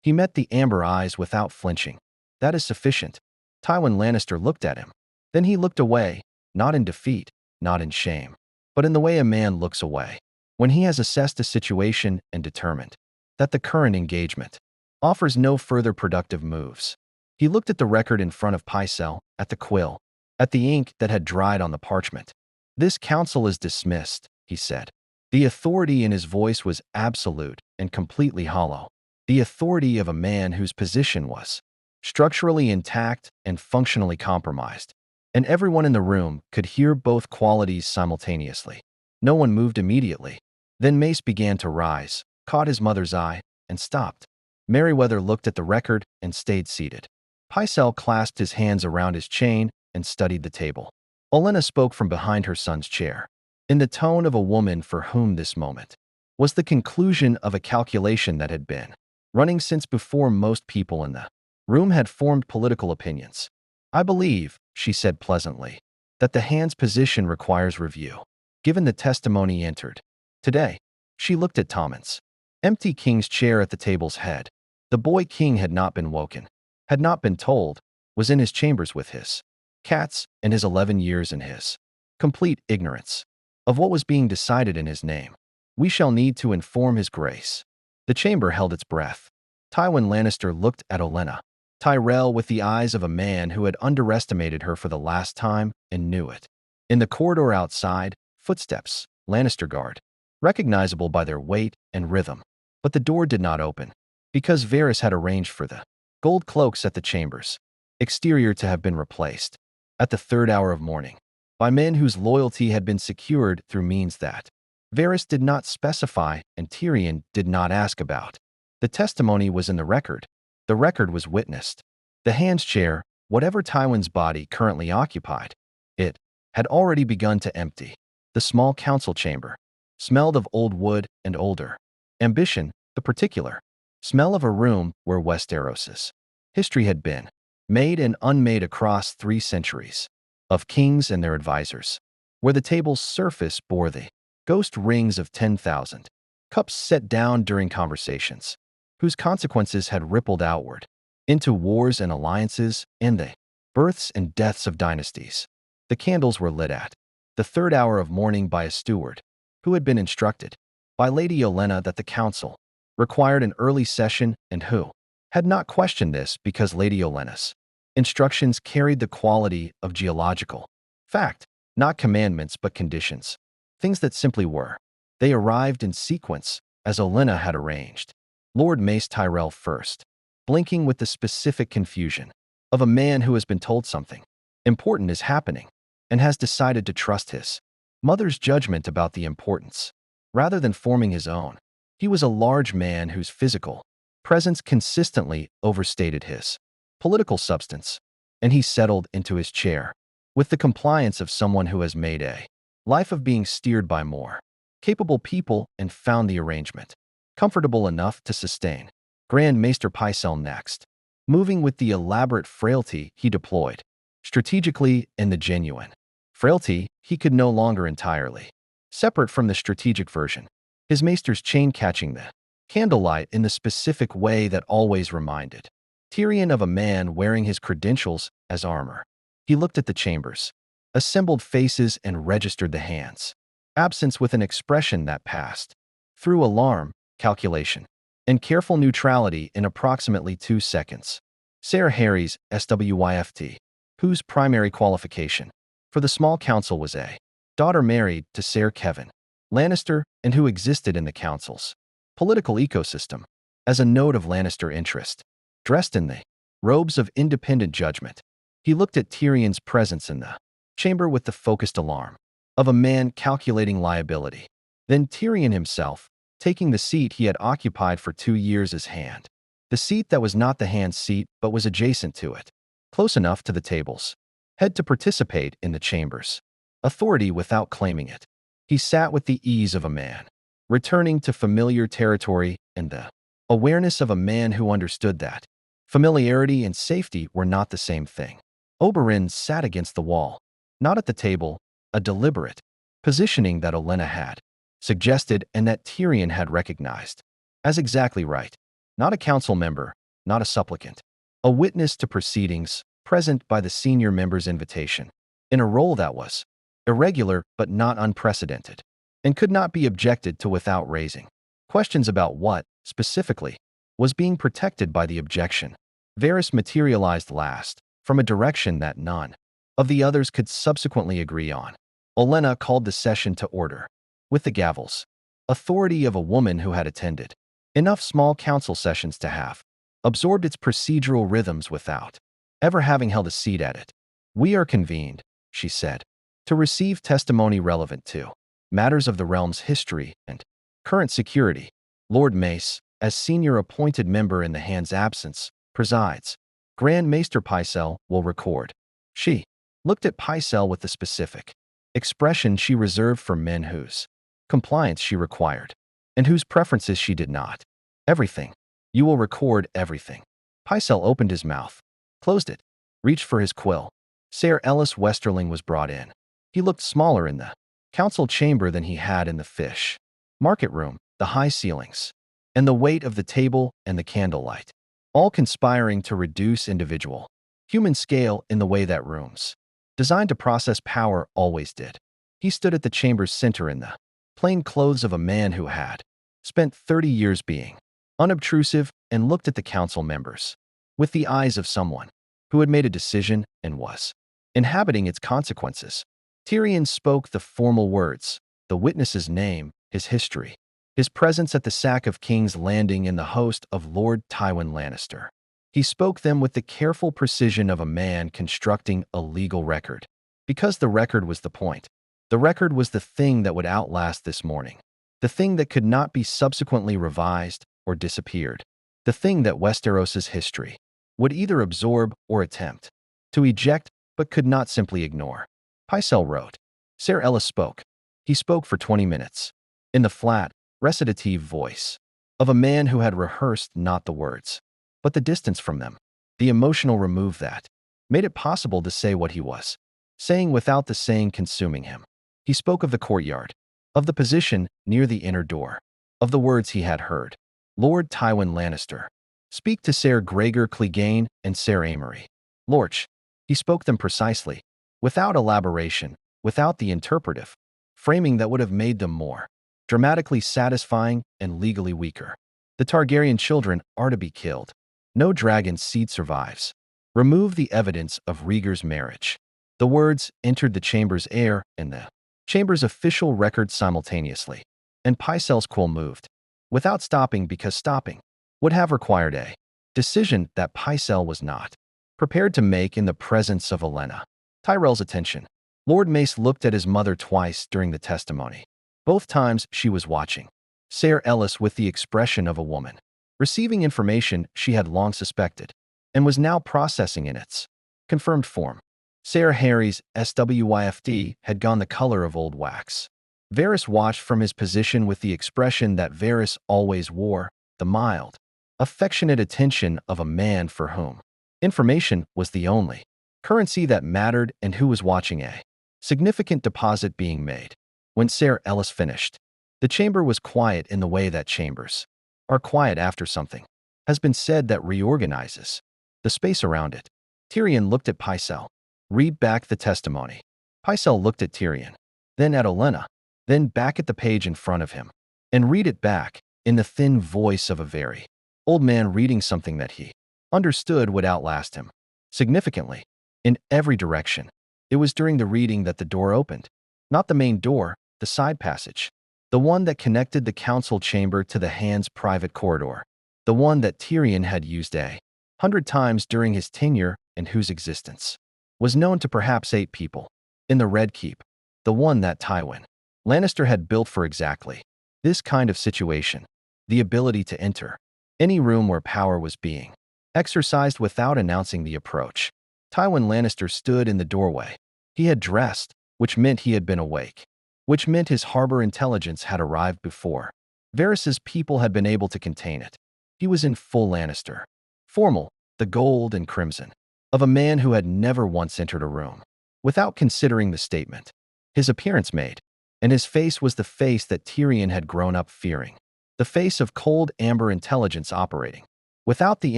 He met the amber eyes without flinching. That is sufficient. Tywin Lannister looked at him. Then he looked away, not in defeat, not in shame, but in the way a man looks away when he has assessed a situation and determined that the current engagement offers no further productive moves. He looked at the record in front of Pycelle, at the quill, at the ink that had dried on the parchment. This council is dismissed, he said. The authority in his voice was absolute and completely hollow. The authority of a man whose position was structurally intact and functionally compromised. And everyone in the room could hear both qualities simultaneously. No one moved immediately. Then Mace began to rise, caught his mother's eye, and stopped. Merryweather looked at the record and stayed seated. Pycelle clasped his hands around his chain and studied the table. Olenna spoke from behind her son's chair, in the tone of a woman for whom this moment was the conclusion of a calculation that had been running since before most people in the room had formed political opinions. I believe, she said pleasantly, that the hand's position requires review, given the testimony entered today. She looked at Tommen's empty king's chair at the table's head. The boy king had not been woken, had not been told, was in his chambers with his cats and his 11 years in his complete ignorance of what was being decided in his name. We shall need to inform his grace. The chamber held its breath. Tywin Lannister looked at Olenna Tyrell with the eyes of a man who had underestimated her for the last time and knew it. In the corridor outside, footsteps, Lannister guard, recognizable by their weight and rhythm. But the door did not open, because Varys had arranged for the gold cloaks at the chambers exterior to have been replaced, at the 3rd hour of morning, by men whose loyalty had been secured through means that Varys did not specify and Tyrion did not ask about. The testimony was in the record. The record was witnessed. The hand's chair, whatever Tywin's body currently occupied, it had already begun to empty. The small council chamber smelled of old wood and older ambition, the particular smell of a room where Westeros's history had been made and unmade across 3 centuries, of kings and their advisors, where the table's surface bore the ghost rings of 10,000 cups set down during conversations, whose consequences had rippled outward into wars and alliances and the births and deaths of dynasties. The candles were lit at the 3rd hour of morning by a steward who had been instructed by Lady Olenna that the council required an early session and who had not questioned this because Lady Olenna's instructions carried the quality of geological fact, not commandments but conditions. Things that simply were. They arrived in sequence, as Olenna had arranged. Lord Mace Tyrell first, blinking with the specific confusion of a man who has been told something important is happening and has decided to trust his mother's judgment about the importance, rather than forming his own. He was a large man whose physical presence consistently overstated his political substance, and he settled into his chair with the compliance of someone who has made a life of being steered by more capable people and found the arrangement comfortable enough to sustain. Grand Maester Pycelle next, moving with the elaborate frailty he deployed, strategically in the genuine frailty he could no longer entirely separate from the strategic version. His maester's chain catching the candlelight in the specific way that always reminded Tyrion of a man wearing his credentials as armor. He looked at the chambers, assembled faces and registered the hands. Absence with an expression that passed through alarm, calculation, and careful neutrality in approximately 2 seconds. Ser Harry's SWYFT, whose primary qualification for the small council was a daughter married to Ser Kevin Lannister and who existed in the council's political ecosystem as a node of Lannister interest. Dressed in the robes of independent judgment, he looked at Tyrion's presence in the chamber with the focused alarm of a man calculating liability. Then Tyrion himself, taking the seat he had occupied for 2 years as hand. The seat that was not the hand's seat but was adjacent to it, close enough to the table's head to participate in the chamber's authority without claiming it. He sat with the ease of a man, returning to familiar territory and the awareness of a man who understood that familiarity and safety were not the same thing. Oberyn sat against the wall, not at the table, a deliberate positioning that Olenna had suggested and that Tyrion had recognized as exactly right. Not a council member, not a supplicant, a witness to proceedings, present by the senior member's invitation, in a role that was irregular but not unprecedented, and could not be objected to without raising questions about what, specifically, was being protected by the objection. Varys materialized last, from a direction that none of the others could subsequently agree on. Olenna called the session to order, with the gavel's authority of a woman who had attended enough small council sessions to have absorbed its procedural rhythms without ever having held a seat at it. "We are convened," she said, "to receive testimony relevant to matters of the realm's history and current security. Lord Mace, as senior appointed member in the hand's absence, presides. Grand Maester Pycelle will record." She looked at Pycelle with the specific expression she reserved for men whose compliance she required, and whose preferences she did not. "Everything. You will record everything." Pycelle opened his mouth, closed it, reached for his quill. Ser Ellis Westerling was brought in. He looked smaller in the council chamber than he had in the fish market room, the high ceilings, and the weight of the table and the candlelight, all conspiring to reduce individual human scale in the way that rooms designed to process power always did. He stood at the chamber's center in the plain clothes of a man who had spent 30 years being unobtrusive and looked at the council members with the eyes of someone who had made a decision and was inhabiting its consequences. Tyrion spoke the formal words, the witness's name, his history, his presence at the sack of King's Landing and the host of Lord Tywin Lannister. He spoke them with the careful precision of a man constructing a legal record, because the record was the point. The record was the thing that would outlast this morning, the thing that could not be subsequently revised or disappeared, the thing that Westeros's history would either absorb or attempt to eject but could not simply ignore. Pycelle wrote. Ser Ellis spoke. He spoke for 20 minutes, in the flat, recitative voice of a man who had rehearsed not the words, but the distance from them. The emotional remove that made it possible to say what he was saying without the saying consuming him. He spoke of the courtyard, of the position near the inner door, of the words he had heard. Lord Tywin Lannister speak to Ser Gregor Clegane and Ser Amory. Lorch. He spoke them precisely, without elaboration, without the interpretive framing that would have made them more dramatically satisfying and legally weaker. The Targaryen children are to be killed. No dragon's seed survives. Remove the evidence of Rhaegar's marriage. The words entered the chamber's air, and the Chamber's official record simultaneously, and Pycelle's quill moved, without stopping because stopping would have required a decision that Pycelle was not prepared to make in the presence of Olenna. Tyrell's attention. Lord Mace looked at his mother twice during the testimony. Both times she was watching Sir Ellis with the expression of a woman, receiving information she had long suspected, and was now processing in its confirmed form. Sir Harry's SWIFD had gone the color of old wax. Varys watched from his position with the expression that Varys always wore, the mild, affectionate attention of a man for whom information was the only currency that mattered and who was watching a significant deposit being made. When Sir Ellis finished, the chamber was quiet in the way that chambers are quiet after something has been said that reorganizes the space around it. Tyrion looked at Pycelle. Read back the testimony. Pycelle looked at Tyrion, then at Olenna, then back at the page in front of him, and read it back in the thin voice of a very old man reading something that he understood would outlast him. Significantly, in every direction. It was during the reading that the door opened. Not the main door, the side passage. The one that connected the council chamber to the Hand's private corridor. The one that Tyrion had used 100 times during his tenure and whose existence was known to perhaps 8 people in the Red Keep. The one that Tywin Lannister had built for exactly this kind of situation. The ability to enter any room where power was being exercised without announcing the approach. Tywin Lannister stood in the doorway. He had dressed, which meant he had been awake, which meant his harbor intelligence had arrived before Varys's people had been able to contain it. He was in full Lannister formal, the gold and crimson, of a man who had never once entered a room without considering the statement his appearance made, and his face was the face that Tyrion had grown up fearing, the face of cold amber intelligence operating without the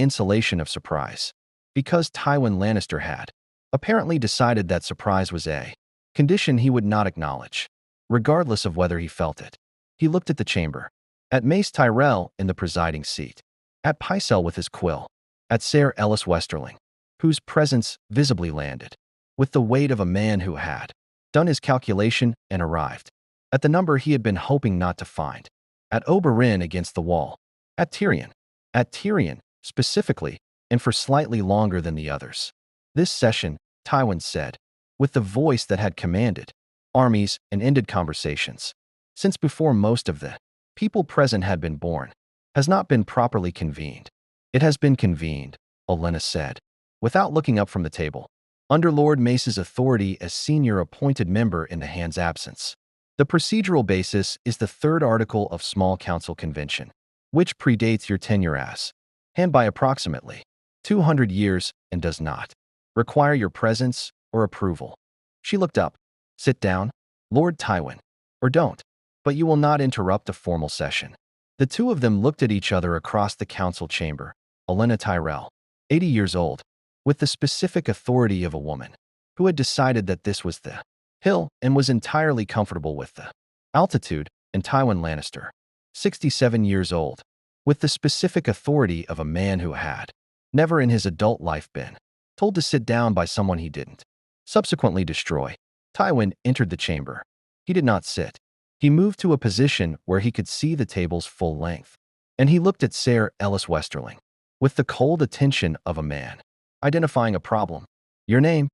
insulation of surprise, because Tywin Lannister had apparently decided that surprise was a condition he would not acknowledge, regardless of whether he felt it. He looked at the chamber, at Mace Tyrell in the presiding seat, at Pycelle with his quill, at Sir Ellis Westerling, whose presence visibly landed, with the weight of a man who had done his calculation and arrived at the number he had been hoping not to find, at Oberyn against the wall, at Tyrion, specifically, and for slightly longer than the others. This session, Tywin said, with the voice that had commanded armies and ended conversations, since before most of the people present had been born, has not been properly convened. It has been convened, Olenna said, without looking up from the table, under Lord Mace's authority as senior appointed member in the Hand's absence. The procedural basis is the 3rd article of Small Council Convention, which predates your tenure as Hand by approximately 200 years and does not require your presence or approval. She looked up. Sit down, Lord Tywin, or don't, but you will not interrupt a formal session. The two of them looked at each other across the council chamber. Olenna Tyrell, 80 years old, with the specific authority of a woman who had decided that this was the hill and was entirely comfortable with the altitude, and Tywin Lannister, 67 years old, with the specific authority of a man who had never in his adult life been told to sit down by someone he didn't subsequently destroy. Tywin entered the chamber. He did not sit. He moved to a position where he could see the table's full length, and he looked at Sir Ellis Westerling with the cold attention of a man identifying a problem. Your name?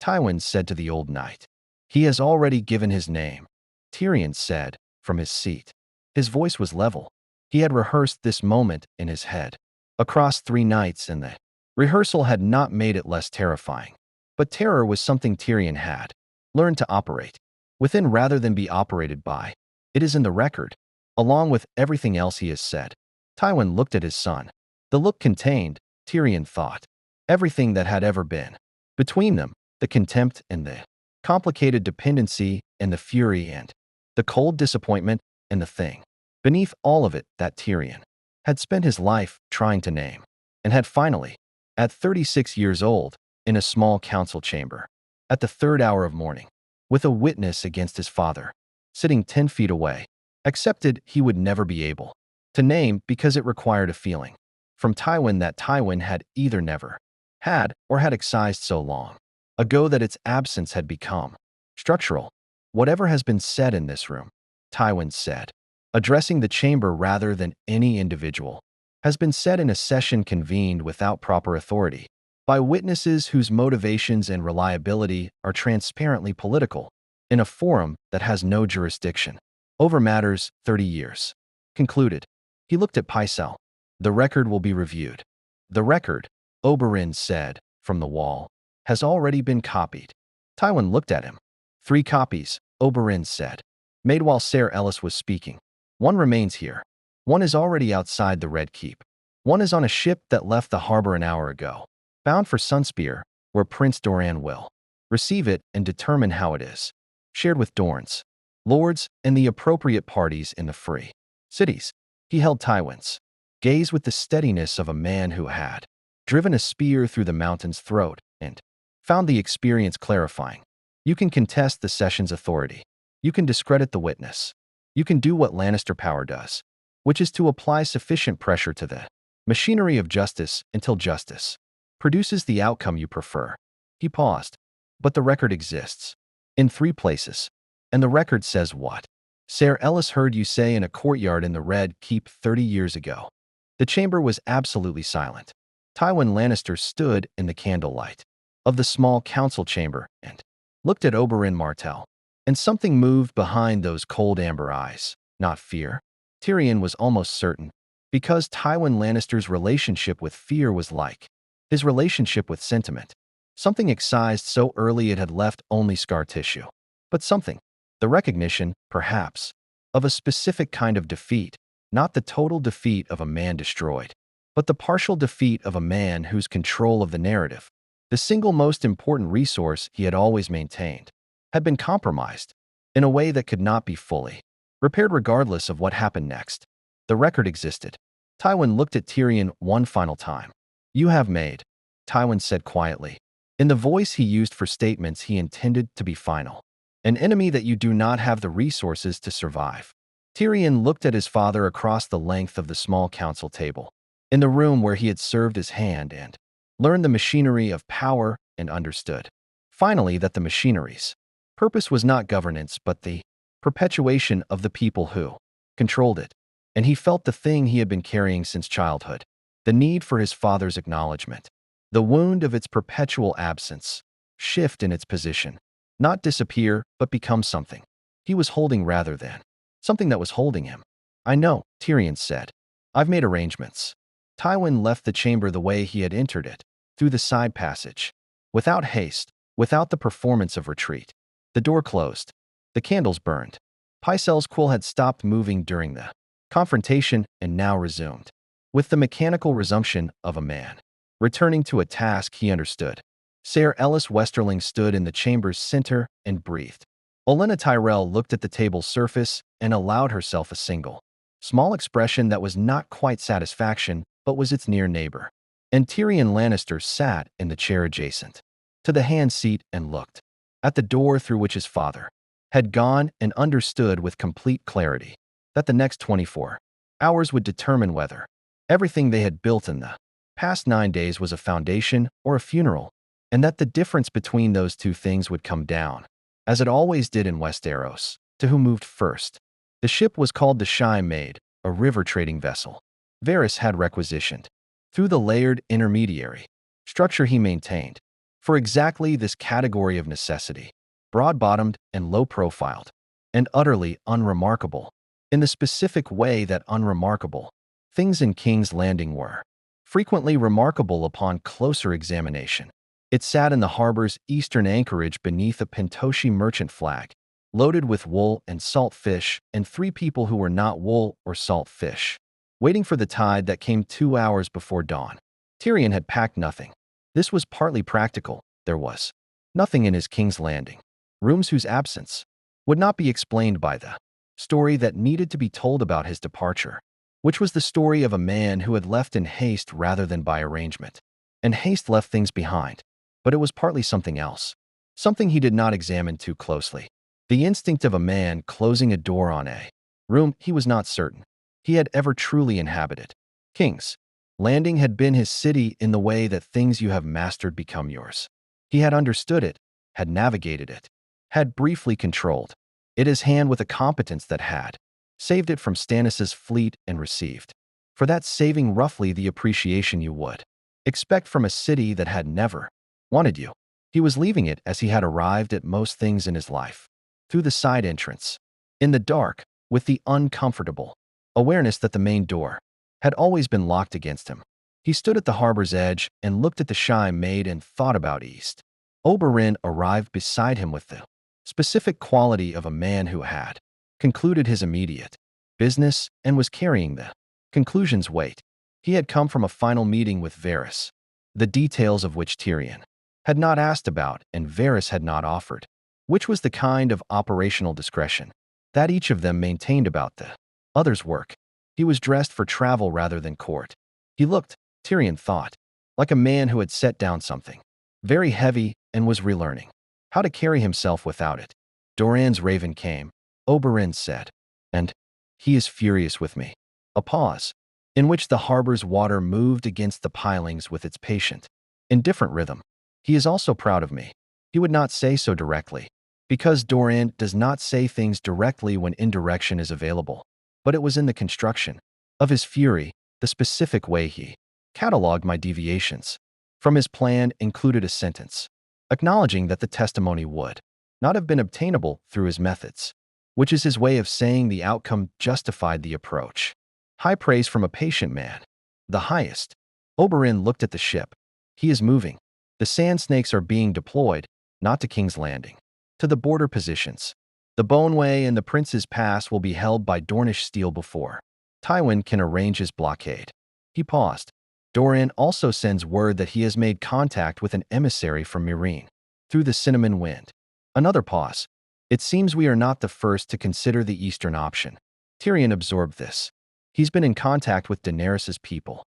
Tywin said to the old knight. He has already given his name, Tyrion said from his seat. His voice was level. He had rehearsed this moment in his head across 3 nights, and the rehearsal had not made it less terrifying. But terror was something Tyrion had learned to operate within rather than be operated by. It is in the record, along with everything else he has said. Tywin looked at his son. The look contained, Tyrion thought, everything that had ever been between them, the contempt and the complicated dependency and the fury and the cold disappointment and the thing beneath all of it that Tyrion had spent his life trying to name, and had finally, at 36 years old, in a small council chamber, at the 3rd hour of morning, with a witness against his father, sitting 10 feet away, accepted he would never be able to name because it required a feeling from Tywin that Tywin had either never had or had excised so long ago that its absence had become structural. Whatever has been said in this room, Tywin said, addressing the chamber rather than any individual, has been said in a session convened without proper authority, by witnesses whose motivations and reliability are transparently political, in a forum that has no jurisdiction, over matters 30 years. Concluded. He looked at Pycelle. The record will be reviewed. The record, Oberyn said, from the wall, has already been copied. Tywin looked at him. 3 copies, Oberyn said, made while Ser Ellis was speaking. 1 remains here. 1 is already outside the Red Keep. 1 is on a ship that left the harbor an hour ago, bound for Sunspear, where Prince Doran will receive it and determine how it is shared with Dorns, lords, and the appropriate parties in the free cities. He held Tywin's gaze with the steadiness of a man who had driven a spear through the mountain's throat and found the experience clarifying. You can contest the session's authority. You can discredit the witness. You can do what Lannister power does, which is to apply sufficient pressure to the machinery of justice until justice produces the outcome you prefer. He paused. But the record exists. In 3 places. And the record says what? Ser Ellis heard you say in a courtyard in the Red Keep 30 years ago. The chamber was absolutely silent. Tywin Lannister stood in the candlelight of the small council chamber and looked at Oberyn Martell. And something moved behind those cold amber eyes. Not fear. Tyrion was almost certain, because Tywin Lannister's relationship with fear was like his relationship with sentiment. Something excised so early it had left only scar tissue. But something. The recognition, perhaps, of a specific kind of defeat, not the total defeat of a man destroyed, but the partial defeat of a man whose control of the narrative, the single most important resource he had always maintained, had been compromised in a way that could not be fully repaired regardless of what happened next. The record existed. Tywin looked at Tyrion one final time. You have made, Tywin said quietly, in the voice he used for statements he intended to be final, an enemy that you do not have the resources to survive. Tyrion looked at his father across the length of the small council table, in the room where he had served his hand and learned the machinery of power and understood, finally, that the machinery's purpose was not governance but the perpetuation of the people who controlled it. And he felt the thing he had been carrying since childhood, the need for his father's acknowledgement, the wound of its perpetual absence, shift in its position, not disappear but become something he was holding rather than something that was holding him. I know, Tyrion said. I've made arrangements. Tywin left the chamber the way he had entered it, through the side passage, without haste, without the performance of retreat. The door closed. The candles burned. Pycelle's quill had stopped moving during the confrontation and now resumed, with the mechanical resumption of a man returning to a task he understood. Ser Ellis Westerling stood in the chamber's center and breathed. Olenna Tyrell looked at the table's surface and allowed herself a single, small expression that was not quite satisfaction, but was its near neighbor. And Tyrion Lannister sat in the chair adjacent to the hand seat and looked at the door through which his father had gone and understood with complete clarity that the next 24 hours would determine whether everything they had built in the past 9 days was a foundation or a funeral, and that the difference between those 2 things would come down, as it always did in Westeros, to who moved first. The ship was called the Shy Maid, a river trading vessel Varys had requisitioned, through the layered intermediary structure he maintained, for exactly this category of necessity, broad-bottomed and low-profiled, and utterly unremarkable, in the specific way that unremarkable things in King's Landing were frequently remarkable upon closer examination. It sat in the harbor's eastern anchorage beneath a Pentoshi merchant flag, loaded with wool and salt fish, and 3 people who were not wool or salt fish, waiting for the tide that came 2 hours before dawn. Tyrion had packed nothing. This was partly practical. There was nothing in his King's Landing rooms whose absence would not be explained by the story that needed to be told about his departure, which was the story of a man who had left in haste rather than by arrangement. And haste left things behind, but it was partly something else, something he did not examine too closely. The instinct of a man closing a door on a room he was not certain he had ever truly inhabited. King's Landing had been his city in the way that things you have mastered become yours. He had understood it, had navigated it, had briefly controlled it his hand with a competence that had saved it from Stannis's fleet and received for that saving roughly the appreciation you would expect from a city that had never wanted you. He was leaving it as he had arrived at most things in his life, through the side entrance, in the dark, with the uncomfortable awareness that the main door had always been locked against him. He stood at the harbor's edge and looked at the shy maid and thought about East. Oberyn arrived beside him with the specific quality of a man who had concluded his immediate business and was carrying the conclusion's weight. He had come from a final meeting with Varys, the details of which Tyrion had not asked about and Varys had not offered, which was the kind of operational discretion that each of them maintained about the other's work. He was dressed for travel rather than court. He looked, Tyrion thought, like a man who had set down something very heavy and was relearning how to carry himself without it. Doran's raven came, Oberyn said, and he is furious with me. A pause, in which the harbor's water moved against the pilings with its patient, indifferent rhythm. He is also proud of me. He would not say so directly, because Doran does not say things directly when indirection is available, but it was in the construction of his fury, the specific way he catalogued my deviations from his plan included a sentence, acknowledging that the testimony would not have been obtainable through his methods, which is his way of saying the outcome justified the approach. High praise from a patient man. The highest. Oberyn looked at the ship. He is moving. The sand snakes are being deployed, not to King's Landing, to the border positions. The Boneway and the Prince's Pass will be held by Dornish steel before Tywin can arrange his blockade. He paused. Doran also sends word that he has made contact with an emissary from Meereen through the Cinnamon Wind. Another pause. It seems we are not the first to consider the eastern option. Tyrion absorbed this. He's been in contact with Daenerys's people,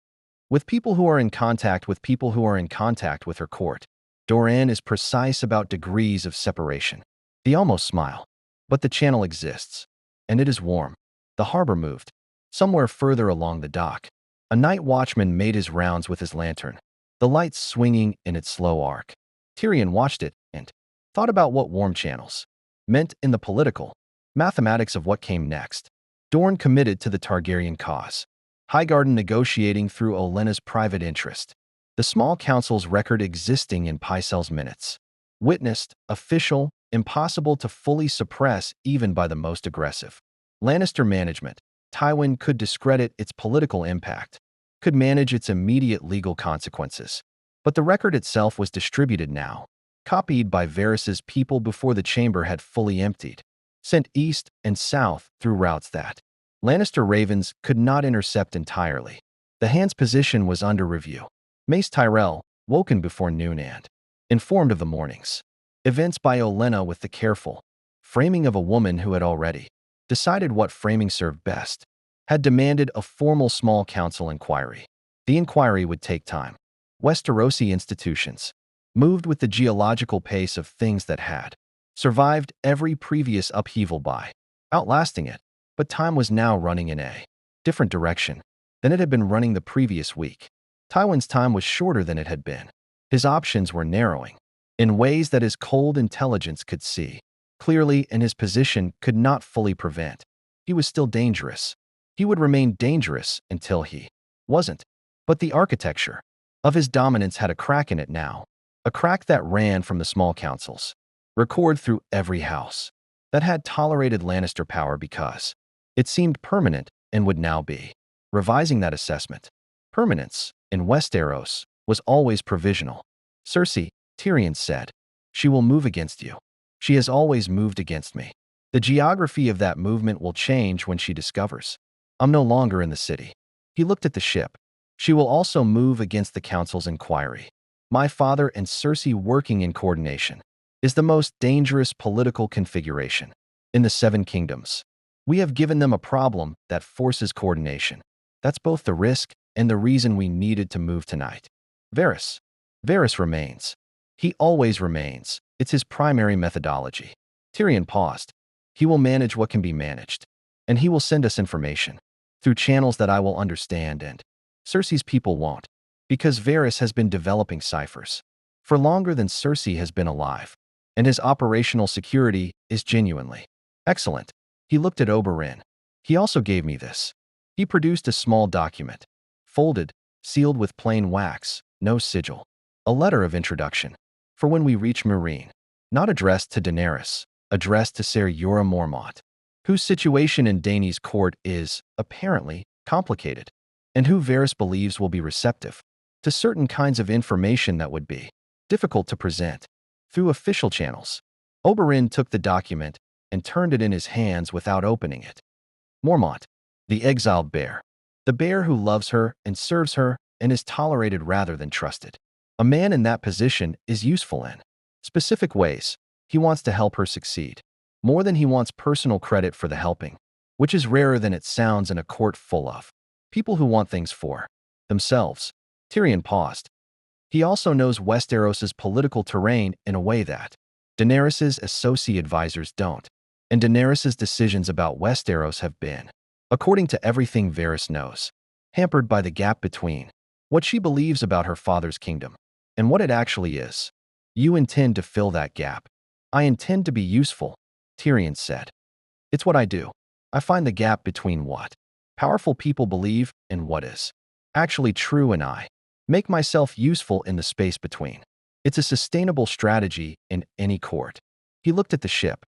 with people who are in contact with people who are in contact with her court. Doran is precise about degrees of separation. He almost smiled. But the channel exists, and it is warm. The harbor moved. Somewhere further along the dock, a night watchman made his rounds with his lantern, the lights swinging in its slow arc. Tyrion watched it and thought about what warm channels meant in the political mathematics of what came next. Dorne committed to the Targaryen cause. Highgarden negotiating through Olenna's private interest. The small council's record existing in Pycelle's minutes. Witnessed, official, impossible to fully suppress even by the most aggressive. Lannister management. Tywin could discredit its political impact, could manage its immediate legal consequences. But the record itself was distributed now, copied by Varys's people before the chamber had fully emptied, sent east and south through routes that Lannister ravens could not intercept entirely. The hand's position was under review. Mace Tyrell, woken before noon and informed of the morning's events by Olenna with the careful framing of a woman who had already decided what framing served best, had demanded a formal small council inquiry. The inquiry would take time. Westerosi institutions moved with the geological pace of things that had survived every previous upheaval by outlasting it, but time was now running in a different direction than it had been running the previous week. Tywin's time was shorter than it had been. His options were narrowing in ways that his cold intelligence could see clearly and his position could not fully prevent. He was still dangerous. He would remain dangerous until he wasn't. But the architecture of his dominance had a crack in it now, a crack that ran from the small councils, record through every house, that had tolerated Lannister power because it seemed permanent and would now be revising that assessment. Permanence, in Westeros, was always provisional. Cersei, Tyrion said, she will move against you. She has always moved against me. The geography of that movement will change when she discovers I'm no longer in the city. He looked at the ship. She will also move against the council's inquiry. My father and Cersei working in coordination is the most dangerous political configuration in the Seven Kingdoms. We have given them a problem that forces coordination. That's both the risk and the reason we needed to move tonight. Varys remains. He always remains. It's his primary methodology. Tyrion paused. He will manage what can be managed, and he will send us information through channels that I will understand, and Cersei's people won't, because Varys has been developing ciphers for longer than Cersei has been alive, and his operational security is genuinely Excellent. He looked at Oberyn. He also gave me this. He produced a small document. Folded, sealed with plain wax, no sigil. A letter of introduction. For when we reach Meereen. Not addressed to Daenerys, addressed to Ser Jorah Mormont, whose situation in Dany's court is, apparently, complicated, and who Varys believes will be receptive to certain kinds of information that would be difficult to present through official channels. Oberyn took the document and turned it in his hands without opening it. Mormont, the exiled bear. The bear who loves her and serves her and is tolerated rather than trusted. A man in that position is useful in specific ways. He wants to help her succeed, more than he wants personal credit for the helping, which is rarer than it sounds in a court full of people who want things for themselves. Tyrion paused. He also knows Westeros's political terrain in a way that Daenerys's associate advisors don't, and Daenerys's decisions about Westeros have been, according to everything Varys knows, hampered by the gap between what she believes about her father's kingdom and what it actually is. You intend to fill that gap. I intend to be useful, Tyrion said. It's what I do. I find the gap between what powerful people believe and what is actually true, and I make myself useful in the space between. It's a sustainable strategy in any court. He looked at the ship.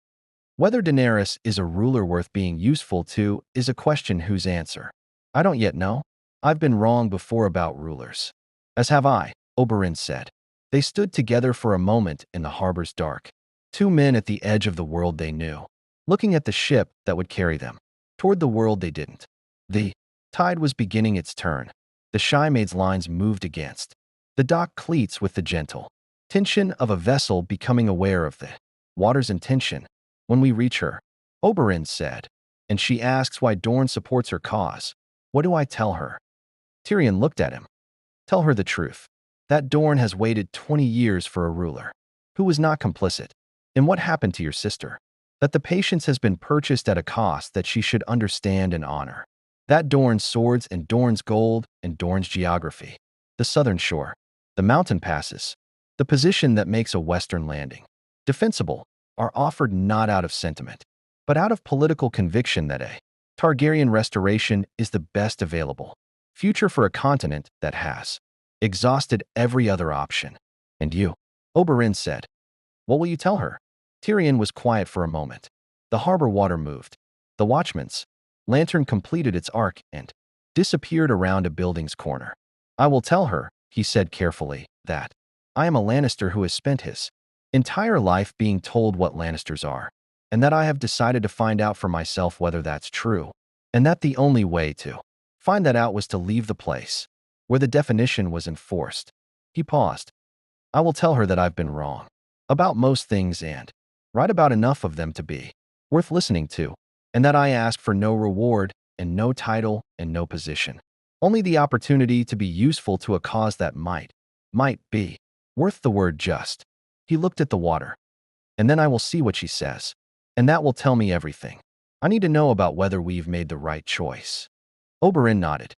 Whether Daenerys is a ruler worth being useful to is a question whose answer I don't yet know. I've been wrong before about rulers. As have I, Oberyn said. They stood together for a moment in the harbor's dark. Two men at the edge of the world they knew, looking at the ship that would carry them toward the world they didn't. The tide was beginning its turn. The Shy Maid's lines moved against the dock cleats with the gentle tension of a vessel becoming aware of the water's intention. When we reach her, Oberyn said, and she asks why Dorne supports her cause. What do I tell her? Tyrion looked at him. Tell her the truth. That Dorne has waited 20 years for a ruler who was not complicit in what happened to your sister. That the patience has been purchased at a cost that she should understand and honor. That Dorne's swords and Dorne's gold and Dorne's geography, the southern shore, the mountain passes, the position that makes a western landing defensible, are offered not out of sentiment, but out of political conviction that a Targaryen restoration is the best available future for a continent that has exhausted every other option. And you, Oberyn said. What will you tell her? Tyrion was quiet for a moment. The harbor water moved. The watchman's lantern completed its arc and disappeared around a building's corner. I will tell her, he said carefully, that I am a Lannister who has spent his entire life being told what Lannisters are, and that I have decided to find out for myself whether that's true, and that the only way to find that out was to leave the place where the definition was enforced. He paused. I will tell her that I've been wrong about most things and right about enough of them to be worth listening to, and that I ask for no reward and no title and no position, only the opportunity to be useful to a cause that might be worth the word just. He looked at the water. And then I will see what she says, and that will tell me everything I need to know about whether we've made the right choice. Oberyn nodded.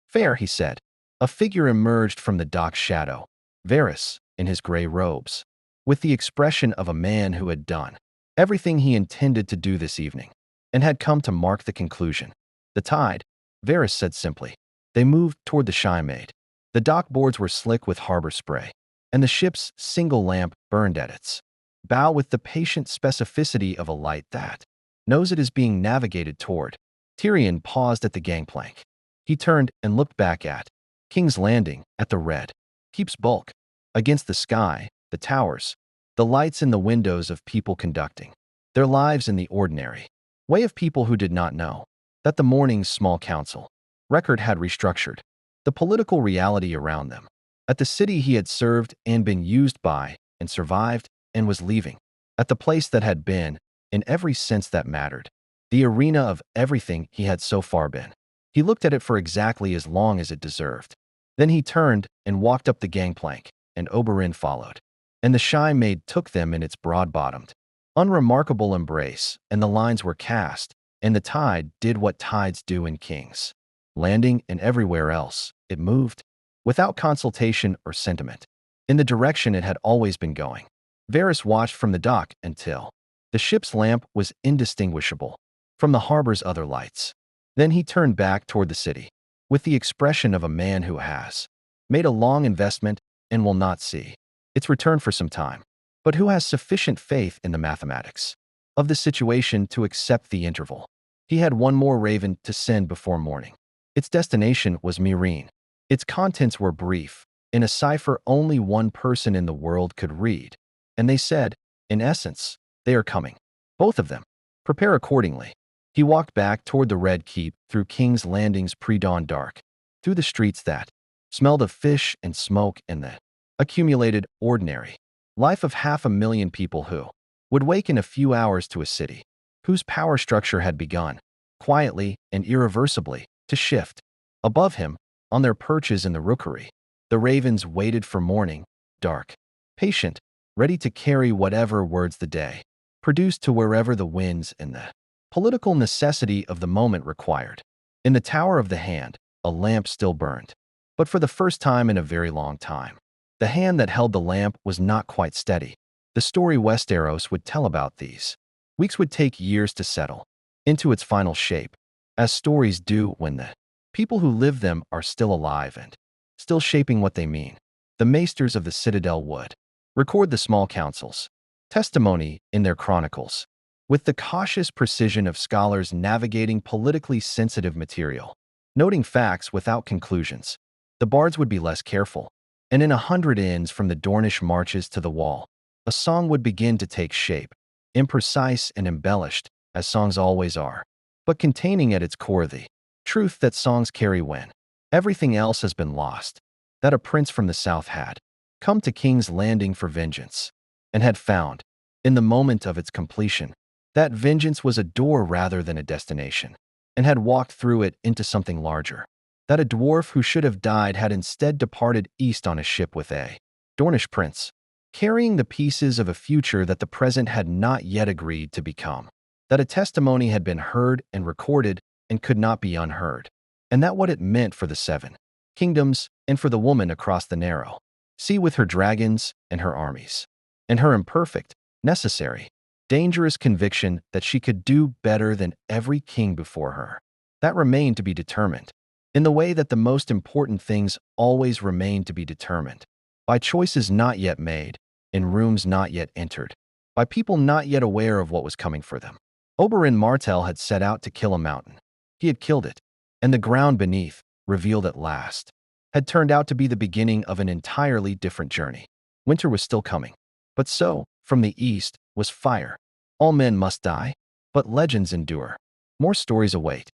Fair, he said. A figure emerged from the dock's shadow, Varys, in his gray robes, with the expression of a man who had done everything he intended to do this evening, and had come to mark the conclusion. The tide, Varys said simply. They moved toward the Shy Maid. The dock boards were slick with harbor spray, and the ship's single lamp burned at its bow with the patient specificity of a light that knows it is being navigated toward. Tyrion paused at the gangplank. He turned and looked back at King's Landing, at the red keep's bulk against the sky, the towers, the lights in the windows of people conducting their lives in the ordinary way of people who did not know that the morning's small council record had restructured the political reality around them. At the city he had served and been used by and survived and was leaving. At the place that had been, in every sense that mattered, the arena of everything he had so far been. He looked at it for exactly as long as it deserved. Then he turned and walked up the gangplank, and Oberyn followed. And the Shy Maid took them in its broad-bottomed, unremarkable embrace, and the lines were cast, and the tide did what tides do in King's Landing and everywhere else. It moved, without consultation or sentiment, in the direction it had always been going. Varys watched from the dock until The ship's lamp was indistinguishable from the harbor's other lights. Then he turned back toward the city, with the expression of a man who has made a long investment and will not see its return for some time, but who has sufficient faith in the mathematics of the situation to accept the interval. He had one more raven to send before morning. Its destination was Myrene. Its contents were brief, in a cipher only one person in the world could read, and they said, in essence, they are coming. Both of them. Prepare accordingly. He walked back toward the Red Keep through King's Landing's pre-dawn dark, through the streets that smelled of fish and smoke and the accumulated, ordinary life of 500,000 people who would wake in a few hours to a city whose power structure had begun, quietly and irreversibly, to shift. Above him, on their perches in the rookery, the ravens waited for morning, dark, patient, ready to carry whatever words the day produced to wherever the winds and the political necessity of the moment required. In the Tower of the Hand, a lamp still burned, but for the first time in a very long time. The hand that held the lamp was not quite steady. The story Westeros would tell about these weeks would take years to settle into its final shape, as stories do when the people who live them are still alive and still shaping what they mean. The maesters of the Citadel would record the small councils, testimony in their chronicles, with the cautious precision of scholars navigating politically sensitive material, noting facts without conclusions. The bards would be less careful, and in 100 inns from the Dornish marches to the wall, a song would begin to take shape, imprecise and embellished, as songs always are, but containing at its core the truth that songs carry when everything else has been lost, that a prince from the south had come to King's Landing for vengeance, and had found, in the moment of its completion, that vengeance was a door rather than a destination, and had walked through it into something larger, that a dwarf who should have died had instead departed east on a ship with a Dornish prince, carrying the pieces of a future that the present had not yet agreed to become, that a testimony had been heard and recorded and could not be unheard, and that what it meant for the 7 kingdoms and for the woman across the narrow sea with her dragons and her armies, and her imperfect, necessary, dangerous conviction that she could do better than every king before her, that remained to be determined, in the way that the most important things always remain to be determined, by choices not yet made, in rooms not yet entered, by people not yet aware of what was coming for them. Oberyn Martell had set out to kill a mountain. He had killed it, and the ground beneath, revealed at last, had turned out to be the beginning of an entirely different journey. Winter was still coming, but so, from the east, was fire. All men must die, but legends endure. More stories await.